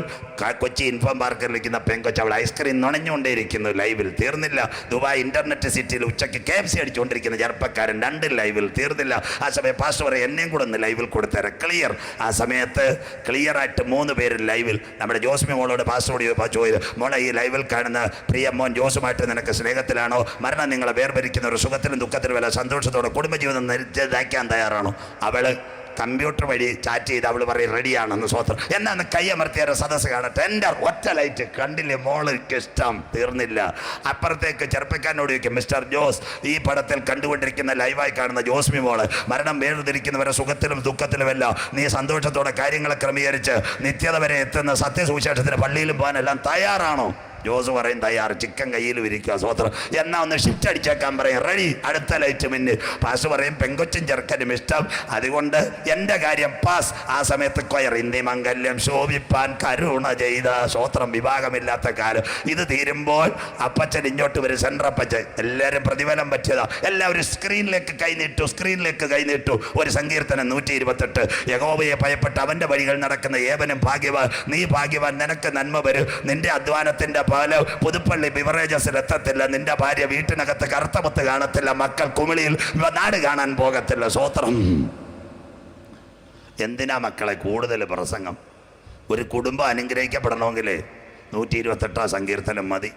കൊച്ചി ഇൻഫോം പാർക്കിൽ ഇരിക്കുന്ന പെങ്കൊച്ച് അവൾ ഐസ്ക്രീം നുണഞ്ഞുകൊണ്ടേയിരിക്കുന്നു. ലൈവിൽ തീർന്നില്ല. ദുബായ് ഇന്റർനെറ്റ് സിറ്റിയിൽ ഉച്ചയ്ക്ക് KFC അടിച്ചുകൊണ്ടിരിക്കുന്ന ചെറുപ്പക്കാരൻ 2 ലൈവിൽ തീർന്നില്ല. ആ സമയം പാസ്റ്റർ പറയും എന്നെയും കൂടെ ഒന്ന് ലൈവിൽ കൊടുത്തേരെ. ക്ലിയർ. ആ സമയത്ത് ക്ലിയറായിട്ട് 3 പേര് ലൈവിൽ. നമ്മുടെ ജോസ്മി മോളോട് പാസ്റ്ററോട് ചോദിച്ചു, മോളെ ഈ ലൈവിൽ കാണുന്ന പ്രിയ മോൻ ജോസുമായിട്ട് നിനക്ക് സ്നേഹത്തിലാണോ? മരണം നിങ്ങളെ വേർപിരിക്കുന്ന ഒരു സുഖത്തിലും ദുഃഖത്തിലും വല്ല സന്തോഷത്തോടെ കുടുംബജീവിതം നയിക്കാൻ തയ്യാറാണോ? അവള് കമ്പ്യൂട്ടർ വഴി ചാറ്റ് ചെയ്ത് അവൾ പറയും റെഡിയാണെന്ന്. സ്വോത്രം. എന്നാന്ന് കൈയമർത്തിയാരെ സദസ്സ് കാണട്ടെ. എൻ്റെ ഒറ്റ ലൈറ്റ് കണ്ടില്ലേ മോൾക്ക് ഇഷ്ടം. തീർന്നില്ല. അപ്പുറത്തേക്ക് ചെറുപ്പക്കാരനോട് ചോദിക്കും, മിസ്റ്റർ ജോസ്, ഈ പടത്തിൽ കണ്ടുകൊണ്ടിരിക്കുന്ന ലൈവായി കാണുന്ന ജോസ്മി മോള് മരണം വേർതിരിക്കുന്നവരെ സുഖത്തിലും ദുഃഖത്തിലുമല്ല നീ സന്തോഷത്തോടെ കാര്യങ്ങളെ ക്രമീകരിച്ച് നിത്യത വരെ എത്തുന്ന സത്യസുവിശേഷത്തിന് പള്ളിയിലും പോകാനെല്ലാം തയ്യാറാണോ? ജോസ് പറയും തയ്യാറ്. ചിക്കൻ കയ്യിലും ഇരിക്കുക. സ്വോത്രം. എന്നാ ഒന്ന് ഷിഫ്റ്റ് അടിച്ചേക്കാൻ പറയും. റെഡി. അടുത്ത ലൈറ്റ് മിന്ന്. പാസ് പറയും പെങ്കൊച്ചും ചെറുക്കനും ഇഷ്ടം, അതുകൊണ്ട് എൻ്റെ കാര്യം പാസ്. ആ സമയത്ത് കൊയർ ഇന്ത്യ മംഗല്യം ശോഭിപ്പാൻ കരുണ ചെയ്ത. സ്വോത്രം. വിഭാഗമില്ലാത്ത കാലം. ഇത് തീരുമ്പോൾ അപ്പച്ചൻ ഇങ്ങോട്ട് വരും. സെൻട്രൽ അപ്പച്ചൻ. എല്ലാവരും പ്രതിഫലം പറ്റിയതാ. എല്ലാവരും സ്ക്രീനിലേക്ക് കൈനീട്ടു. ഒരു സങ്കീർത്തനം 128. യഹോവയെ ഭയപ്പെട്ട് അവൻ്റെ വഴികൾ നടക്കുന്ന ഏവനും ഭാഗ്യവാൻ. നീ ഭാഗ്യവാൻ, നിനക്ക് നന്മ വരും. നിന്റെ അധ്വാനത്തിൻ്റെ പാല് പുതുപ്പള്ളി ബിവറേജസിൽ എത്തത്തില്ല. നിന്റെ ഭാര്യ വീട്ടിനകത്ത് കറുത്തമുത്ത് കാണത്തില്ല. മക്കൾ കുമിളിയിൽ നാട് കാണാൻ പോകത്തില്ല. സ്വോത്രം. എന്തിനാ മക്കളെ കൂടുതൽ പ്രസംഗം? ഒരു കുടുംബം അനുഗ്രഹിക്കപ്പെടണമെങ്കിൽ 128 സങ്കീർത്തനം മതി.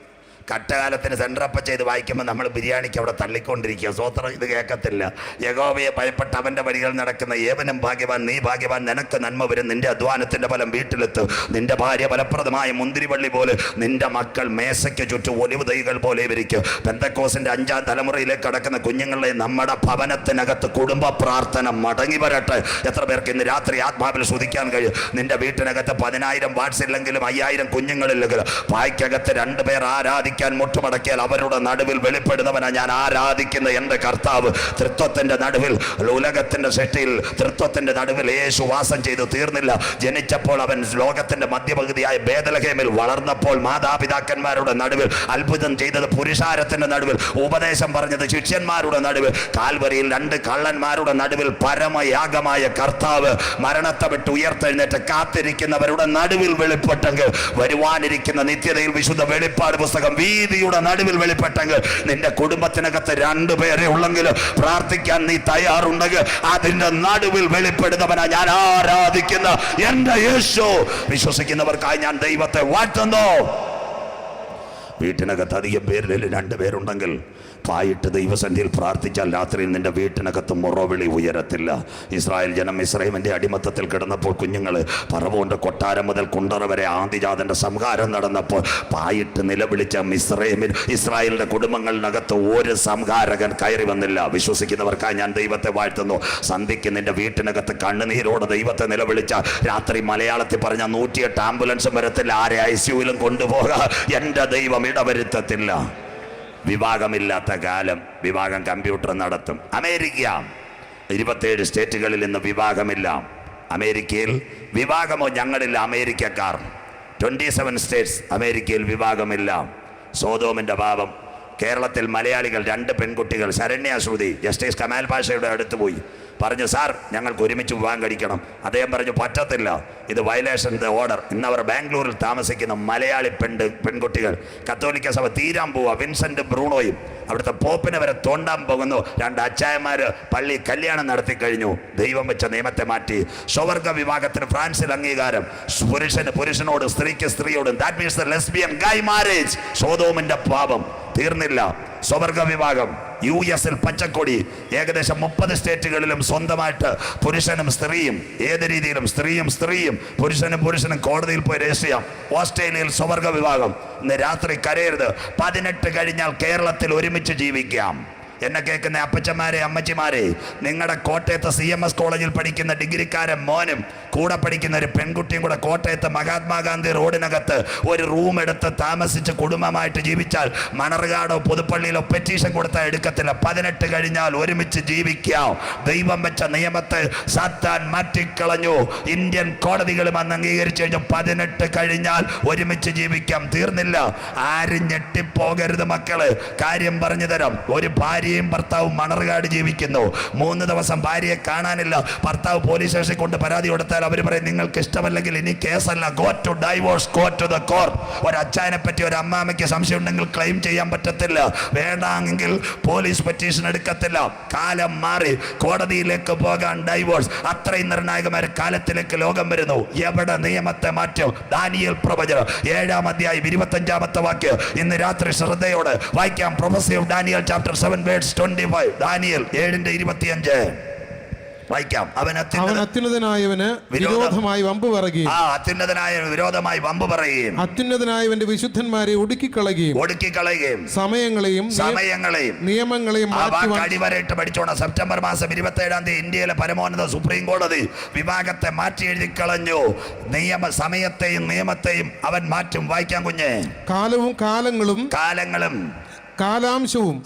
കട്ടകാലത്തിന് സെൻട്രപ്പ ചെയ്ത് വായിക്കുമ്പോൾ നമ്മൾ ബിരിയാണിക്ക് അവിടെ തള്ളിക്കൊണ്ടിരിക്കുക. സ്വോത്രം. ഇത് കേൾക്കത്തില്ല. യഹോവയെ ഭയപ്പെട്ട് അവൻ്റെ വഴികൾ നടക്കുന്ന ഏവനും ഭാഗ്യവാൻ. നീ ഭാഗ്യവാൻ, നിനക്ക് നന്മ വരും. നിന്റെ അധ്വാനത്തിൻ്റെ ഫലം വീട്ടിലെത്തും. നിന്റെ ഭാര്യ ഫലപ്രദമായ മുന്തിരിവള്ളി പോലെ, നിന്റെ മക്കൾ മേശയ്ക്ക് ചുറ്റും ഒലിവ് തൈകൾ പോലെ ഇരിക്കും. പെന്തക്കോസിൻ്റെ 5ാം തലമുറയിലേക്ക് കടക്കുന്ന കുഞ്ഞുങ്ങളെ നമ്മുടെ ഭവനത്തിനകത്ത് കുടുംബ പ്രാർത്ഥന മടങ്ങി വരട്ടെ. എത്ര പേർക്ക് ഇന്ന് രാത്രി ആത്മാവിൽ സ്തുതിക്കാൻ കഴിയും? നിന്റെ വീട്ടിനകത്ത് 10,000 വാട്സ് ഇല്ലെങ്കിലും 5,000 കുഞ്ഞുങ്ങളില്ലെങ്കിലും പായ്ക്കകത്ത് 2 പേർ ആരാധിക്കാൻ മുട്ടുമടക്കിയാൽ അവരുടെ നടുവിൽ വെളിപ്പെടുന്നവനാ ഞാൻ ആരാധിക്കുന്ന എൻ്റെ കർത്താവ്. തൃത്വത്തിന്റെ നടുവിൽ, ഉലകത്തിന്റെ സൃഷ്ടിയിൽ തൃത്വത്തിന്റെ നടുവിൽ യേശു വാസം ചെയ്തു. തീർന്നില്ല. ജനിച്ചപ്പോൾ അവൻ ലോകത്തിന്റെ മധ്യപകുതിയായ ബേദലഹേമിൽ, വളർന്നപ്പോൾ മാതാപിതാക്കന്മാരുടെ നടുവിൽ, അത്ഭുതം ചെയ്തത് പുരുഷാരത്തിന്റെ നടുവിൽ, ഉപദേശം പറഞ്ഞത് ശിഷ്യന്മാരുടെ നടുവിൽ, കാൽവരിയിൽ 2 കള്ളന്മാരുടെ നടുവിൽ പരമയാഗമായ കർത്താവ് മരണത്തെ വിട്ട് ഉയർത്തെഴുന്നേറ്റ് കാത്തിരിക്കുന്നവരുടെ നടുവിൽ വെളിപ്പെട്ടെങ്കിൽ, വരുവാനിരിക്കുന്ന നിത്യതയിൽ വിശുദ്ധ വെളിപ്പാട് പുസ്തകം വീതിയുടെ നടുവിൽ വെളിപ്പെട്ടെങ്കിൽ, നിന്റെ കുടുംബത്തിനകത്ത് 2 പേരെ ഉള്ളെങ്കിൽ പ്രാർത്ഥിക്കാൻ നീ തയ്യാറുണ്ടെങ്കിൽ, അതിന്റെ നടുവിൽ വെളിപ്പെടുന്നവനാ ഞാൻ ആരാധിക്കുന്ന എൻ്റെ യേശു. വിശ്വസിക്കുന്നവർക്കായി ഞാൻ ദൈവത്തെ വാഴ്ത്തുന്നു. വീട്ടിനകത്ത് അധികം പേരിൽ 2 പേരുണ്ടെങ്കിൽ പായിട്ട് ദൈവസന്നിധിയിൽ പ്രാർത്ഥിച്ചാൽ രാത്രിയിൽ നിന്റെ വീട്ടിനകത്ത് മുറവിളി ഉയരത്തില്ല. ഇസ്രായേൽ ജനം മിസ്രൈമിൻ്റെ അടിമത്തത്തിൽ കിടന്നപ്പോൾ കുഞ്ഞുങ്ങൾ ഫറവോന്റെ കൊട്ടാരം മുതൽ കുണ്ടറ വരെ ആദിജാതന്റെ സംഹാരം നടന്നപ്പോൾ പായിട്ട് നിലവിളിച്ച ഇസ്രായേലിന്റെ കുടുംബങ്ങളിനകത്ത് ഒരു സംഹാരകൻ കയറി വന്നില്ല. വിശ്വസിക്കുന്നവർക്കായി ഞാൻ ദൈവത്തെ വാഴ്ത്തുന്നു. സന്ധ്യയ്ക്ക് നിന്റെ വീട്ടിനകത്ത് കണ്ണുനീരോടെ ദൈവത്തെ വിളിച്ച രാത്രി മലയാളത്തിൽ പറഞ്ഞ 108 ആംബുലൻസും വരത്തില്ല. ആരെ ICUവിലും കൊണ്ടുപോകാൻ എൻ്റെ ദൈവം ഇടവരുത്തത്തില്ല. വിവാഹമില്ലാത്ത കാലം വിവാഹം കമ്പ്യൂട്ടർ നടത്തും. അമേരിക്ക 27 സ്റ്റേറ്റുകളിൽ ഇന്ന് വിവാഹമില്ല. അമേരിക്കയിൽ വിവാഹമോ ഞങ്ങളില്ല. അമേരിക്കക്കാർ 27 സ്റ്റേറ്റ്സ് അമേരിക്കയിൽ വിവാഹമില്ല. സോതോമിൻ്റെ പാപം. കേരളത്തിൽ മലയാളികൾ 2 പെൺകുട്ടികൾ ശരണ്യ ശ്രുതി ജസ്റ്റിസ് കമാൽ പാഷയുടെ അടുത്ത് പോയി പറഞ്ഞു, സാർ ഞങ്ങൾക്ക് ഒരുമിച്ച് വിവാഹം കഴിക്കണം. അദ്ദേഹം പറഞ്ഞു പറ്റത്തില്ല, ഇത് വയലേഷൻ ദ ഓർഡർ. ഇന്നവർ ബാംഗ്ലൂരിൽ താമസിക്കുന്ന മലയാളി പെൺകുട്ടികൾ കത്തോലിക്ക സഭ തീരാൻ പോവുക. വിൻസെന്റ് ബ്രൂണോയും അവിടുത്തെ പോപ്പിനെ വരെ തോണ്ടാൻ പോകുന്നു. 2 അച്ചായന്മാർ പള്ളി കല്യാണം നടത്തി കഴിഞ്ഞു. ദൈവം വെച്ച നിയമത്തെ മാറ്റി. സ്വവർഗ വിവാഹത്തിന് ഫ്രാൻസിൽ അംഗീകാരം. പുരുഷന് പുരുഷനോട്, സ്ത്രീക്ക് സ്ത്രീയോടും. That means the lesbian gay marriage. സോദോമിന്റെ പാപം. തീർന്നില്ല. സ്വർഗ വിഭാഗം US പച്ചക്കൊടി ഏകദേശം 30 സ്റ്റേറ്റുകളിലും സ്വന്തമായിട്ട് പുരുഷനും സ്ത്രീയും ഏത് രീതിയിലും സ്ത്രീയും പുരുഷനും കോടതിയിൽ പോയി രജിസ്റ്റർ ചെയ്യാം. ഓസ്ട്രേലിയയിൽ സ്വർഗ വിഭാഗം. ഇന്ന് രാത്രി കരയരുത്. 18 കഴിഞ്ഞാൽ കേരളത്തിൽ ഒരുമിച്ച് ജീവിക്കാം. എന്നെ കേൾക്കുന്ന അപ്പച്ചന്മാരെ അമ്മച്ചിമാരെ, നിങ്ങളുടെ കോട്ടയത്ത് CMS കോളേജിൽ പഠിക്കുന്ന ഡിഗ്രിക്കാരൻ മോനും കൂടെ പഠിക്കുന്ന ഒരു പെൺകുട്ടിയും കൂടെ കോട്ടയത്ത് മഹാത്മാഗാന്ധി റോഡിനകത്ത് ഒരു റൂം എടുത്ത് താമസിച്ച് കുടുംബമായിട്ട് ജീവിച്ചാൽ മണർകാടോ പുതുപ്പള്ളിയിലോ പെറ്റീഷൻ കൊടുത്താൽ എടുക്കത്തില്ല. 18 കഴിഞ്ഞാൽ ഒരുമിച്ച് ജീവിക്കാം. ദൈവം വെച്ച നിയമത്തെ സാത്താൻ മാറ്റിക്കളഞ്ഞു. ഇന്ത്യൻ കോടതികളും അന്ന് അംഗീകരിച്ചു കഴിഞ്ഞു. 18 കഴിഞ്ഞാൽ ഒരുമിച്ച് ജീവിക്കാം. തീർന്നില്ല. ആരും ഞെട്ടിപ്പോകരുത് മക്കള്. കാര്യം പറഞ്ഞു തരാം. ഒരു ഭാര്യയും ഭർത്താവും മണർകാട് ജീവിക്കുന്നു. 3 ദിവസം ഭാര്യയെ കാണാനില്ല. ഭർത്താവ് പോലീസ് സ്റ്റേഷനിൽ കൊണ്ട് പരാതി കൊടുത്താൽ അവർ പറയും നിങ്ങൾക്ക് ഇഷ്ടമല്ലെങ്കിൽ ഇനി കേസല്ല, go to divorce, go to the court. ഒരു അച്ചായനെ പറ്റി ഒരു അമ്മാമയ്ക്ക് സംശയം ഉണ്ടെങ്കിൽ ക്ലെയിം ചെയ്യാൻ പറ്റത്തില്ല. വേണമെങ്കിൽ പോലീസ് പെറ്റീഷൻ എടുക്കത്തില്ല. കാലം മാറി. കോടതിയിലേക്ക് പോകാൻ ഡൈവോഴ്സ്. അത്രയും നിർണായകമായ കാലത്തിലേക്ക് ലോകം വരുന്നു. എവിടെ നിയമത്തെ മാറ്റും? ദാനിയേൽ പ്രവചനം 7-ാം അധ്യായം 25-ാമത്തെ വാക്യം ഇന്ന് രാത്രി ശ്രദ്ധയോടെ വായിക്കാം. Prophecy of Daniel chapter 7 verse 25. ദാനിയേൽ 7:25 വായിക്കാം. അവൻ അത്യുന്നതനായവന് വിരോധമായി വമ്പ് പറയുകയും വിരോധമായി വമ്പ് പറയുകയും അത്യുന്നതനായവന്റെ വിശുദ്ധന്മാരെ ഒടുക്കിക്കളയുകയും സമയങ്ങളെയും നിയമങ്ങളെയും അടിവരയിട്ട് പഠിച്ചോണം. സെപ്റ്റംബർ മാസം 27-ാം തീയതി ഇന്ത്യയിലെ പരമോന്നത സുപ്രീം കോടതി വിഭാഗത്തെ മാറ്റി എഴുതി കളഞ്ഞു. സമയത്തെയും നിയമത്തെയും അവൻ മാറ്റും. വായിക്കാം കുഞ്ഞെ. കാലങ്ങളും കാലാംശവും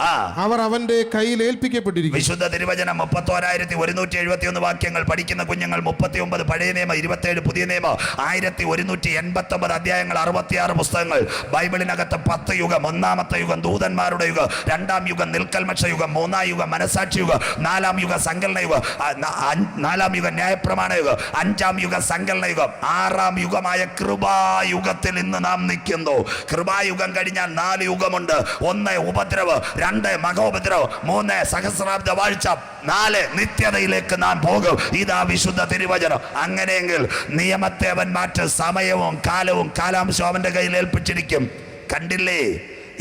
അവർ അവന്റെ കയ്യിൽ ഏൽപ്പിക്കപ്പെട്ടിരിക്കും. വിശുദ്ധ തിരുവചനം 31,171 വാക്യങ്ങൾ പഠിക്കുന്ന കുഞ്ഞുങ്ങൾ. 39 പഴയ നിയമം, 27 പുതിയ നിയമം, 1189 അധ്യായങ്ങൾ, 66 പുസ്തകങ്ങൾ. ബൈബിളിനകത്ത് 10 യുഗം. 1-ാമത്തെ യുഗം ദൂതന്മാരുടെ യുഗം, 2-ാം യുഗം നിൽക്കൽമക്ഷ യുഗം, 3-ാം യുഗം മനസാക്ഷി യുഗം, 4-ാം യുഗം സങ്കലന യുഗം, 4-ാം യുഗം ന്യായപ്രമാണ യുഗം, 5-ാം യുഗം സങ്കലന യുഗം, 6-ാം യുഗമായ കൃപായുഗത്തിൽ ഇന്ന് നാം നിൽക്കുന്നു. കൃപായുഗം കഴിഞ്ഞാൽ 4 യുഗമുണ്ട്. 1 ഉപദ്രവ്, 2 മഹോപദ്രവ്, 3 സഹസ്രാബ്ദ വാഴ്ച, 4 നിത്യതയിലേക്ക് നാം പോകും. ഇതാ വിശുദ്ധ തിരുവചനം. അങ്ങനെയെങ്കിൽ നിയമത്തെ അവൻ മാറ്റും. സമയവും കാലവും കാലാംശവും അവന്റെ കയ്യിൽ ഏൽപ്പിച്ചിരിക്കും. കണ്ടില്ലേ?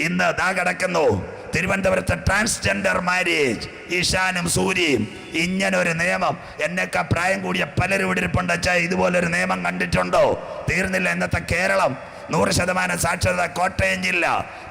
ഇന്ന് ദാ കിടക്കുന്നു തിരുവനന്തപുരത്ത് ട്രാൻസ്ജെൻഡർ മാരേജ്. ഈശാനും സൂര്യയും. ഇങ്ങനൊരു നിയമം എന്നൊക്കെ പ്രായം കൂടിയ പലരും ഇടിരിപ്പുണ്ട്. ഇതുപോലൊരു നിയമം കണ്ടിട്ടുണ്ടോ? തീർന്നില്ല. ഇന്നത്തെ കേരളം 100% സാക്ഷരത. കോട്ടയം ജില്ല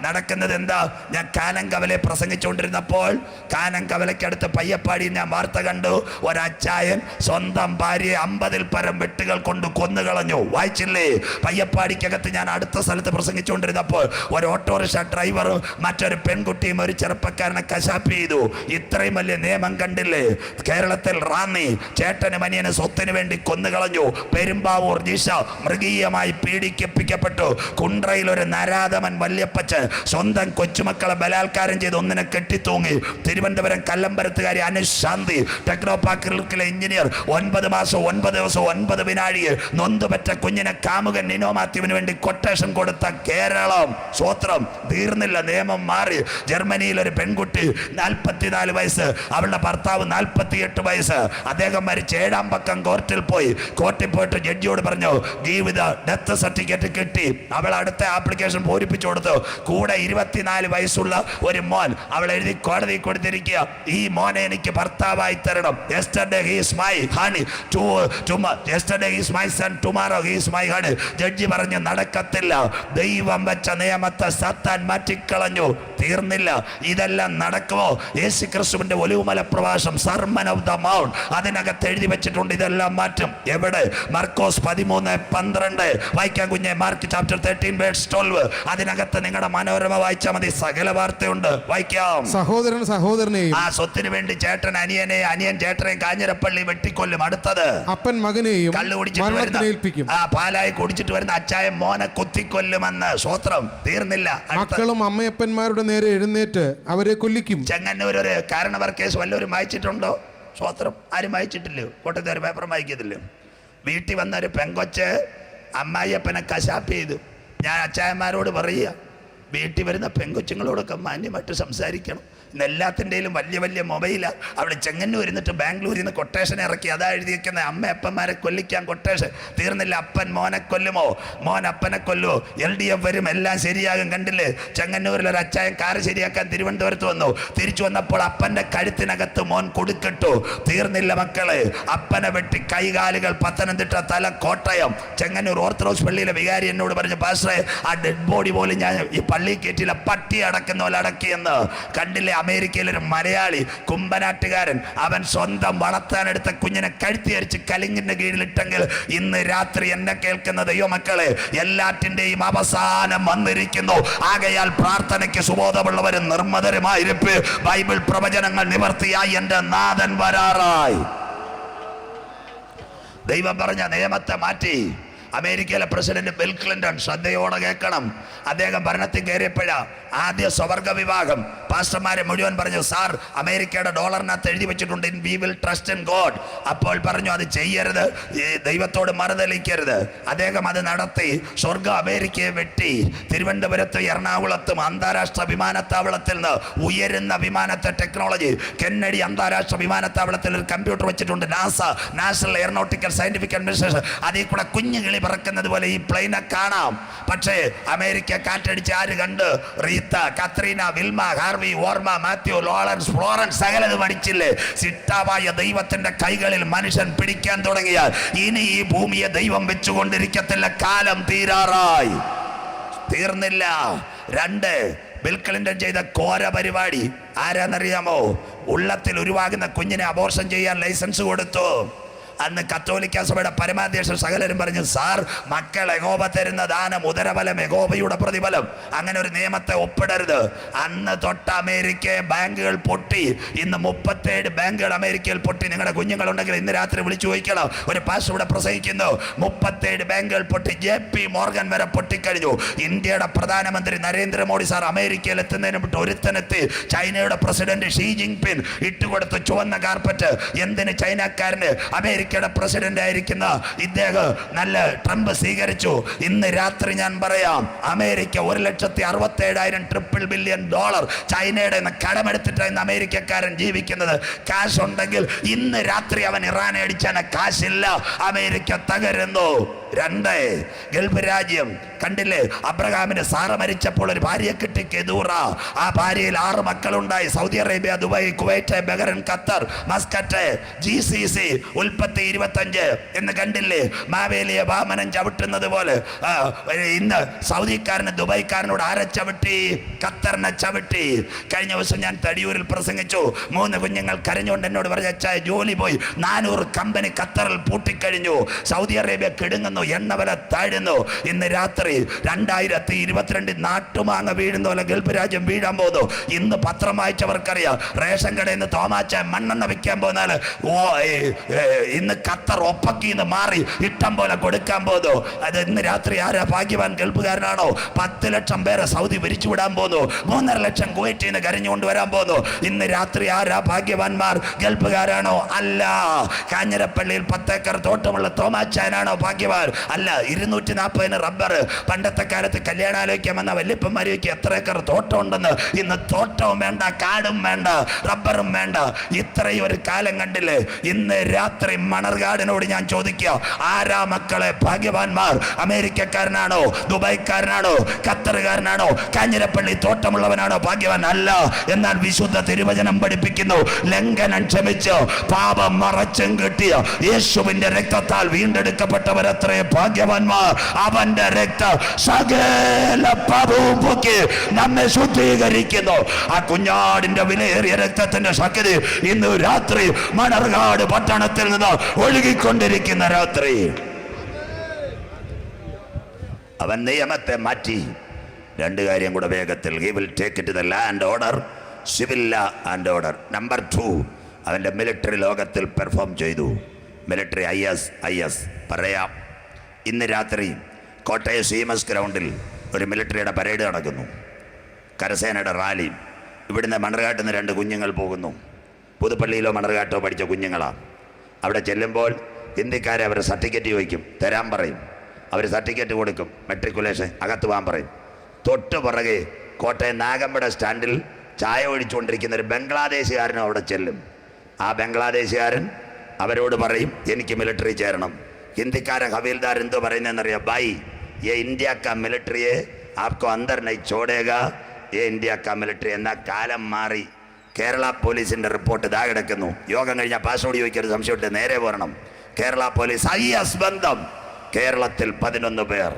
നടക്കുന്നത് എന്താ? ഞാൻ കാനംകവലെ പ്രസംഗിച്ചുകൊണ്ടിരുന്നപ്പോൾ കാനംകവലയ്ക്കടുത്ത് പയ്യപ്പാടി ഞാൻ വാർത്ത കണ്ടു. ഒരച്ചായൻ സ്വന്തം ഭാര്യയെ 50-ൽ പരം വെട്ടുകൾ കൊണ്ട് കൊന്നുകളഞ്ഞു. വായിച്ചില്ലേ? പയ്യപ്പാടിക്കകത്ത് ഞാൻ അടുത്ത സ്ഥലത്ത് പ്രസംഗിച്ചുകൊണ്ടിരുന്നപ്പോൾ ഒരു ഓട്ടോറിക്ഷ ഡ്രൈവറും മറ്റൊരു പെൺകുട്ടിയും ഒരു ചെറുപ്പക്കാരനെ കശാപ്പ് ചെയ്തു. ഇത്രയും വലിയ നിയമം കണ്ടില്ലേ? കേരളത്തിൽ റാന്നി ചേട്ടന് മനിയന് സ്വത്തിന് വേണ്ടി കൊന്നുകളഞ്ഞു. പെരുമ്പാവൂർ ജിഷ മൃഗീയമായി പീഡിപ്പിക്കപ്പെട്ടു. കുണ്ട്രയിൽ ഒരു നരാധമൻ വല്യപ്പച്ചൻ സ്വന്തം കൊച്ചുമക്കളെ ബലാത്കാരം ചെയ്ത് ഒന്നിനെ കെട്ടിത്തൂങ്ങി. തിരുവനന്തപുരം കല്ലമ്പരത്തുകാരി അനുശാന്തി ടെക്നോപാർക്കിലെ എഞ്ചിനീയർ 9 മാസം 9 ദിവസം 9 വിനാഴിയെ നൊന്തുപറ്റ കുഞ്ഞിനെ കാമുകൻ നിനോ മാത്യുവിന് വേണ്ടി കൊട്ടേഷൻ കൊടുത്ത കേരളം. സ്വോത്രം. തീർന്നില്ല. നിയമം മാറി. ജർമ്മനിയിൽ ഒരു പെൺകുട്ടി 44 വയസ്സ്, അവളുടെ ഭർത്താവ് 48 വയസ്സ്. അദ്ദേഹം മരിച്ച് 7-ാം പക്കം കോർട്ടിൽ പോയിട്ട് ജഡ്ജിയോട് പറഞ്ഞു ജീവിത ഡെത്ത് സർട്ടിഫിക്കറ്റ് കിട്ടി. അവൾ അടുത്ത ആപ്ലിക്കേഷൻ പൂരിപ്പിച്ചു കൊടുത്തു. കൂടെ 24 വയസ്സുള്ള ഒരു മോൻ. അവൾ എഴുതി കോടതി കൊടുത്തിരിക്കുക, ഈ മോനെ എനിക്ക് ഭർത്താവായി തരണം. Yesterday he is my honey, yesterday he is my son, tomorrow he is my honey. Judge പറഞ്ഞു നടക്കത്തില്ല. ദൈവം വെച്ച നിയമത്തെ സാത്താൻ മാറ്റിക്കളഞ്ഞു. തീർന്നില്ല. ഇതെല്ലാം നടക്കുമോ? യേശു ക്രിസ്തുവിന്റെ ഒലിവുമല പ്രഭാഷണം, സർമൺ ഓഫ് ദ മൗണ്ട്, അതിനകത്ത് എഴുതി വെച്ചിട്ടുണ്ട് ഇതെല്ലാം മാറ്റും. എവിടെ? മർക്കോസ് 13:12 വായിക്കാൻ കുഞ്ഞെ. Mark chapter 13 verse 12. അതിനകത്ത് നിങ്ങളുടെ മനോരമ വായിച്ചാൽ മതി, സകല വാർത്തയുണ്ട്. വായിക്കാം. സഹോദരൻ സഹോദരനെയും, ആ സ്വത്തിന് വേണ്ടി ചേട്ടൻ അനിയനെയും അനിയൻ ചേട്ടനെയും കാഞ്ഞിരപ്പള്ളി വെട്ടിക്കൊല്ലും. അടുത്തത് അപ്പൻ മകനെയും കള്ളു കുടിച്ചിട്ട് വരുന്ന പാലായി കുടിച്ചിട്ട് വരുന്ന അച്ചായ മോനെ കുത്തിക്കൊല്ലുമെന്ന്. സ്വോത്രം. തീർന്നില്ല. മക്കളും അമ്മയപ്പന്മാരുടെ നേരെ എഴുന്നേറ്റ് അവരെ കൊല്ലിക്കും. ചെങ്ങന്നൂർ ഒരു കാരണവർ കേസ് വല്ലവരും വായിച്ചിട്ടുണ്ടോ? സ്വോത്രം. ആരും വായിച്ചിട്ടില്ലയോ? കോട്ടയത്ത് ഒരു പേപ്പറും വായിക്കത്തില്ല. വീട്ടിൽ വന്നൊരു പെങ്കൊച്ച് അമ്മായിയപ്പനെ കശാപ്പ് ചെയ്തു. ഞാൻ അച്ചായന്മാരോട് പറയുക, വീട്ടിൽ വരുന്ന പെങ്കൊച്ചുങ്ങളോടൊക്കെ മാന്യമായിട്ട് സംസാരിക്കണം. ഇന്ന് എല്ലാത്തിൻ്റെയും വലിയ വലിയ മൊബൈലാണ്. അവിടെ ചെങ്ങന്നൂർ ഇരുന്നിട്ട് ബാംഗ്ലൂരിൽ നിന്ന് കൊട്ടേഷൻ ഇറക്കി, അതാ എഴുതിയിരിക്കുന്നത് അമ്മയപ്പന്മാരെ കൊല്ലിക്കാൻ കൊട്ടേഷൻ. തീർന്നില്ല, അപ്പൻ മോനെ കൊല്ലുമോ, മോൻ അപ്പനെ കൊല്ലുമോ, LDF വരും, എല്ലാം ശരിയാകും. കണ്ടില്ലേ, ചെങ്ങന്നൂരിൽ ഒരു അച്ചായൻ കാറ് ശരിയാക്കാൻ തിരുവനന്തപുരത്ത് വന്നു. തിരിച്ചു വന്നപ്പോൾ അപ്പൻ്റെ കഴുത്തിനകത്ത് മോൻ കൊടുക്കിട്ടു. തീർന്നില്ല മക്കളെ, അപ്പനെ വെട്ടി കൈകാലുകൾ പത്തനംതിട്ട, തല കോട്ടയം. ചെങ്ങന്നൂർ ഓർത്തഡോക്സ് പള്ളിയിലെ വികാരി എന്നോട് പറഞ്ഞു, പാസ്റ്ററെ ആ ഡെഡ് ബോഡി പോലും ഞാൻ ഈ പള്ളി കയറ്റിയില്ല, പട്ടി അടക്കുന്ന പോലെ അടക്കിയെന്ന്. കണ്ടില്ലേ, അമേരിക്കയിലൊരു മലയാളി കുമ്പനാട്ടുകാരൻ, അവൻ സ്വന്തം വളർത്താനെടുത്ത കുഞ്ഞിനെ കഴുത്തിയരിച്ച് കലിങ്ങിന്റെ കീഴിലിട്ടെങ്കിൽ ഇന്ന് രാത്രി എന്നെ കേൾക്കുന്ന ദൈവമക്കളെ, എല്ലാറ്റിന്റെയും അവസാനം വന്നിരിക്കുന്നു. ആകയാൽ പ്രാർത്ഥനയ്ക്ക് സുബോധമുള്ളവരും നിർമ്മതരുമായിരിപ്പ്. ബൈബിൾ പ്രവചനങ്ങൾ നിവർത്തിയായി എൻ്റെ നാഥൻ വരാറായി. ദൈവം പറഞ്ഞ നിയമത്തെ മാറ്റി. അമേരിക്കയിലെ പ്രസിഡന്റ് ബിൽ ക്ലിന്റൺ, ശ്രദ്ധയോടെ കേൾക്കണം, അദ്ദേഹം ഭരണത്തിൽ കയറിയപ്പോഴാ ആദ്യ സ്വവർഗ വിവാഹം. പാസ്റ്റർമാരെ മുഴുവൻ പറഞ്ഞു, സാർ അമേരിക്കയുടെ ഡോളറിനകത്ത് എഴുതി വെച്ചിട്ടുണ്ട് we will trust in God. അപ്പോൾ പറഞ്ഞു, അത് ചെയ്യരുത്, ദൈവത്തോട് മറുതലിക്കരുത്. അദ്ദേഹം അത് നടത്തി. സ്വർഗം അമേരിക്കയെ വെട്ടി. തിരുവനന്തപുരത്തും എറണാകുളത്തും അന്താരാഷ്ട്ര വിമാനത്താവളത്തിൽ നിന്ന് ഉയരുന്ന വിമാനത്തെ ടെക്നോളജി, കെന്നഡി അന്താരാഷ്ട്ര വിമാനത്താവളത്തിൽ ഒരു കമ്പ്യൂട്ടർ വെച്ചിട്ടുണ്ട്, NASA, national aeronautical scientific administration. അതിൽ കൂടെ കുഞ്ഞു കിളി പറക്കുന്നത് പോലെ ഈ പ്ലെയിനെ കാണാം. പക്ഷേ അമേരിക്ക കാറ്റടിച്ച് ആര് കണ്ട്? റീത്ത, കത്രീന, വിൽമ, ഹാർവി, ഓർമ, മാത്യു, ലോറൻസ്, ഫ്ലോറൻസ്, സകലത് പഠിച്ചില്ലേ? സിട്ടാവായ ദൈവത്തിന്റെ കൈകളിൽ മനുഷ്യൻ പിടിക്കാൻ തുടങ്ങിയാൽ ഇനി ഈ ഭൂമിയെ ദൈവം വെച്ചുകൊണ്ടിരിക്കത്തില്ല. കാലം തീരാറായി. തീർന്നില്ല. 2, ബിൽ ക്ലിന്റൺ ചെയ്ത ഘോര പരിപാടി ആരാന്നറിയാമോ? ഉള്ളത്തിൽ ഉരുവാകുന്ന കുഞ്ഞിനെ അബോർഷൻ ചെയ്യാൻ ലൈസൻസ് കൊടുത്തു. അന്ന് കത്തോലിക്ക സഭയുടെ പരമാധ്യക്ഷൻ സകലരും പറഞ്ഞു, സാർ മക്കൾ യഹോവ തരുന്ന ദാനം, ഉദരബലം യഹോവയുടെ പ്രതിഫലം, അങ്ങനെ ഒരു നിയമത്തെ ഒപ്പിടരുത്. അന്ന് തൊട്ട് അമേരിക്കയെ ബാങ്കുകൾ പൊട്ടി. ഇന്ന് 37 ബാങ്കുകൾ അമേരിക്കയിൽ പൊട്ടി. നിങ്ങളുടെ കുഞ്ഞുങ്ങളുണ്ടെങ്കിൽ ഇന്ന് രാത്രി വിളിച്ചു ചോദിക്കണം. ഒരു പാസ്റ്റർ ഇവിടെ പ്രസംഗിക്കുന്നു, 37 ബാങ്കുകൾ പൊട്ടി. JP മോർഗൻ വരെ പൊട്ടിക്കഴിഞ്ഞു. ഇന്ത്യയുടെ പ്രധാനമന്ത്രി നരേന്ദ്രമോദി സാർ അമേരിക്കയിൽ എത്തുന്നതിന് വിട്ട് ഒരുത്തനെത്തി. ചൈനയുടെ പ്രസിഡന്റ് ഷീ ജിൻപിങ് ഇട്ടുകൊടുത്തു ചുവന്ന കാർപ്പറ്റ്. എന്തിന്? ചൈനക്കാരന് അമേരിക്കയുടെ പ്രസിഡന്റ് ആയിരിക്കുന്ന ഇദ്ദേഹം നല്ല ട്രംപ് സ്വീകരിച്ചു. ഇന്ന് രാത്രി ഞാൻ പറയാം, അമേരിക്ക $1,67,000 ബില്യൺ ചൈനയുടെ കടമെടുത്തിട്ടാണ് ഇന്ന് അമേരിക്കക്കാരൻ ജീവിക്കുന്നത്. കാശ് ഉണ്ടെങ്കിൽ ഇന്ന് രാത്രി അവൻ ഇറാനെ അടിച്ചാൽ കാശില്ല, അമേരിക്ക തകരുന്നു. 2, ഗൾഫ് രാജ്യം കണ്ടില്ലേ? അബ്രഹാമിന് സാറ മരിച്ചപ്പോൾ ഒരു ഭാര്യയെ കിട്ടി, കെദൂറ. ആ ഭാര്യയിൽ 6 മക്കളുണ്ടായി. Saudi Arabia, Dubai, Kuwait, Bahrain, Qatar, Muscat, GCC, ഉൽപ്പത്തി 25 എന്ന് കണ്ടില്ലേ? മാവേലിയെ വാമനം ചവിട്ടുന്നത് പോലെ ഇന്ന് സൗദിക്കാരന് ദുബായ്ക്കാരനോട് ആരെ ചവിട്ടി? ഖത്തറിനെ ചവിട്ടി. കഴിഞ്ഞ ദിവസം ഞാൻ തടിയൂരിൽ പ്രസംഗിച്ചു. 3 കുഞ്ഞുങ്ങൾ കരഞ്ഞുകൊണ്ട് എന്നോട് പറഞ്ഞ, അച്ചായ ജോലി പോയി, 400 കമ്പനി ഖത്തറിൽ പൂട്ടിക്കഴിഞ്ഞു, സൗദി അറേബ്യ കിടുങ്ങുന്നു, എണ്ണവില താഴുന്നു. ഇന്ന് രാത്രി 2022 നാട്ടുമാങ്ങ വീഴുന്ന പോലെ ഗൾഫ് രാജ്യം വീഴാൻ പോകുന്നു. ഇന്ന് പത്രം വായിച്ചവർക്കറിയാം, റേഷൻ കടയിൽ നിന്ന് തോമാച്ച മണ്ണെണ്ണ വിൽക്കാൻ പോന്നാൽ ഇന്ന് ഖത്തർ ഒപ്പക്കിന്ന് മാറി ഇഷ്ടം പോലെ കൊടുക്കാൻ പോകുന്നു. അത് ഇന്ന് രാത്രി ആരാ ഭാഗ്യവാൻ? ഗൾഫുകാരനാണോ? 10 ലക്ഷം പേരെ സൗദി വിരിച്ചു വിടാൻ പോകുന്നു. 3.5 ലക്ഷം കുവൈറ്റിൽ നിന്ന് കരഞ്ഞുകൊണ്ട് വരാൻ പോകുന്നു. ഇന്ന് രാത്രി ആരാ ഭാഗ്യവാന്മാർ? ഗൾഫുകാരാണോ? അല്ല. കാഞ്ഞിരപ്പള്ളിയിൽ 10 ഏക്കർ തോട്ടമുള്ള തോമാച്ചാനാണോ ഭാഗ്യവാൻ? അല്ല. 240 റബ്ബർ. പണ്ടത്തെ കാലത്ത് കല്യാണാലോചിക്കാൻ വന്ന വല്യപ്പന്മാർക്ക് എത്ര ഏക്കർ തോട്ടം ഉണ്ടെന്ന്. ഇന്ന് തോട്ടവും വേണ്ട, കാടും വേണ്ട, റബ്ബറും വേണ്ട. ഇത്രയും ഒരു കാലം കണ്ടില്ലേ? ഇന്ന് രാത്രി മണർകാടിനോട് ഞാൻ ചോദിക്കുക, ആരാ മക്കളെ ഭാഗ്യവാന്മാർ? അമേരിക്കക്കാരനാണോ? ദുബായ്ക്കാരനാണോ? ഖത്തറുകാരനാണോ? കാഞ്ഞിരപ്പള്ളി തോട്ടമുള്ളവനാണോ ഭാഗ്യവാൻ? അല്ല. എന്നാൽ വിശുദ്ധ തിരുവചനം പഠിപ്പിക്കുന്നു, ലംഘനം ക്ഷമിച്ച് പാപം മറച്ചും കിട്ടിയ യേശുവിന്റെ രക്തത്താൽ വീണ്ടെടുക്കപ്പെട്ടവരത്രേ ഭാഗ്യവാന്മാർ. അവന്റെ രക്തം സകല പാപവും പോക്കി നമ്മെ ശുദ്ധീകരിക്കുന്നു. ആ കുഞ്ഞാടിന്റെ വിലയേറിയ രക്തത്തിന്റെ ശക്തി ഇന്ന് രാത്രി മണർകാട് പട്ടണത്തിൽ നിന്ന് ഒഴുകിക്കൊണ്ടിരിക്കുന്ന രാത്രി. അവൻ നിയമത്തെ മാറ്റി. 2 കാര്യം കൂടെ വേഗത്തിൽ. He will take it to the land order, civil law and order. Number 2, അവൻ്റെ മിലിറ്ററി ലോകത്തിൽ പെർഫോം ചെയ്തു. മിലിറ്ററി IS പറയാം. ഇന്ന് രാത്രി കോട്ടയം CMS ഗ്രൗണ്ടിൽ ഒരു മിലിറ്ററിയുടെ പരേഡ് നടക്കുന്നു, കരസേനയുടെ റാലി. ഇവിടുന്ന് മണർകാട്ടിൽ നിന്ന് 2 കുഞ്ഞുങ്ങൾ പോകുന്നു. പുതുപ്പള്ളിയിലോ മണർകാട്ടോ പഠിച്ച കുഞ്ഞുങ്ങളാണ്. അവിടെ ചെല്ലുമ്പോൾ ഹിന്ദിക്കാരെ അവർ സർട്ടിഫിക്കറ്റ് ചോദിക്കും, തരാൻ പറയും. അവർ സർട്ടിഫിക്കറ്റ് കൊടുക്കും, മെട്രിക്കുലേഷൻ, അകത്ത് പോകാൻ പറയും. തൊട്ട് പുറകെ കോട്ടയം നാഗമ്പട സ്റ്റാൻഡിൽ ചായ ഒഴിച്ചുകൊണ്ടിരിക്കുന്ന ഒരു ബംഗ്ലാദേശുകാരനും അവിടെ ചെല്ലും. ആ ബംഗ്ലാദേശുകാരൻ അവരോട് പറയും, എനിക്ക് മിലിറ്ററി ചേരണം. ഹിന്ദിക്കാരൻ ഹവീൽദാർ എന്തോ പറയുന്നതെന്നറിയാം, ബൈ ये इंडिया का मिलिट्री है, आपको अंदर नहीं छोड़ेगा, ये इंडिया का मिलिट्री. എന്നാൽ കാലം മാറി. കേരള പോലീസിന്റെ റിപ്പോർട്ട് ഇതാ കിടക്കുന്നു. യോഗം കഴിഞ്ഞാൽ പാസ്വേഡ് ചോദിക്കരുത്, സംശയമില്ല, നേരെ പോരണം. കേരള പോലീസ് IS ബന്ധം കേരളത്തിൽ 11 പേർ.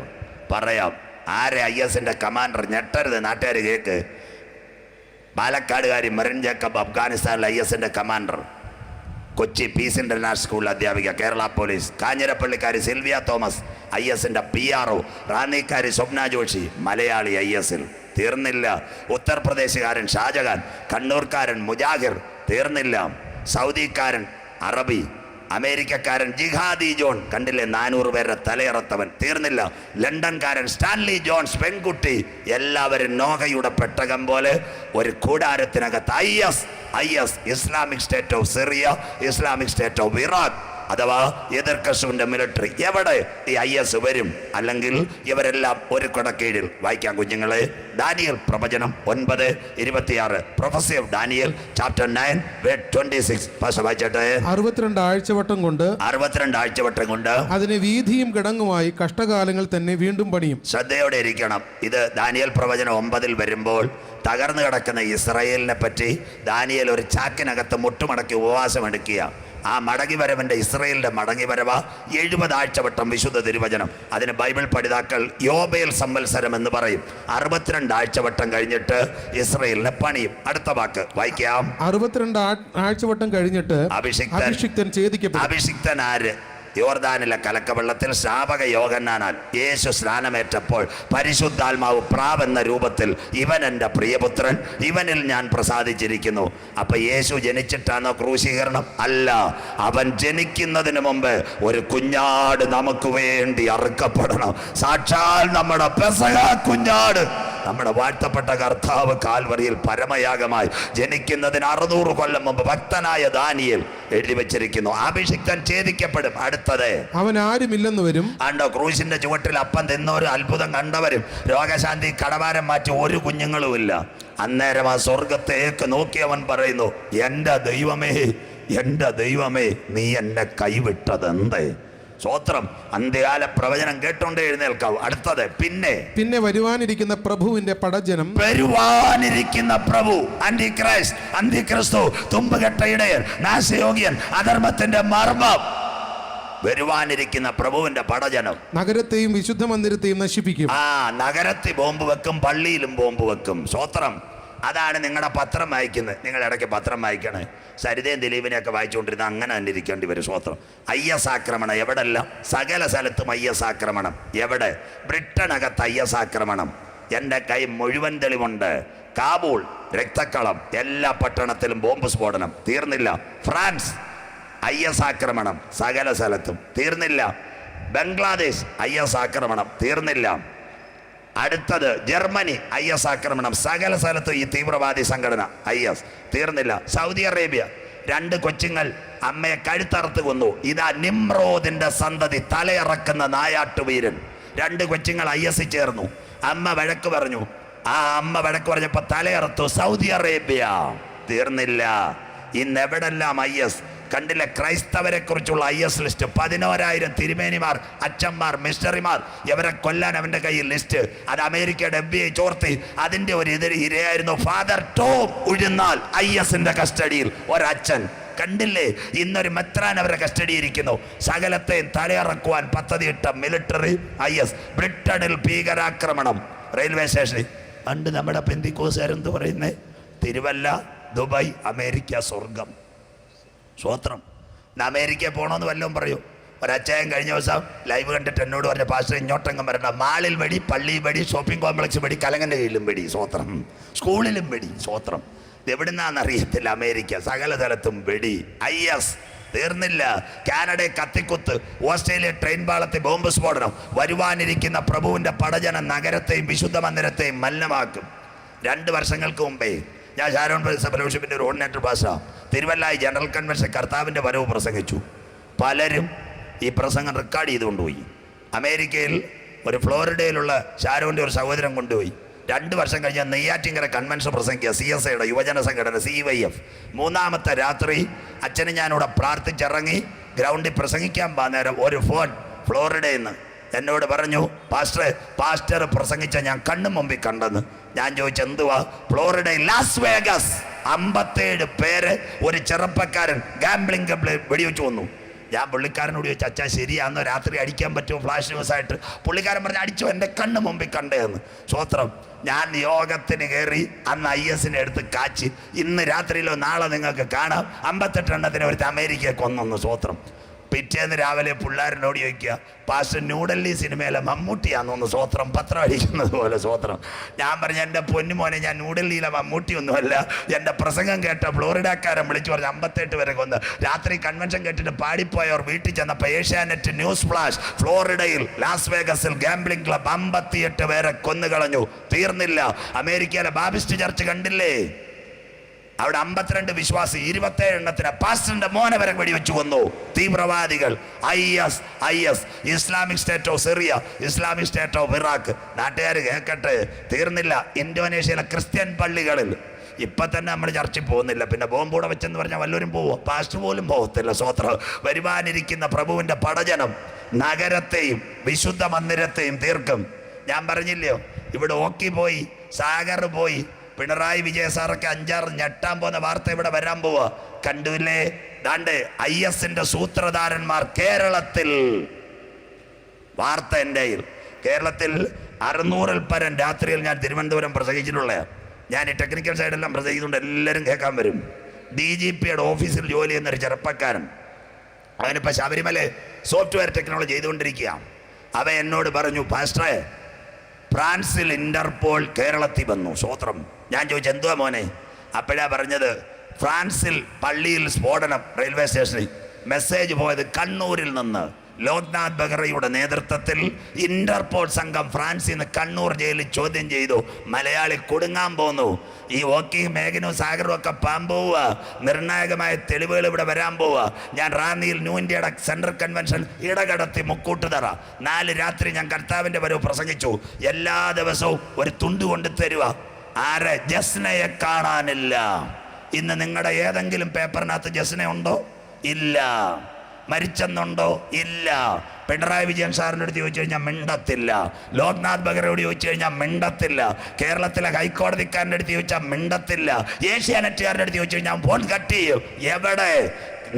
പറയാം ആരെ ISന്റെ കമാൻഡർ, ഞെട്ടരുത് നാട്ടുകാർ കേക്ക്. പാലക്കാടുകാരി മെറിൻ ജേക്കബ് അഫ്ഗാനിസ്ഥാനിലെ ISന്റെ കമാൻഡർ. കൊച്ചി പീസ് ഇന്റർനാഷണൽ സ്കൂളിൽ അധ്യാപിക കേരള പോലീസ്. കാഞ്ഞിരപ്പള്ളിക്കാരി സിൽവിയ തോമസ് ISന്റെ PRO. റാന്നിക്കാരി സ്വപ്ന ജോഷി മലയാളി ISൽ. തീർന്നില്ല. ഉത്തർപ്രദേശുകാരൻ ഷാജഹാൻ, കണ്ണൂർക്കാരൻ മുജാഹിർ. തീർന്നില്ല. സൗദിക്കാരൻ അറബി, അമേരിക്കക്കാരൻ ജിഹാദി ജോൺ. കണ്ടില്ലേ 400 പേരുടെ തലയിറത്തവൻ. തീർന്നില്ല. ലണ്ടൻകാരൻ സ്റ്റാൻലി ജോൺസ്, പെൺകുട്ടി. എല്ലാവരും നോഹയുടെ പെട്ടകം പോലെ ഒരു കൂടാരത്തിനകത്ത് IS Islamic state of Syria, Islamic state of Iraq അഥവാ എതിർ കശ്മീരിന്റെ മിലിറ്ററി. എവിടെ ഈ IS വരും? അല്ലെങ്കിൽ ഇവരെല്ലാം ഒരു കുടക്കീഴിൽ. വായിക്കാം കുഞ്ഞുങ്ങളെ. ദാനിയേൽ പ്രവചനം 9:26. Prophecy of Daniel chapter 9:26. ഭാഷ വായിച്ചട്ടെ. 62 ആഴ്ചവട്ടം കൊണ്ട് അതിന് വീതിയും കിടങ്ങുമായി കഷ്ടകാലങ്ങൾ തന്നെ വീണ്ടും പണിയും. ശ്രദ്ധയോടെ ഇരിക്കണം. ഇത് ദാനിയേൽ പ്രവചനം 9 വരുമ്പോൾ തകർന്നു കിടക്കുന്ന ഇസ്രായേലിനെ പറ്റി ദാനിയേൽ ഒരു ചാക്കിനകത്ത് മുട്ടുമടക്കി ഉപവാസം എടുക്കുക. ആ മടങ്ങിവരവന്റെ ഇസ്രായേലിന്റെ മടങ്ങിവരവ 70 ആഴ്ചവട്ടം വിശുദ്ധ തിരുവചനം. അതിന് ബൈബിൾ പഠിതാക്കൾ യോബേൽ സംവത്സരം എന്ന് പറയും. 62 ആഴ്ചവട്ടം കഴിഞ്ഞിട്ട് ഇസ്രായേലിനെ പണിയും. അടുത്ത വാക്ക് വായിക്കാം. 62 ആഴ്ചവട്ടം കഴിഞ്ഞിട്ട് അഭിഷിക്തൻ ഛേദിക്കപ്പെടും. അഭിഷിക്തൻ ആര്? യോർദാനിലെ കലക്കവെള്ളത്തിൽ സ്നാപക യോഹന്നാനാൽ യേശു സ്നാനമേറ്റപ്പോൾ പരിശുദ്ധാത്മാവ് പ്രാവെന്ന രൂപത്തിൽ, ഇവൻ എൻ്റെ പ്രിയപുത്രൻ, ഇവനിൽ ഞാൻ പ്രസാദിച്ചിരിക്കുന്നു. അപ്പൊ യേശു ജനിച്ചിട്ടാണോ ക്രൂശീകരണം? അല്ല. അവൻ ജനിക്കുന്നതിന് മുമ്പ് ഒരു കുഞ്ഞാട് നമുക്ക് വേണ്ടി അറുക്കപ്പെടണം. സാക്ഷാൽ നമ്മുടെ പെസഹ കുഞ്ഞാട്, നമ്മുടെ വാഴ്ത്തപ്പെട്ട കർത്താവ് കാൽവറിയിൽ പരമയാഗമായി ജനിക്കുന്നതിന് 600 കൊല്ലം മുമ്പ് ഭക്തനായ ദാനിയേൽ എഴുതി വെച്ചിരിക്കുന്നു. അഭിഷിക്തൻ ഛേദിക്കപ്പെടും. അടുത്തത് അവൻ ആരുമില്ലെന്ന് വരും. ആണ്ടോ ക്രൂശിന്റെ ചുവട്ടിൽ അപ്പം തിന്നൊരു അത്ഭുതം കണ്ടവരും രോഗശാന്തി കടഭാരം മാറ്റി ഒരു കുഞ്ഞുങ്ങളുമില്ല. അന്നേരം ആ സ്വർഗത്തേക്ക് നോക്കിയവൻ പറയുന്നു, എൻ്റെ ദൈവമേ നീ എന്നെ കൈവിട്ടതെന്തേ? സ്വോത്രം. അന്ത്യകാല പ്രവചനം കേട്ടോണ്ടേ എഴുന്നേൽക്കാവൂ. അടുത്തത് പിന്നെ വരുവാനിരിക്കുന്ന പ്രഭുവിന്റെ പടജനം. വരുവാനിരിക്കുന്ന പ്രഭു, അന്തിക്രിസ്തു, തുമ്പുകെട്ട ഇടയൻ, നാശയോഗ്യൻ, അധർമ്മത്തിന്റെ മർമ്മം. വരുവാനിരിക്കുന്ന പ്രഭുവിന്റെ പടജനം നഗരത്തെയും വിശുദ്ധ മന്ദിരത്തെയും നശിപ്പിക്കും. നഗരത്തിൽ ബോംബ് വെക്കും, പള്ളിയിലും ബോംബ് വെക്കും. സ്വോത്രം. അതാണ് നിങ്ങളുടെ പത്രം വായിക്കുന്നത്. നിങ്ങൾ ഇടയ്ക്ക് പത്രം വായിക്കണേ. സരിതയും ദിലീപിനെയൊക്കെ വായിച്ചുകൊണ്ടിരുന്ന അങ്ങനെ തന്നെ ഇരിക്കേണ്ടി വരും. സ്വോത്രം. IS ആക്രമണം എവിടെല്ലാം? സകല സ്ഥലത്തും IS ആക്രമണം. എവിടെ? ബ്രിട്ടനകത്ത് IS ആക്രമണം. എൻ്റെ കൈ മുഴുവൻ തെളിവുണ്ട്. കാബൂൾ രക്തക്കളം, എല്ലാ പട്ടണത്തിലും ബോംബ് സ്ഫോടനം. തീർന്നില്ല. ഫ്രാൻസ് IS ആക്രമണം സകല സ്ഥലത്തും. തീർന്നില്ല. ബംഗ്ലാദേശ് IS ആക്രമണം. തീർന്നില്ല. അടുത്തത് ജർമ്മനി IS ആക്രമണം. സകല സ്ഥലത്തും ഈ തീവ്രവാദി സംഘടന IS. തീർന്നില്ല. സൗദി അറേബ്യ 2 കൊച്ചുങ്ങൾ അമ്മയെ കഴുത്തറുത്ത് കൊന്നു. ഇതാ നിമ്രോദിന്റെ സന്തതി, തലയിറക്കുന്ന നായാട്ടുവീരൻ. 2 കൊച്ചുങ്ങൾ IS ചേർന്നു. അമ്മ വഴക്ക് പറഞ്ഞു. ആ അമ്മ വഴക്ക് പറഞ്ഞപ്പോ തലയിറത്തു സൗദി അറേബ്യ. തീർന്നില്ല. ഇന്നെവിടെല്ലാം IS. കണ്ടില്ല ക്രൈസ്തവരെ കുറിച്ചുള്ള IS ലിസ്റ്റ്. 11,000 തിരുമേനിമാർ, അച്ഛന്മാർ, മിഷണറിമാർ. ഇവരെ കൊല്ലാൻ അവന്റെ കയ്യിൽ ലിസ്റ്റ്. അത് അമേരിക്കയുടെ FBI ചോർത്തി. അതിന്റെ ഒരു ഇരയായിരുന്നു ഫാദർ ടോം ഉഴുന്നാൽ. ISന്റെ കസ്റ്റഡിയിൽ ഒരച്ഛൻ. കണ്ടില്ലേ? ഇന്നൊരു മെത്രാൻ അവരുടെ കസ്റ്റഡി ഇരിക്കുന്നു. സകലത്തെയും തലയിറക്കുവാൻ പദ്ധതിയിട്ട മിലിറ്ററി IS. ബ്രിട്ടനിൽ ഭീകരാക്രമണം. റെയിൽവേ സ്റ്റേഷനിൽ പണ്ട് നമ്മുടെ പെന്തിക്കോസുകാരെന്ത് പറയുന്നേ? തിരുവല്ല, ദുബായ്, അമേരിക്ക സ്വർഗം. സ്വോത്രം. അമേരിക്കയിൽ പോകണമെന്ന് വല്ലതും പറയൂ. ഒരച്ചായം കഴിഞ്ഞ ദിവസം ലൈവ് കണ്ടിട്ട് എന്നോട് പറഞ്ഞ പാസ്റ്റർ ഇങ്ങോട്ടെങ്കം വരണ്ട, മാളിൽ വെടി, പള്ളിയിൽ വെടി, ഷോപ്പിംഗ് കോംപ്ലക്സ് വെടി, കലങ്ങൻ്റെ കീഴിലും വെടി. സ്വോത്രം. സ്കൂളിലും വെടി. സ്വോത്രം. എവിടുന്നാന്നറിയത്തില്ല. അമേരിക്ക സകല സ്ഥലത്തും വെടി. IS. തീർന്നില്ല. കാനഡയെ കത്തിക്കുത്ത്. ഓസ്ട്രേലിയ ട്രെയിൻ പാളത്തിൽ ബോംബ് സ്ഫോടനം. വരുവാനിരിക്കുന്ന പ്രഭുവിന്റെ പടജനം നഗരത്തെയും വിശുദ്ധ മന്ദിരത്തെയും മലിനമാക്കും. 2 വർഷങ്ങൾക്ക് മുമ്പേ ഞാൻ ഷാരോൺ ഫെലോഷിപ്പിന്റെ ഒരു ഓർഡിനേറ്റർ ഭാഷ തിരുവല്ലായി ജനറൽ കൺവെൻഷൻ കർത്താവിന്റെ വരവ് പ്രസംഗിച്ചു. പലരും ഈ പ്രസംഗം റെക്കോർഡ് ചെയ്തുകൊണ്ടുപോയി. അമേരിക്കയിൽ ഒരു ഫ്ലോറിഡയിലുള്ള ഷാരോന്റെ ഒരു സഹോദരൻ കൊണ്ടുപോയി. 2 വർഷം കഴിഞ്ഞ നെയ്യാറ്റിങ്കര കൺവെൻഷൻ പ്രസംഗിക്കുക, CSIയുടെ യുവജന സംഘടന CYF. 3-ാമത്തെ രാത്രി അച്ഛന് ഞാനിവിടെ പ്രാർത്ഥിച്ചിറങ്ങി ഗ്രൗണ്ടിൽ പ്രസംഗിക്കാൻ നേരം ഒരു ഫോൺ ഫ്ലോറിഡയിൽ നിന്ന് എന്നോട് പറഞ്ഞു, പാസ്റ്റർ പ്രസംഗിച്ച ഞാൻ കണ്ണു മുമ്പിൽ കണ്ടെന്ന്. ഞാൻ ചോദിച്ചു എന്തുവാ? ഫ്ലോറിഡയിൽ ലാസ് വേഗസ് 57 പേര് ഒരു ചെറുപ്പക്കാരൻ ഗാംബ്ലിംഗ് വെടിവെച്ച് വന്നു. ഞാൻ പുള്ളിക്കാരനോട് ചോദിച്ചു, അച്ഛാ ശരിയാന്നോ, രാത്രി അടിക്കാൻ പറ്റുമോ ഫ്ലാഷ് ന്യൂസായിട്ട്? പുള്ളിക്കാരൻ പറഞ്ഞു, അടിച്ചോ, എൻ്റെ കണ്ണ് മുമ്പിൽ കണ്ടേന്ന്. സ്വത്രം. ഞാൻ യോഗത്തിന് കയറി അന്ന് IS-നെ എടുത്ത് കാച്ചി. ഇന്ന് രാത്രിയിലോ നാളെ നിങ്ങൾക്ക് കാണാം 58 എണ്ണത്തിന് ഒരു അമേരിക്കയെ കൊന്നു. സ്വത്രം. പിറ്റേന്ന് രാവിലെ പിള്ളേരനോട് ചോദിക്കുക, പാസ്റ്റർ ന്യൂഡൽഹി സിനിമയിലെ മമ്മൂട്ടിയാണെന്ന്. സ്വത്രം. പത്രം അടിക്കുന്നത് പോലെ. സ്വത്രം. ഞാൻ പറഞ്ഞു, എൻ്റെ പൊന്നുമോനെ, ഞാൻ ന്യൂഡൽഹിയിലെ മമ്മൂട്ടിയൊന്നുമല്ല. എൻ്റെ പ്രസംഗം കേട്ട ഫ്ലോറിഡക്കാരൻ വിളിച്ചു പറഞ്ഞു 58 വരെ കൊന്ന്. രാത്രി കൺവെൻഷൻ കേട്ടിട്ട് പാടിപ്പോയവർ വീട്ടിൽ ചെന്നപ്പോൾ ഏഷ്യാനെറ്റ് ന്യൂസ് ഫ്ലാഷ്, ഫ്ലോറിഡയിൽ ലാസ് വേഗസിൽ ഗാംബ്ലിംഗ് ക്ലബ് 58 പേരെ കൊന്നുകളഞ്ഞു. തീർന്നില്ല. അമേരിക്കയിലെ ബാപ്റ്റിസ്റ്റ് ചർച്ച് കണ്ടില്ലേ? അവിടെ 52 വിശ്വാസി 27 എണ്ണത്തിന് പാസ്റ്ററിന്റെ മോനെ വരെ വെടിവെച്ചു കൊന്നു. തീവ്രവാദികൾ. IS, Islamic state of Syria, Islamic state of Iraq. നാട്ടുകാർ കേൾക്കട്ടെ. തീർന്നില്ല. ഇന്തോനേഷ്യയിലെ ക്രിസ്ത്യൻ പള്ളികളിൽ ഇപ്പം തന്നെ നമ്മൾ ചർച്ചയിൽ പോകുന്നില്ല. പിന്നെ ബോംബൂടെ വെച്ചെന്ന് പറഞ്ഞാൽ വല്ലവരും പോവോ? പാസ്റ്റർ പോലും പോകത്തില്ല. സ്വത്രം. വരുവാനിരിക്കുന്ന പ്രഭുവിൻ്റെ പടജനം നഗരത്തെയും വിശുദ്ധ മന്ദിരത്തെയും തീർക്കും. ഞാൻ പറഞ്ഞില്ലയോ, ഇവിടെ ഓക്കി പോയി, സാഗർ പോയി, പിണറായി വിജയ സാറൊക്കെ 5-6 ഞെട്ടാൻ പോകുന്ന വാർത്ത ഇവിടെ വരാൻ പോവാ. കണ്ടില്ലേ? ദാണ്ട് IS-ന്റെ സൂത്രധാരന്മാർ കേരളത്തിൽ. വാർത്ത എൻ്റെ കേരളത്തിൽ 600-ൽ പരം രാത്രിയിൽ ഞാൻ തിരുവനന്തപുരം പ്രസംഗിച്ചിട്ടുള്ള. ഞാൻ ഈ ടെക്നിക്കൽ സൈഡെല്ലാം പ്രസംഗിക്കുന്നുണ്ട്, എല്ലാവരും കേൾക്കാൻ വരും. DGPയുടെ ഓഫീസിൽ ജോലി ചെയ്യുന്നൊരു ചെറുപ്പക്കാരൻ, അവനിപ്പോൾ ശബരിമല സോഫ്റ്റ്വെയർ ടെക്നോളജി ചെയ്തുകൊണ്ടിരിക്കുക. അവൻ എന്നോട് പറഞ്ഞു, പാസ്റ്ററെ, ഫ്രാൻസിൽ ഇന്റർപോൾ കേരളത്തിൽ വന്നു. സ്വത്രം. ഞാൻ ചോദിച്ചു എന്തുവാ മോനെ? അപ്പോഴാ പറഞ്ഞത്, ഫ്രാൻസിൽ പള്ളിയിൽ സ്ഫോടനം, റെയിൽവേ സ്റ്റേഷനിൽ. മെസ്സേജ് പോയത് കണ്ണൂരിൽ നിന്ന്. ലോക്നാഥ് ബെഹ്റയുടെ നേതൃത്വത്തിൽ ഇന്റർപോൾ സംഘം ഫ്രാൻസിൽ നിന്ന് കണ്ണൂർ ജയിലിൽ ചോദ്യം ചെയ്തു. മലയാളി കുടുങ്ങാൻ പോന്നു. ഈ ഓക്കിയും മേഘനും സാഗറും ഒക്കെ പോവുക. നിർണായകമായ തെളിവുകൾ ഇവിടെ വരാൻ പോവുക. ഞാൻ റാന്നിയിൽ ന്യൂ ഇന്ത്യയുടെ സെൻട്രൽ കൺവെൻഷൻ ഇടകടത്തി മുക്കൂട്ടുതറ 4 രാത്രി ഞാൻ കർത്താവിൻ്റെ വരവ് പ്രസംഗിച്ചു. എല്ലാ ദിവസവും ഒരു തുണ്ട് കൊണ്ട് തരുക. ആരെ? ജസ്നയെ കാണാനില്ല. ഇന്ന് നിങ്ങളുടെ ഏതെങ്കിലും പേപ്പറിനകത്ത് ജസ്ന ഉണ്ടോ? ഇല്ല. മരിച്ചെന്നുണ്ടോ? ഇല്ല. പിണറായി വിജയൻ സാറിൻ്റെ അടുത്ത് ചോദിച്ചു കഴിഞ്ഞാൽ മിണ്ടത്തില്ല. ലോക്നാഥ് ബെഹ്റയോട് ചോദിച്ചു കഴിഞ്ഞാൽ മിണ്ടത്തില്ല. കേരളത്തിലെ ഹൈക്കോടതിക്കാരൻ്റെ അടുത്ത് ചോദിച്ചാൽ മിണ്ടത്തില്ല. ഏഷ്യാനെറ്റുകാരുടെ അടുത്ത് ചോദിച്ചു കഴിഞ്ഞാൽ ഫോൺ കട്ട് ചെയ്യും. എവിടെ?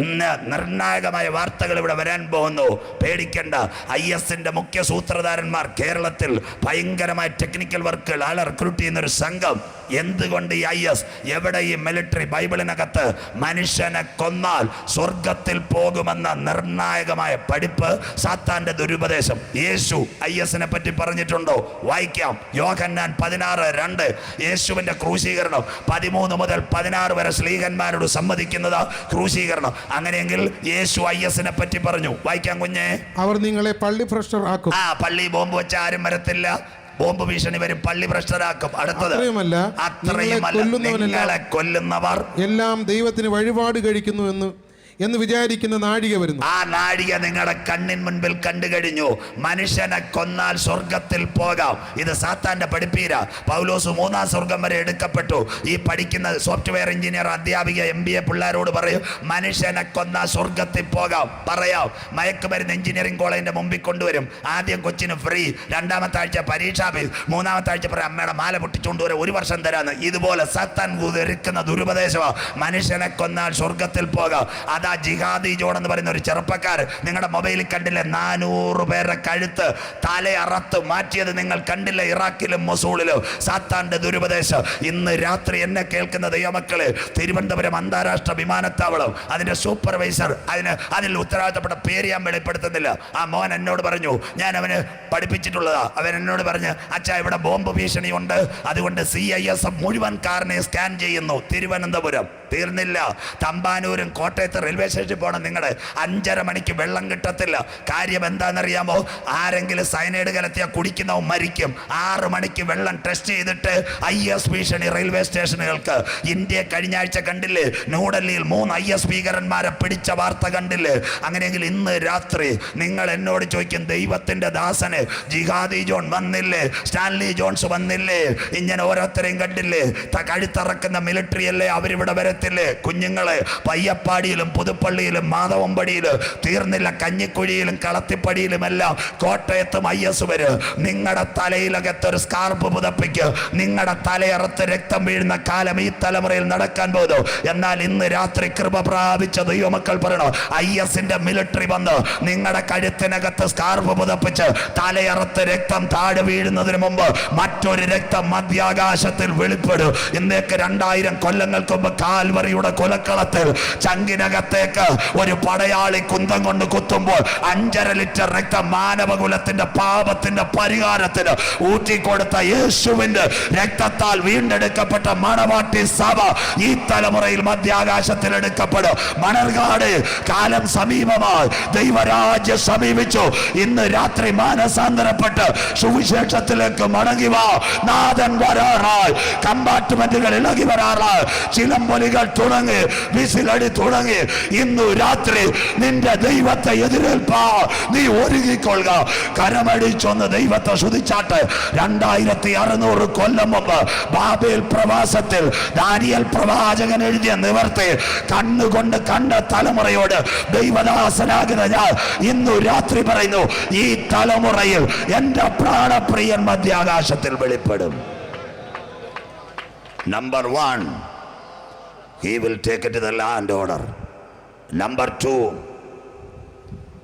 ഇന്ന് നിർണായകമായ വാർത്തകൾ ഇവിടെ വരാൻ പോകുന്നു. പേടിക്കണ്ട. IS-ന്റെ മുഖ്യ സൂത്രധാരന്മാർ കേരളത്തിൽ. ഭയങ്കരമായ ടെക്നിക്കൽ വർക്കുകൾ ആളെ റിക്രൂട്ട് ചെയ്യുന്നൊരു സംഘം. എന്തുകൊണ്ട് ഈ IS? എവിടെ ഈ മിലിറ്ററി? ബൈബിളിനകത്ത് മനുഷ്യനെ കൊന്നാൽ സ്വർഗത്തിൽ പോകുമെന്ന നിർണായകമായ പഠിപ്പ്, സാത്താന്റെ ദുരുപദേശം. യേശു IS-നെ പറ്റി പറഞ്ഞിട്ടുണ്ടോ? വായിക്കാം. യോഹന്നാൻ 16:2. യേശുവിന്റെ ക്രൂശീകരണം 13 മുതൽ 16 വരെ സ്ലീഹന്മാരോട് സമ്മതിക്കുന്നത് ക്രൂശീകരണം. അങ്ങനെയെങ്കിൽ യേശു IS-നെ പറ്റി പറഞ്ഞു. വായിക്കാൻ കുഞ്ഞെ. അവർ നിങ്ങളെ പള്ളി ഭ്രഷ്ടർ ആക്കും. പള്ളി ബോംബ് വെച്ച ആരും വരത്തില്ല. ബോംബ് ഭീഷണി വരും. പള്ളി ഭ്രഷ്ടരാക്കും. അടുത്തത്, അത്രയുമല്ല നിങ്ങളെ കൊല്ലുന്നവർ എല്ലാം ദൈവത്തിന് വഴിപാട് കഴിക്കുന്നു എന്ന് വിചാരിക്കുന്ന നാഴിക വരുന്നു. ആ നാഴിക നിങ്ങളുടെ കണ്ണിൻ മുൻപിൽ കണ്ടു കഴിഞ്ഞു. മനുഷ്യനെ കൊന്നാൽ സ്വർഗത്തിൽ പോകാം. ഇത് സാത്താന്റെ പഠിപ്പീര. പൗലോസ് 3-ാം സ്വർഗം വരെ എടുക്കപ്പെട്ടു. ഈ പഠിക്കുന്ന സോഫ്റ്റ്വെയർ എഞ്ചിനീയർ, അധ്യാപിക, MBA പിള്ളേരോട് പറയും, മനുഷ്യനെ കൊന്നാൽ സ്വർഗത്തിൽ പോകാം. പറയാം. മയക്കുമരുന്ന് എഞ്ചിനീയറിംഗ് കോളേജിന്റെ മുമ്പിൽ കൊണ്ടുവരും. ആദ്യം കൊച്ചിന് ഫ്രീ, 2-ാമത്തെ ആഴ്ച പരീക്ഷാ ഫീസ്, 3-ാമത്തെ ആഴ്ച പറയും അമ്മയുടെ മാല പൊട്ടിച്ചുകൊണ്ടുവരെ 1 വർഷം തരാന്ന്. ഇതുപോലെ സാത്താൻ ഒരുക്കുന്ന ദുരുപദേശമാണ്. മനുഷ്യനെ കൊന്നാൽ സ്വർഗത്തിൽ പോകാം. ജിഹാദി ജോൺ എന്ന് പറയുന്ന ഒരു ചെറുപ്പക്കാർ നിങ്ങളുടെ മൊബൈലിൽ കണ്ടില്ലേ? 400 പേരുടെ കഴുത്ത് തലയറത്ത് മാറ്റിയത് നിങ്ങൾ കണ്ടില്ല? ഇറാഖിലും മൊസൂളിലും. സാത്താന്റെ ദുരുപദേശം. ഇന്ന് രാത്രി എന്നെ കേൾക്കുന്ന ദൈവമക്കളെ, തിരുവനന്തപുരം അന്താരാഷ്ട്ര വിമാനത്താവളം, അതിന്റെ സൂപ്പർവൈസർ, അതിൽ ഉത്തരവാദിത്തപ്പെട്ട പേര് ഞാൻ വെളിപ്പെടുത്തുന്നില്ല. ആ മോൻ എന്നോട് പറഞ്ഞു, ഞാൻ അവന് പഠിപ്പിച്ചിട്ടുള്ളതാ. അവൻ എന്നോട് പറഞ്ഞു, അച്ഛാ ഇവിടെ ബോംബ് ഭീഷണിയുണ്ട്, അതുകൊണ്ട് CIS മുഴുവൻ കാറിനെ സ്കാൻ ചെയ്യുന്നു. തിരുവനന്തപുരം. തീർന്നില്ല. തമ്പാനൂരും കോട്ടയത്ത് റെയിൽവേ സ്റ്റേഷനിൽ പോകണം. നിങ്ങളുടെ 5:30 മണിക്ക് വെള്ളം കിട്ടത്തില്ല. കാര്യം എന്താണെന്നറിയാമോ? ആരെങ്കിലും സയനൈഡ് കലർത്തിയാൽ കുടിക്കുന്നവൻ മരിക്കും. 6 മണിക്ക് വെള്ളം ടെസ്റ്റ് ചെയ്തിട്ട് IS ഭീഷണി റെയിൽവേ സ്റ്റേഷനുകൾക്ക്. ഇന്ത്യ കഴിഞ്ഞ ആഴ്ച കണ്ടില്ലേ? ന്യൂഡൽഹിയിൽ 3 IS ഭീകരന്മാരെ പിടിച്ച വാർത്ത കണ്ടില്ലേ? അങ്ങനെയെങ്കിൽ ഇന്ന് രാത്രി നിങ്ങൾ എന്നോട് ചോദിക്കും, ദൈവത്തിന്റെ ദാസന് ജിഹാദി ജോൺ വന്നില്ലേ, സ്റ്റാൻലി ജോൺസ് വന്നില്ലേ, ഇങ്ങനെ ഓരോരുത്തരെയും കണ്ടില്ലേ? കഴുത്തറക്കുന്ന മിലിറ്ററി അല്ലേ അവരിവിടെ വരത്തില്ലേ? കുഞ്ഞുങ്ങളെ പയ്യപ്പാടിയിലും പുതുപ്പള്ളിയിലും മാധവമ്പടിയിലും തീർന്നില്ല, കഞ്ഞിക്കുഴിയിലും കളത്തിപ്പടിയിലുമെല്ലാം കോട്ടയത്തും IS വരും. നിങ്ങളുടെ തലയിലകത്തൊരു സ്കാർപ്പ് പുതപ്പിക്ക്. നിങ്ങളുടെ തലയറുത്ത് രക്തം വീഴുന്ന കാലം ഈ തലമുറയിൽ നടക്കാൻ പോകുന്നു. എന്നാൽ ഇന്ന് രാത്രി കൃപ പ്രാപിച്ച ദൈവമക്കൾ പറയണോ, ISന്റെ മിലിറ്ററി വന്ന് നിങ്ങളുടെ കഴുത്തിനകത്ത് സ്കാർപ്പ് പുതപ്പിച്ച് തലയറുത്ത് രക്തം താഴെ വീഴുന്നതിന് മുമ്പ് മറ്റൊരു രക്തം മധ്യാകാശത്തിൽ വെളിപ്പെടും. ഇന്നേക്ക് 2000 കൊല്ലങ്ങൾക്ക് മുമ്പ് കാൽവറിയുടെ കൊലക്കളത്തിൽ ചങ്കിനകത്തേക്ക് ഒരു പടയാളി കുന്തം കൊണ്ട് കുത്തുമ്പോൾ 5.5 ലിറ്റർ രക്തം മാനവകുലത്തിന്റെ പാപത്തിന്റെ പരിഹാരത്തിന് ഊറ്റിക്കൊടുത്ത യേശുവിന്റെ രക്തത്താൽ വീണ്ടെടുക്കപ്പെട്ട മണവാട്ടി സഭ ഈ തലമുറയിൽ മധ്യാകാശത്തിൽ എടുക്കപ്പെടും. മണർകാട് കാലം സമീപമായി, ദൈവരാജ്യം സമീപിച്ചു. ഇന്ന് രാത്രി മാനസാന്തരപ്പെട്ട് സുവിശേഷത്തിലേക്ക് മടങ്ങി വാ. നാഥൻ വരാറായി, കമ്പാർട്ട്മെന്റുകൾ ഇളകി വരാറായി, ചിലമ്പൊലികൾ തുടങ്ങി, വിസിലടി തുടങ്ങി. ഇന്നു രാത്രി നിന്റെ ദൈവത്തെ എതിരേൽപ്പാ നീ ഒരുങ്ങിക്കൊള്ളുക. കരമടിച്ചൊന്ന് ദൈവത്തെ സ്തുതിച്ചാട്ടെ. 2600 കൊല്ലം മുമ്പ് ബാബേൽ പ്രവാസത്തിൽ ദാനിയേൽ പ്രവാചകൻ എഴുതിയ നിവർത്തി കണ്ണുകൊണ്ട് കണ്ട തലമുറയോട് ദൈവദാസനാകുന്ന ഞാൻ ഇന്നു രാത്രി പറയുന്നു, ഈ തലമുറയിൽ എന്റെ പ്രാണപ്രിയൻ മധ്യാകാശത്തിൽ വെളിപ്പെടും. Number 1, he will take it to the land order. Number 2,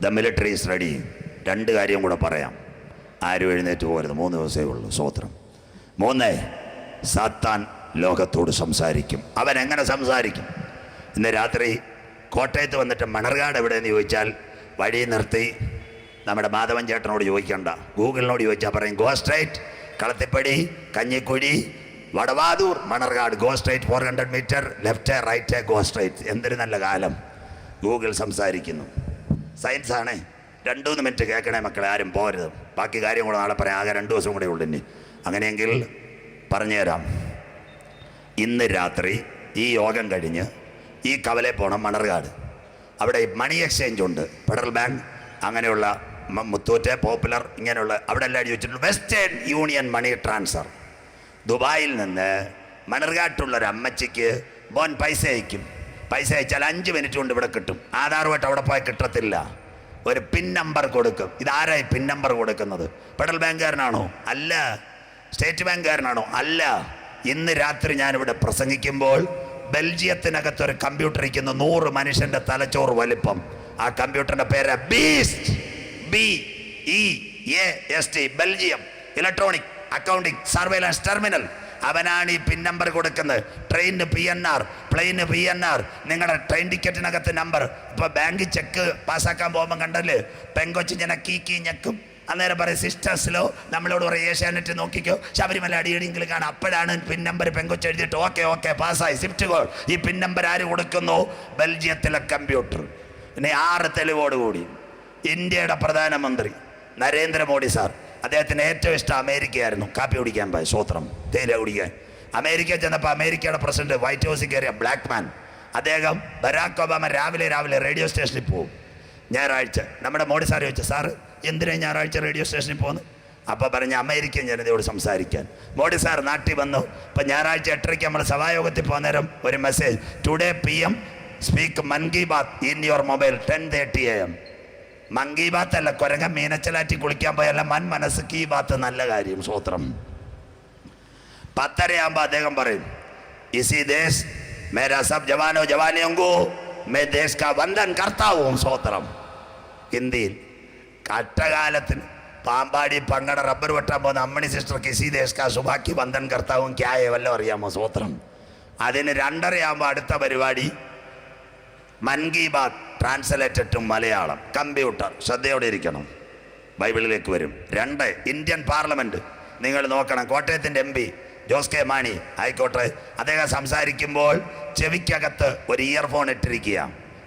the military is ready. 2 കാര്യം കൂടെ പറയാം. ആരും എഴുന്നേറ്റ് പോകരുത്. 3 ദിവസമേ ഉള്ളൂ. സ്വോത്രം. 3, സാത്താൻ ലോകത്തോട് സംസാരിക്കും. അവൻ എങ്ങനെ സംസാരിക്കും? ഇന്ന് രാത്രി കോട്ടയത്ത് വന്നിട്ട് മണർകാട് എവിടെയെന്ന് ചോദിച്ചാൽ വഴി നിർത്തി നമ്മുടെ മാധവൻ ചേട്ടനോട് ചോദിക്കണ്ട, ഗൂഗിളിനോട് ചോദിച്ചാൽ പറയും go straight, Kalathippadi, Kanjikuzhi, Vadavathoor, Manarcad, go straight 400 metre, left right go straight. എന്തൊരു നല്ല കാലം. ഗൂഗിൾ സംസാരിക്കുന്നു. സയൻസാണേ. 2-3 മിനിറ്റ് കേൾക്കണേ മക്കളെ, ആരും പോരുത്. ബാക്കി കാര്യം കൂടെ നാളെ പറയാം. ആകെ 2 ദിവസം കൂടെ ഉള്ളു ഇനി. അങ്ങനെയെങ്കിൽ പറഞ്ഞുതരാം. ഇന്ന് രാത്രി ഈ യോഗം കഴിഞ്ഞ് ഈ കവലെ പോകണം മണർകാട്. അവിടെ മണി എക്സ്ചേഞ്ച് ഉണ്ട്, ഫെഡറൽ ബാങ്ക്, അങ്ങനെയുള്ള മുത്തൂറ്റ്, പോപ്പുലർ, ഇങ്ങനെയുള്ള അവിടെ എല്ലാം ചോദിച്ചിട്ടുണ്ട്. Western Union money transfer. ദുബായിൽ നിന്ന് മണർകാട്ടുള്ളൊരു അമ്മച്ചിക്ക് ബോൻ പൈസ അയക്കും. പൈസ അയച്ചാൽ 5 മിനിറ്റ് കൊണ്ട് ഇവിടെ കിട്ടും. ആധാറുമായിട്ട് അവിടെ പോയി കിട്ടത്തില്ല. ഒരു പിൻ നമ്പർ കൊടുക്കും. ഇതാരായി പിൻ നമ്പർ കൊടുക്കുന്നത്? ഫെഡറൽ ബാങ്കുകാരനാണോ? അല്ല. സ്റ്റേറ്റ് ബാങ്കുകാരനാണോ? അല്ല. ഇന്ന് രാത്രി ഞാനിവിടെ പ്രസംഗിക്കുമ്പോൾ ബെൽജിയത്തിനകത്തൊരു കമ്പ്യൂട്ടർ ഇരിക്കുന്നു, 100 മനുഷ്യന്റെ തലച്ചോറ് വലിപ്പം. ആ കമ്പ്യൂട്ടറിന്റെ പേര് beast, BEAST, Belgium electronic accounting surveillance terminal. അവനാണ് ഈ പിൻ നമ്പർ കൊടുക്കുന്നത്. ട്രെയിനിന് PNR, പ്ലെയിന് PNR, നിങ്ങളുടെ ട്രെയിൻ ടിക്കറ്റിനകത്ത് നമ്പർ. ഇപ്പോൾ ബാങ്ക് ചെക്ക് പാസ്സാക്കാൻ പോകുമ്പോൾ കണ്ടല്ലേ, പെങ്കൊച്ച് ഇങ്ങനെ കീ ഞെക്കും. അന്നേരം പറയും സിസ്റ്റേഴ്സിലോ നമ്മളോട് പറയും ഏഷ്യാനെറ്റ് നോക്കിക്കോ, ശബരിമല അടിയടിയെങ്കിലും കാണാം. അപ്പോഴാണ് പിൻ നമ്പർ പെങ്കൊച്ച് എഴുതിയിട്ട് ഓക്കെ പാസ്സായി, സ്വിഫ്റ്റ് കോഡ്. ഈ പിൻ നമ്പർ ആര് കൊടുക്കുന്നു? ബെൽജിയത്തിലെ കമ്പ്യൂട്ടർ. പിന്നെ 6 തെളിവോടുകൂടി ഇന്ത്യയുടെ പ്രധാനമന്ത്രി നരേന്ദ്രമോദി സാർ, അദ്ദേഹത്തിന് ഏറ്റവും ഇഷ്ടം അമേരിക്കയായിരുന്നു. കാപ്പി കുടിക്കാൻ പോയി, സ്വോത്രം, തേയില കുടിക്കാൻ. അമേരിക്ക ചെന്നപ്പോൾ അമേരിക്കയുടെ പ്രസിഡന്റ് വൈറ്റ് ഹൗസിൽ കയറിയ ബ്ലാക്ക് മാൻ, അദ്ദേഹം ബരാക് ഒബാമ രാവിലെ റേഡിയോ സ്റ്റേഷനിൽ പോകും. ഞായറാഴ്ച നമ്മുടെ മോഡി സാർ ചോദിച്ചു, സാറ് എന്തിനാണ് ഞായറാഴ്ച റേഡിയോ സ്റ്റേഷനിൽ പോകുന്നു? അപ്പോൾ പറഞ്ഞ അമേരിക്കൻ ജനതയോട് സംസാരിക്കാൻ. മോഡി സാർ നാട്ടിൽ വന്നു. ഇപ്പം ഞായറാഴ്ച 8:30 നമ്മൾ സഭായോഗത്തിൽ പോകുന്നേരം ഒരു message, today PM speak Mann Ki Baat in your mobile 10:30 AM. മൻ കി ബാത്ത് അല്ല, കുരങ്ങ മീനച്ചലാറ്റി കുളിക്കാൻ പോയല്ല, മനസ്സ് കീ ബാത്ത്, നല്ല കാര്യം, സ്വോത്രം. 10:30 ആകുമ്പോൾ അദ്ദേഹം പറയും, ഇസി ദേശ് മേരാ സബ് ജവാനോ ജവാനിയോങ്കോ മേ ദേശ് കാ വന്ദൻ കർത്താവും, സ്വോത്രം. ഹിന്ദിയിൽ. കട്ടകാലത്തിന് പാമ്പാടി പങ്കട റബ്ബർ വെട്ടാൻ പോകുന്ന അമ്മണി സിസ്റ്റർ കിസി ദേശ് കാ സുഭാക്കി വന്ദൻ കർത്താവും ക്യായ വല്ലോ അറിയാമോ, സ്വോത്രം. അതിന് 2:30 ആകുമ്പോൾ അടുത്ത പരിപാടി Mann Ki Baat translated to Malayalam, computer. ശ്രദ്ധയോടെ ഇരിക്കണം, ബൈബിളിലേക്ക് വരും. 2 ഇന്ത്യൻ പാർലമെൻറ്റ്. നിങ്ങൾ നോക്കണം, കോട്ടയത്തിൻ്റെ MP ജോസ് കെ മാണി ആയിക്കോട്ടെ, അദ്ദേഹം സംസാരിക്കുമ്പോൾ ചെവിക്കകത്ത് ഒരു ഇയർഫോൺ ഇട്ടിരിക്കുക.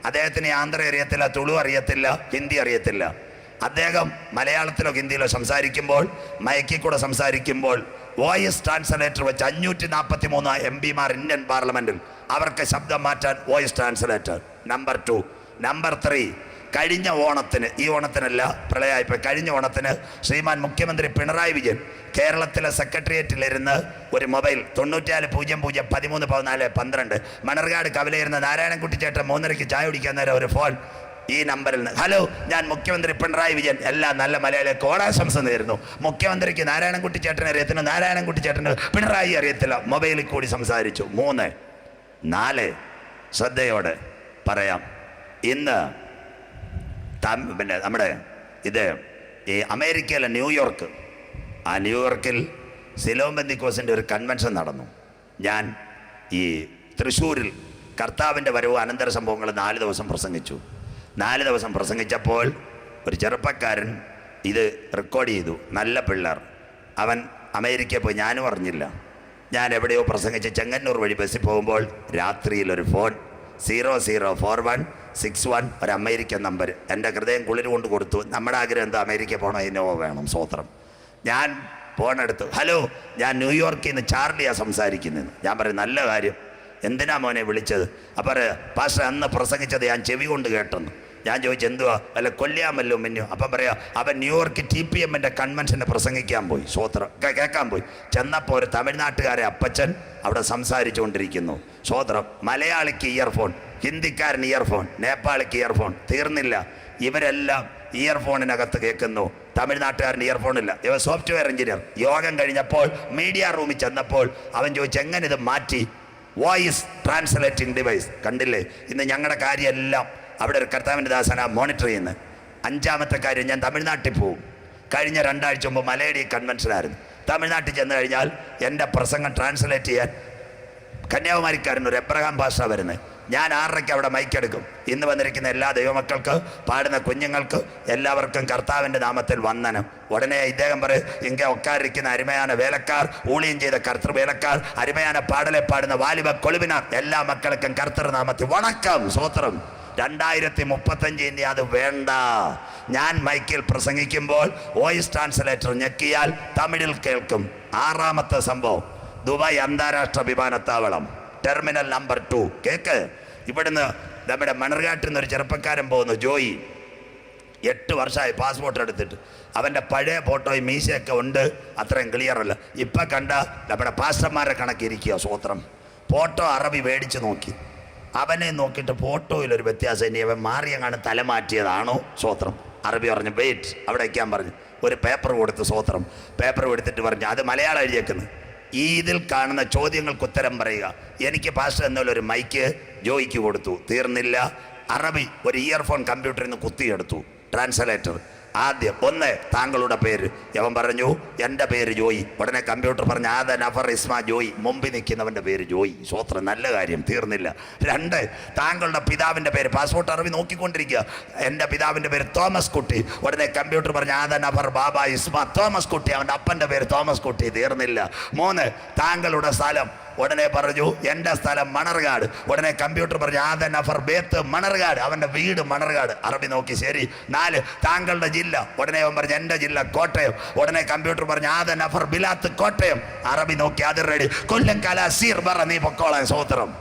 അദ്ദേഹത്തിന് ആന്ധ്ര അറിയത്തില്ല, തുളു അറിയത്തില്ല, ഹിന്ദി അറിയത്തില്ല. അദ്ദേഹം മലയാളത്തിലോ ഹിന്ദിയിലോ സംസാരിക്കുമ്പോൾ, മയക്കിൽ കൂടെ സംസാരിക്കുമ്പോൾ വോയിസ് ട്രാൻസ്ലേറ്റർ വെച്ച് 543 MP ഇന്ത്യൻ പാർലമെന്റിൽ അവർക്ക് ശബ്ദം മാറ്റാൻ വോയിസ് ട്രാൻസ്ലേറ്റർ. നമ്പർ 2. നമ്പർ 3, കഴിഞ്ഞ ഓണത്തിന്, ഈ ഓണത്തിനല്ല, പ്രളയമായിപ്പോൾ കഴിഞ്ഞ ഓണത്തിന് ശ്രീമാൻ മുഖ്യമന്ത്രി പിണറായി വിജയൻ കേരളത്തിലെ സെക്രട്ടേറിയറ്റിലിരുന്ന് ഒരു മൊബൈൽ 9400131412 മണർകാട് കവലയിരുന്ന നാരായണൻകുട്ടി ചേട്ടൻ 3:30 ചായ കുടിക്കാൻ നേരം ഒരു ഫോൺ ഈ നമ്പറിൽ നിന്ന്, ഹലോ ഞാൻ മുഖ്യമന്ത്രി പിണറായി വിജയൻ, എല്ലാ നല്ല മലയാളികൾക്ക് ഓണാശംസ നേരുന്നു. മുഖ്യമന്ത്രിക്ക് നാരായണൻകുട്ടി ചേട്ടനെ അറിയത്തില്ല, നാരായണൻകുട്ടി ചേട്ടന് പിണറായി അറിയത്തില്ല, മൊബൈലിൽ കൂടി സംസാരിച്ചു. 3, 4 ശ്രദ്ധയോടെ പറയാം. ഇന്ന് പിന്നെ നമ്മുടെ ഈ അമേരിക്കയിലെ ന്യൂയോർക്ക്, ആ ന്യൂയോർക്കിൽ സിലോം ബന്ദിക്കോസിൻ്റെ ഒരു കൺവെൻഷൻ നടന്നു. ഞാൻ ഈ തൃശ്ശൂരിൽ കർത്താവിൻ്റെ വരവ് അനന്തര സംഭവങ്ങൾ 4 ദിവസം പ്രസംഗിച്ചു. 4 ദിവസം പ്രസംഗിച്ചപ്പോൾ ഒരു ചെറുപ്പക്കാരൻ ഇത് റെക്കോർഡ് ചെയ്തു. നല്ല പിള്ളേർ, അവൻ അമേരിക്കയിൽ പോയി, ഞാനും അറിഞ്ഞില്ല. ഞാൻ എവിടെയോ പ്രസംഗിച്ച് ചെങ്ങന്നൂർ വഴി ബസ്സിൽ പോകുമ്പോൾ രാത്രിയിൽ ഒരു ഫോൺ 004161 ഒരു അമേരിക്കൻ നമ്പർ. എൻ്റെ ഹൃദയം കുളിര് കൊണ്ട് കൊടുത്തു. നമ്മുടെ ആഗ്രഹം എന്താ, അമേരിക്ക പോകണം, ഇന്നോവ വേണം, സ്വോത്രം. ഞാൻ ഫോണെടുത്തു, ഹലോ ഞാൻ ന്യൂയോർക്കിൽ നിന്ന് ചാർലിയാണ് സംസാരിക്കുന്നത്. ഞാൻ പറയും നല്ല കാര്യം, എന്തിനാ മോനെ വിളിച്ചത്? അപ്പോൾ പാസ്റ്റർ അന്ന് പ്രസംഗിച്ചത് ഞാൻ ചെവി കൊണ്ട് കേട്ടെന്ന്. ഞാൻ ചോദിച്ചു എന്തുവാ, വല്ല കൊല്ലാമല്ലോ മിന്നു? അപ്പം പറയാ അവൻ ന്യൂയോർക്ക് TPMൻ്റെ കൺവെൻഷന് പ്രസംഗിക്കാൻ പോയി, സ്വോത്രം കേൾക്കാൻ പോയി. ചെന്നപ്പോൾ ഒരു തമിഴ്നാട്ടുകാരെ അപ്പച്ചൻ അവിടെ സംസാരിച്ചു കൊണ്ടിരിക്കുന്നു, സ്വോത്രം. മലയാളിക്ക് ഇയർഫോൺ, ഹിന്ദിക്കാരൻ ഇയർഫോൺ, നേപ്പാളിക്ക് ഇയർഫോൺ. തീർന്നില്ല, ഇവരെല്ലാം ഇയർഫോണിനകത്ത് കേൾക്കുന്നു. തമിഴ്നാട്ടുകാരൻ ഇയർഫോണില്ല, ഇവ സോഫ്റ്റ്വെയർ എഞ്ചിനീയർ. യോഗം കഴിഞ്ഞപ്പോൾ മീഡിയ റൂമിൽ ചെന്നപ്പോൾ അവൻ ചോദിച്ചു എങ്ങനെ ഇത് മാറ്റി, വോയിസ് ട്രാൻസ്ലേറ്റിംഗ് ഡിവൈസ്. കണ്ടില്ലേ, ഇന്ന് ഞങ്ങളുടെ കാര്യമെല്ലാം അവിടെ ഒരു കർത്താവിൻ്റെ ദാസന മോണിറ്റർ ചെയ്യുന്നത്. 5ാമത്തെ കാര്യം, ഞാൻ തമിഴ്നാട്ടിൽ പോവും. കഴിഞ്ഞ 2 ആഴ്ച മുമ്പ് മലയാളി കൺവെൻഷനായിരുന്നു. തമിഴ്നാട്ടിൽ ചെന്ന് കഴിഞ്ഞാൽ എൻ്റെ പ്രസംഗം ട്രാൻസ്ലേറ്റ് ചെയ്യാൻ കന്യാകുമാരിക്കാരനൊരു എബ്രഹാം ഭാഷ വരുന്നത്. ഞാൻ 6:30 അവിടെ മൈക്കെടുക്കും. ഇന്ന് വന്നിരിക്കുന്ന എല്ലാ ദൈവമക്കൾക്ക്, പാടുന്ന കുഞ്ഞുങ്ങൾക്ക് എല്ലാവർക്കും കർത്താവിൻ്റെ നാമത്തിൽ വന്ദനം. ഉടനെ ഇദ്ദേഹം പറയും, ഇங்கே ഒക്കാരിക്കുന്ന അരുമയാണ് വേലക്കാർ, ഊളിയും ചെയ്ത കർത്തൃ വേലക്കാർ, അരുമയാണ് പാടലെ പാടുന്ന വാലിബ കൊളുവിനാർ, എല്ലാ മക്കൾക്കും കർത്തൃ നാമത്തിൽ വണക്കം, സ്വോത്രം. 2035 ഇനി അത് വേണ്ട. ഞാൻ മൈക്കിൽ പ്രസംഗിക്കുമ്പോൾ വോയിസ് ട്രാൻസ്ലേറ്റർ ഞെക്കിയാൽ തമിഴിൽ കേൾക്കും. 6ാമത്തെ സംഭവം, ദുബായ് അന്താരാഷ്ട്ര വിമാനത്താവളം ടെർമിനൽ നമ്പർ 2 കേക്ക്. ഇവിടുന്ന് നമ്മുടെ മണർകാട്ടിൽ നിന്ന് ഒരു ചെറുപ്പക്കാരൻ പോകുന്നു, ജോയി. 8 വർഷമായി പാസ്പോർട്ട് എടുത്തിട്ട്. അവൻ്റെ പഴയ ഫോട്ടോയും മീശയൊക്കെ ഉണ്ട്, അത്രയും ക്ലിയർ അല്ല. ഇപ്പം കണ്ട നമ്മുടെ പാസ്റ്റർമാരെ കണക്കിരിക്കുക, സ്വോത്രം. ഫോട്ടോ അറബി മേടിച്ച് നോക്കി, അവനെ നോക്കിയിട്ട് ഫോട്ടോയിലൊരു വ്യത്യാസം. ഇനി അവൻ മാറിയങ്ങാണ് തല മാറ്റിയതാണോ, സ്വോത്രം. അറബി പറഞ്ഞു വെയിറ്റ്, അവിടെ വയ്ക്കാൻ പറഞ്ഞു. ഒരു പേപ്പർ കൊടുത്ത്, സ്വോത്രം. പേപ്പർ കൊടുത്തിട്ട് പറഞ്ഞു അത് മലയാളം എഴുതിയേക്കുന്നു. ഇതിൽ കാണുന്ന ചോദ്യങ്ങൾക്ക് ഉത്തരം പറയുക. എനിക്ക് പാസ്റ്റർ എന്നൊരു മൈക്ക് ജോയിക്ക് കൊടുത്തു. തീർന്നില്ല, അറബി ഒരു ഇയർഫോൺ കമ്പ്യൂട്ടറിൽ നിന്ന് കുത്തിയെടുത്തു ട്രാൻസ്ലേറ്റർ. ആദ്യം 1 താങ്കളുടെ പേര്. യവൻ പറഞ്ഞു എൻ്റെ പേര് ജോയി. ഉടനെ കമ്പ്യൂട്ടർ പറഞ്ഞു ആദ നഫർ ഇസ്മ ജോയി, മുമ്പിൽ നിൽക്കുന്നവൻ്റെ പേര് ജോയി, സ്വോത്രം. നല്ല കാര്യം, തീർന്നില്ല. 2 താങ്കളുടെ പിതാവിൻ്റെ പേര്. പാസ്പോർട്ട് അറബി നോക്കിക്കൊണ്ടിരിക്കുക. എൻ്റെ പിതാവിൻ്റെ പേര് തോമസ് കുട്ടി. ഉടനെ കമ്പ്യൂട്ടർ പറഞ്ഞു ആദ നഫർ ബാബ ഇസ്മ തോമസ് കുട്ടി, അവൻ്റെ അപ്പൻ്റെ പേര് തോമസ് കുട്ടി. തീർന്നില്ല. 3 താങ്കളുടെ സ്ഥലം. ഉടനെ പറഞ്ഞു എൻ്റെ സ്ഥലം മണർകാട്. ഉടനെ കമ്പ്യൂട്ടർ പറഞ്ഞു ആദ നഫർ ബേത്ത് മണർകാട്, അവൻ്റെ വീട് മണർകാട്. അറബി നോക്കി, ശരി. 4 താങ്കളുടെ ജില്ല. ഉടനെ അവൻ പറഞ്ഞു എൻ്റെ ജില്ല കോട്ടയം. ഉടനെ കമ്പ്യൂട്ടർ പറഞ്ഞു ആദ നഫർ ബിലാത്ത് കോട്ടയം. അറബി നോക്കി, അത് റെഡി. കൊല്ലം കല സീർ പറ, നീ പൊക്കോളാൻ, സ്വോത്രം.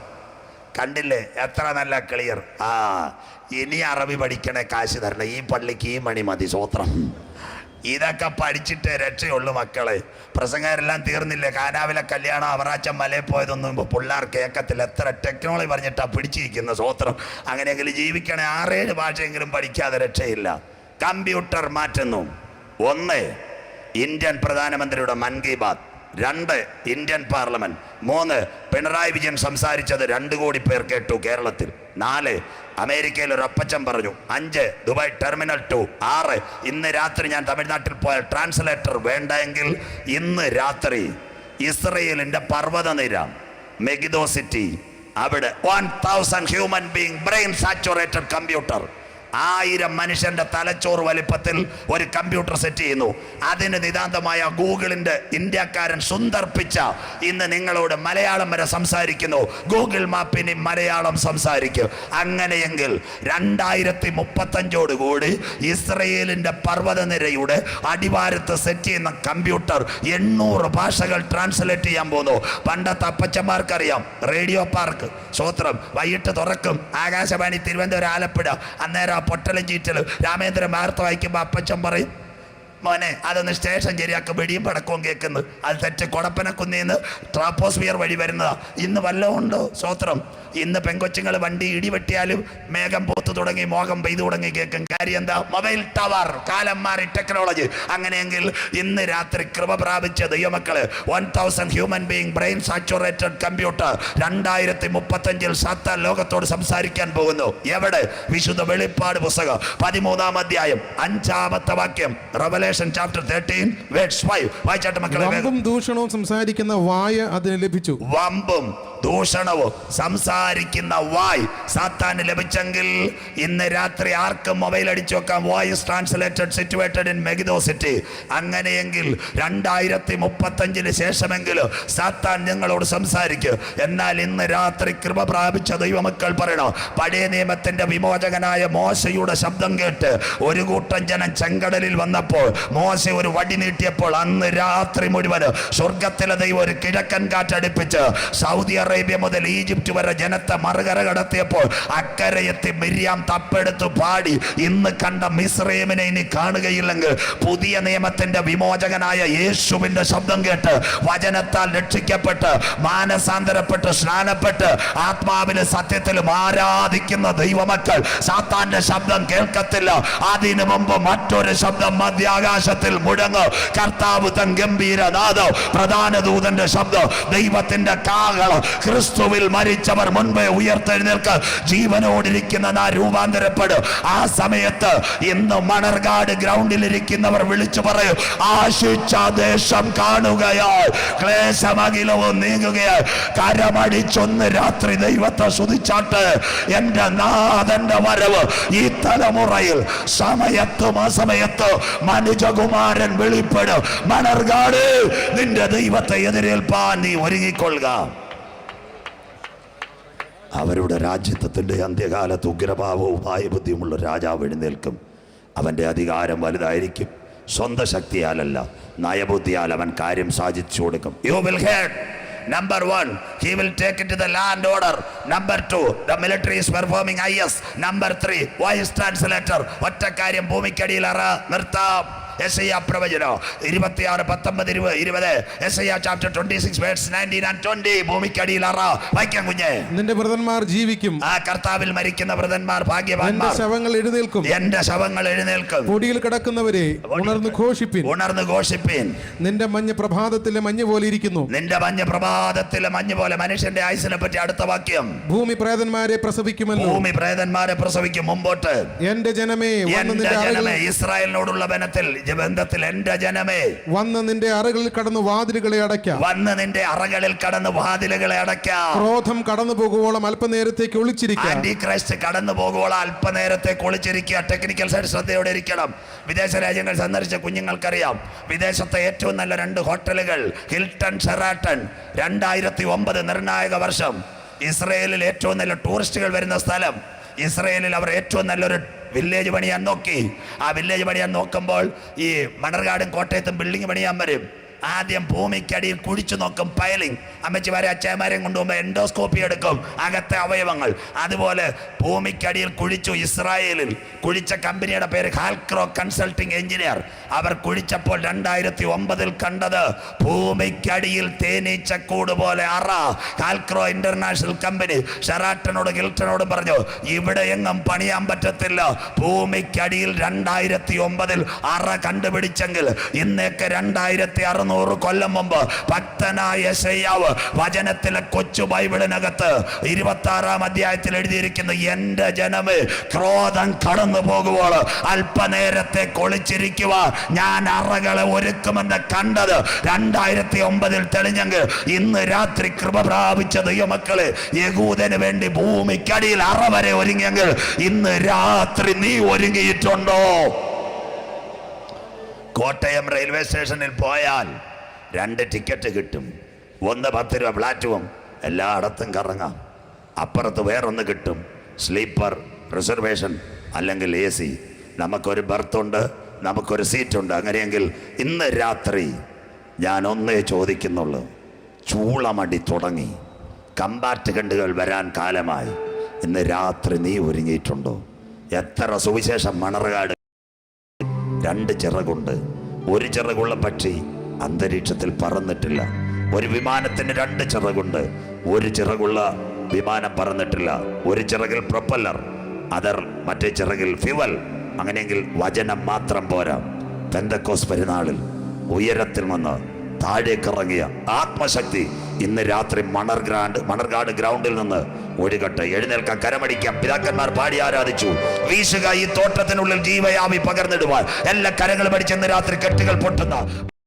കണ്ടില്ലേ എത്ര നല്ല ക്ലിയർ. ഇനി അറബി പഠിക്കണേ, കാശ് തരണേ. ഈ പള്ളിക്ക് ഈ മണി മതി, സ്വോത്രം. ഇതൊക്കെ പഠിച്ചിട്ടേ രക്ഷയുള്ളൂ മക്കളെ. പ്രസംഗരെല്ലാം തീർന്നില്ലേ? കാനാവിലെ കല്യാണം, അവറാച്ചൻ മലയിൽ പോയതൊന്നും ഇപ്പോൾ പിള്ളേർ കേൾക്കത്തില്ല. എത്ര ടെക്നോളജി പറഞ്ഞിട്ടാണ് പിടിച്ചിരിക്കുന്ന, സ്വോത്രം. അങ്ങനെയെങ്കിലും ജീവിക്കണേ. 6-7 ഭാഷയെങ്കിലും പഠിക്കാതെ രക്ഷയില്ല. കമ്പ്യൂട്ടർ മാറ്റുന്നു. 1 ഇന്ത്യൻ പ്രധാനമന്ത്രിയുടെ മൻ കി ബാത്ത്. 2 Indian parliament. 3 പിണറായി വിജയൻ സംസാരിച്ചത് 2 കോടി പേർ കേട്ടു കേരളത്തിൽ. 4 അമേരിക്കയിൽ ഒരു അപ്പച്ചൻ പറഞ്ഞു. 5 ദുബായ് ടെർമിനൽ 2. 6 ഇന്ന് രാത്രി ഞാൻ തമിഴ്നാട്ടിൽ പോയാൽ ട്രാൻസ്ലേറ്റർ വേണ്ടെങ്കിൽ ഇന്ന് രാത്രി ഇസ്രയേലിൻ്റെ പർവ്വതനിര മെഗിദോ സിറ്റി, അവിടെ 1000 human being brain saturated computer. 1000 മനുഷ്യന്റെ തലച്ചോറ് വലിപ്പത്തിൽ ഒരു കമ്പ്യൂട്ടർ സെറ്റ് ചെയ്യുന്നു. അതിന് നിതാന്തമായ ഗൂഗിളിന്റെ ഇന്ത്യക്കാരൻ സുന്ദർ പിച്ച ഇന്ന് നിങ്ങളോട് മലയാളം വരെ സംസാരിക്കുന്നു. ഗൂഗിൾ മാപ്പിന് മലയാളം സംസാരിക്കും. അങ്ങനെയെങ്കിൽ 2035 കൂടി ഇസ്രയേലിന്റെ പർവ്വതനിരയുടെ അടിവാരത്ത് സെറ്റ് ചെയ്യുന്ന കമ്പ്യൂട്ടർ 800 ഭാഷകൾ ട്രാൻസ്ലേറ്റ് ചെയ്യാൻ പോകുന്നു. പണ്ടത്തെ അപ്പച്ചന്മാർക്കറിയാം റേഡിയോ പാർക്ക് സ്വോത്രം വൈകിട്ട് തുറക്കും. ആകാശവാണി തിരുവനന്തപുരം ആലപ്പുഴ. അന്നേരം പൊട്ടലും ചീറ്റലും രാമേന്ദ്രൻ വാർത്ത വായിക്കുമ്പോൾ അപ്പച്ചൻ പറയും, മോനെ അതൊന്ന് സ്റ്റേഷൻ ശരിയാക്കും, വെടിയും പടക്കവും കേൾക്കുന്നു. അത് തെറ്റ്. കൊടപ്പനക്കുന്നിന്ന് ട്രാപ്പോസ്ഫിയർ വഴി വരുന്നതാ. ഇന്ന് വല്ലതും ഉണ്ടോ? സ്വോത്രം. ഇന്ന് പെങ്കൊച്ചുങ്ങൾ വണ്ടി ഇടിവെട്ടിയാലും മേഘം പോത്ത് തുടങ്ങി മോഹം പെയ്തു തുടങ്ങി കേൾക്കും. കാര്യം എന്താ? Mobile tower. കാലം മാറി, ടെക്നോളജി. അങ്ങനെയെങ്കിൽ ഇന്ന് രാത്രി കൃപ പ്രാപിച്ച ദൈവമക്കള് 1000 human being brain saturated computer 2035 സാത്താൻ ലോകത്തോട് സംസാരിക്കാൻ പോകുന്നു. എവിടെ? വിശുദ്ധ വെളിപ്പാട് പുസ്തകം 13-ാം അധ്യായം 5-ാമത്തെ വാക്യം. Revelation chapter 13 verse 5. വായിച്ചാട്ടെ മക്കളെ. വമ്പും ദൂഷണവും സംസാരിക്കുന്ന വായ അതിന് ലഭിച്ചു. വമ്പും ദൂഷണവും സംസാരിക്കുന്ന വായ് സാത്താന് ലഭിച്ചെങ്കിൽ ഇന്ന് രാത്രി ആർക്കും മൊബൈൽ അടിച്ചു വെക്കാം. Voice translated situated in Megiddo city. അങ്ങനെയെങ്കിൽ 2035 ശേഷമെങ്കിലും സാത്താൻ ഞങ്ങളോട് സംസാരിക്കും. എന്നാൽ ഇന്ന് രാത്രി കൃപ പ്രാപിച്ച ദൈവമക്കൾ പറയണം, പഴയ നിയമത്തിന്റെ വിമോചകനായ മോശയുടെ ശബ്ദം കേട്ട് ഒരു കൂട്ടം ജനം ചെങ്കടലിൽ വന്നപ്പോൾ മോശ ഒരു വടി നീട്ടിയപ്പോൾ അന്ന് രാത്രി മുഴുവൻ സ്വർഗത്തിലെ ദൈവം ഒരു കിഴക്കൻ കാറ്റടിപ്പിച്ച് സൗദി അറേബ്യ മുതൽ ഈജിപ്റ്റ് വരെ ജനത്തെ മറുകര കടത്തിയപ്പോൾ അക്കരയെത്തി മിര്യാം തപ്പെടുത്തു പാടി, ഇന്ന് കണ്ട മിസ്രൈമിനെ ഇനി കാണുകയില്ലെങ്കിൽ പുതിയ നിയമത്തിന്റെ വിമോചകനായ യേശുവിന്റെ ശബ്ദം കേട്ട് വചനത്താൽ രക്ഷിക്കപ്പെട്ട് മാനസാന്തരപ്പെട്ട് സ്നാനപ്പെട്ട് ആത്മാവിലും സത്യത്തിലും ആരാധിക്കുന്ന ദൈവമക്കൾ സാത്താന്റെ ശബ്ദം കേൾക്കത്തില്ല. അതിനു മുമ്പ് മറ്റൊരു ശബ്ദം മധ്യാകാശത്തിൽ മുഴങ്ങും. കർത്താവ് തൻ ഗംഭീരനാദം, പ്രധാന ദൂതന്റെ ശബ്ദം, ദൈവത്തിന്റെ കാഹളം. ക്രിസ്തുവിൽ മരിച്ചവർ മുൻപേ ഉയർത്തെഴുന്നേൽക്ക, ജീവനോടിരിക്കുന്ന രൂപാന്തരപ്പെടും. ആ സമയത്ത് ഇന്ന് മണർകാട് ഗ്രൗണ്ടിലിരിക്കുന്നവർ വിളിച്ചു പറയും, ആശിച്ച ദേശം കാണുകയാൽ ക്ലേശമകിലവും നീങ്ങുകയാൽ. കരമടിച്ചൊന്ന് രാത്രി ദൈവത്തെ സ്തുതിച്ചാട്ട്. എന്റെ നാഥന്റെ വരവ് ഈ തലമുറയിൽ സമയത്തും അസമയത്ത് മനുജകുമാരൻ വെളിപ്പെടും. മണർകാട്, നിന്റെ ദൈവത്തെ എതിരേൽപ്പാൻ നീ ഒരുങ്ങിക്കൊള്ളുക. അവരുടെ രാജ്യത്വത്തിൻ്റെ അന്ത്യകാലത്ത് ഉഗ്രഭാവവും ഭയബുദ്ധിയുമുള്ള രാജാവ് എഴുന്നേൽക്കും. അവൻ്റെ അധികാരം വലുതായിരിക്കും. സ്വന്തം ശക്തിയാലല്ല, നയബുദ്ധിയാൽ അവൻ കാര്യം സാധിച്ചു കൊടുക്കും. You will hear. Number 1, he will take it to the land order. Number 2, the military is performing IS. Number 3, voice translator. ഒറ്റ കാര്യം ഭൂമിക്കടിയിൽ അറ നിർത്താം. യെശയ്യാ പ്രവചനം 26:19-20. യെശയ്യാ ചാപ്റ്റർ 26 വേഴ്സ് 19 and 20. ഭൂമിക്കടിയിൽ അറ. വായിക്കാൻ കുഞ്ഞേ. നിന്റെ വൃതന്മാർ ജീവിക്കും. ആ കർത്താവിൽ മരിക്കുന്ന വൃതന്മാർ ഭാഗ്യവാന്മാർ. എന്റെ ശവങ്ങൾ എഴുന്നേൽക്കും. എന്റെ ശവങ്ങൾ എഴുന്നേൽക്കും. പൊടിയിൽ കിടക്കുന്നവരെ ഉണർന്ന് ഘോഷിപ്പിൻ. ഉണർന്ന് ഘോഷിപ്പിൻ. നിന്റെ മഞ്ഞ് പ്രഭാതത്തിലെ മഞ്ഞ് പോലെ ഇരിക്കുന്നു. നിന്റെ മഞ്ഞ് പ്രഭാതത്തിലെ മഞ്ഞ് പോലെ. മനുഷ്യന്റെ ആയുസിനെ പറ്റി അടുത്ത വാക്യം. ഭൂമി പ്രേതന്മാരെ പ്രസവിക്കുമല്ലോ. ഭൂമി പ്രേതന്മാരെ പ്രസവിക്കും. മുമ്പോട്ട്. എന്റെ ജനമേ, ഇസ്രായേലിനോടുള്ള ബന്ധത്തിൽ എന്റെ ജനമേ, വന്ന് നിന്റെ അറകളിൽ കടന്ന് വാതിലുകളെ അടയ്ക്കാം. വന്ന് നിന്റെ അറകളിൽ കടന്ന് വാതിലുകളെ അടയ്ക്കാം. ക്രോധം കടന്നു പോകുവോളം അല്പനേരത്തേക്ക് ഒളിച്ചിരിക്കുക. ആന്റി ക്രൈസ്റ്റ് കടന്നു പോകുവോളം അല്പനേരത്തേക്ക് ഒളിച്ചിരിക്കുക. ടെക്നിക്കൽ സൈഡ് ശ്രദ്ധയോടെ ഇരിക്കണം. വിദേശ രാജ്യങ്ങൾ സന്ദർശിച്ച കുഞ്ഞുങ്ങൾക്കറിയാം, വിദേശത്തെ ഏറ്റവും നല്ല 2 ഹോട്ടലുകൾ ഹിൽട്ടൺ, ഷെറാട്ടൺ. 2009 നിർണായക വർഷം. ഇസ്രയേലിൽ ഏറ്റവും നല്ല ടൂറിസ്റ്റുകൾ വരുന്ന സ്ഥലം. ഇസ്രയേലിൽ അവർ ഏറ്റവും നല്ലൊരു വില്ലേജ് പണിയാൻ നോക്കി. ആ വില്ലേജ് പണിയാൻ നോക്കുമ്പോൾ ഈ മണർകാടും കോട്ടയത്തും ബിൽഡിംഗ് പണിയാൻ വരും. ആദ്യം ഭൂമിക്കടിയിൽ കുഴിച്ചു നോക്കും. പയലിംഗ്. അമ്മച്ചിമാരെ അച്ചായമാരെയും കൊണ്ടുപോകുമ്പോൾ എൻഡോസ്കോപ്പി എടുക്കും അകത്തെ അവയവങ്ങൾ. അതുപോലെ ഭൂമിക്കടിയിൽ കുഴിച്ചു. ഇസ്രായേലിൽ കുഴിച്ച കമ്പനിയുടെ പേര് ഹാൽക്രോ കൺസൾട്ടിംഗ് എഞ്ചിനീയർ. അവർ കുഴിച്ചപ്പോൾ 2009 കണ്ടത് ഭൂമിക്കടിയിൽ തേനീച്ചക്കൂട് പോലെ അറ. ഹാൽക്രോ ഇന്റർനാഷണൽ കമ്പനി ഷെറാട്ടനോട് ഹിൽട്ടനോടും പറഞ്ഞു, ഇവിടെ എങ്ങും പണിയാൻ പറ്റത്തില്ല. ഭൂമിക്കടിയിൽ 2009 അറ കണ്ടുപിടിച്ചെങ്കിൽ ഇന്നേക്ക് 2600 1400 കൊല്ലം മുമ്പ് ഭക്തനായ യെശയ്യാവ് വചനത്തിലെ കൊച്ചു ബൈബിളിനകത്ത് 26-ാം അധ്യായത്തിൽ എഴുതിയിരിക്കുന്ന എൻ്റെ ജനമേ ക്രോധം കടന്നു പോകുമ്പോൾ അല്പനേരത്തെ കൊളിച്ചിരിക്കുക ഞാൻ അറകളെ ഒരുക്കുമെന്ന് കണ്ടത് 2009 തെളിഞ്ഞെങ്കിൽ ഇന്ന് രാത്രി കൃപ പ്രാപിച്ച ദൈവമക്കളെ യഹൂദന് വേണ്ടി ഭൂമിക്കടിയിൽ അറ വരെ ഒരുങ്ങിയെങ്കിൽ ഇന്ന് രാത്രി നീ ഒരുങ്ങിയിട്ടുണ്ടോ? കോട്ടയം റെയിൽവേ സ്റ്റേഷനിൽ പോയാൽ 2 ടിക്കറ്റ് കിട്ടും. ഒന്ന് 10 രൂപ പ്ലാറ്റ്ഫോം, എല്ലായിടത്തും കറങ്ങാം. അപ്പുറത്ത് വേറൊന്ന് കിട്ടും, സ്ലീപ്പർ റിസർവേഷൻ അല്ലെങ്കിൽ AC. നമുക്കൊരു ബർത്തുണ്ട്, നമുക്കൊരു സീറ്റുണ്ട്. അങ്ങനെയെങ്കിൽ ഇന്ന് രാത്രി ഞാൻ ഒന്നേ ചോദിക്കുന്നുള്ളൂ, ചൂളമടി തുടങ്ങി, കമ്പാർട്ട്മെന്റുകൾ വരാൻ കാലമായി. ഇന്ന് രാത്രി നീ ഒരുങ്ങിയിട്ടുണ്ടോ? എത്ര സുവിശേഷം മണർകാട് 2 ചിറകുണ്ട്. ഒരു ചിറകുള്ള പക്ഷി അന്തരീക്ഷത്തിൽ പറന്നിട്ടില്ല. ഒരു വിമാനത്തിന് 2 ചിറകുണ്ട്. ഒരു ചിറകുള്ള വിമാനം പറന്നിട്ടില്ല. ഒരു ചിറകിൽ പ്രൊപ്പല്ലർ, മറ്റേ ചിറകിൽ ഫ്യുവൽ. അങ്ങനെയെങ്കിൽ വചനം മാത്രം പോരാ. പെന്തക്കോസ് പെരുന്നാളിൽ ഉയരത്തിൽ നിന്ന് താഴേക്കിറങ്ങിയ ആത്മശക്തി ഇന്ന് രാത്രി മണർകാട് ഗ്രൗണ്ടിൽ നിന്ന് ഒഴുകട്ടെ. എഴുന്നേൽക്കാൻ, കരമടിക്കാം. പിതാക്കന്മാർ പാടി ആരാധിച്ചു. വീശുക ഈ തോട്ടത്തിനുള്ളിൽ ജീവയാവി പകർന്നിടുവാൻ. എല്ലാ കരങ്ങളും അടിച്ചെന്ന് രാത്രി കെട്ടുകൾ പൊട്ടുന്ന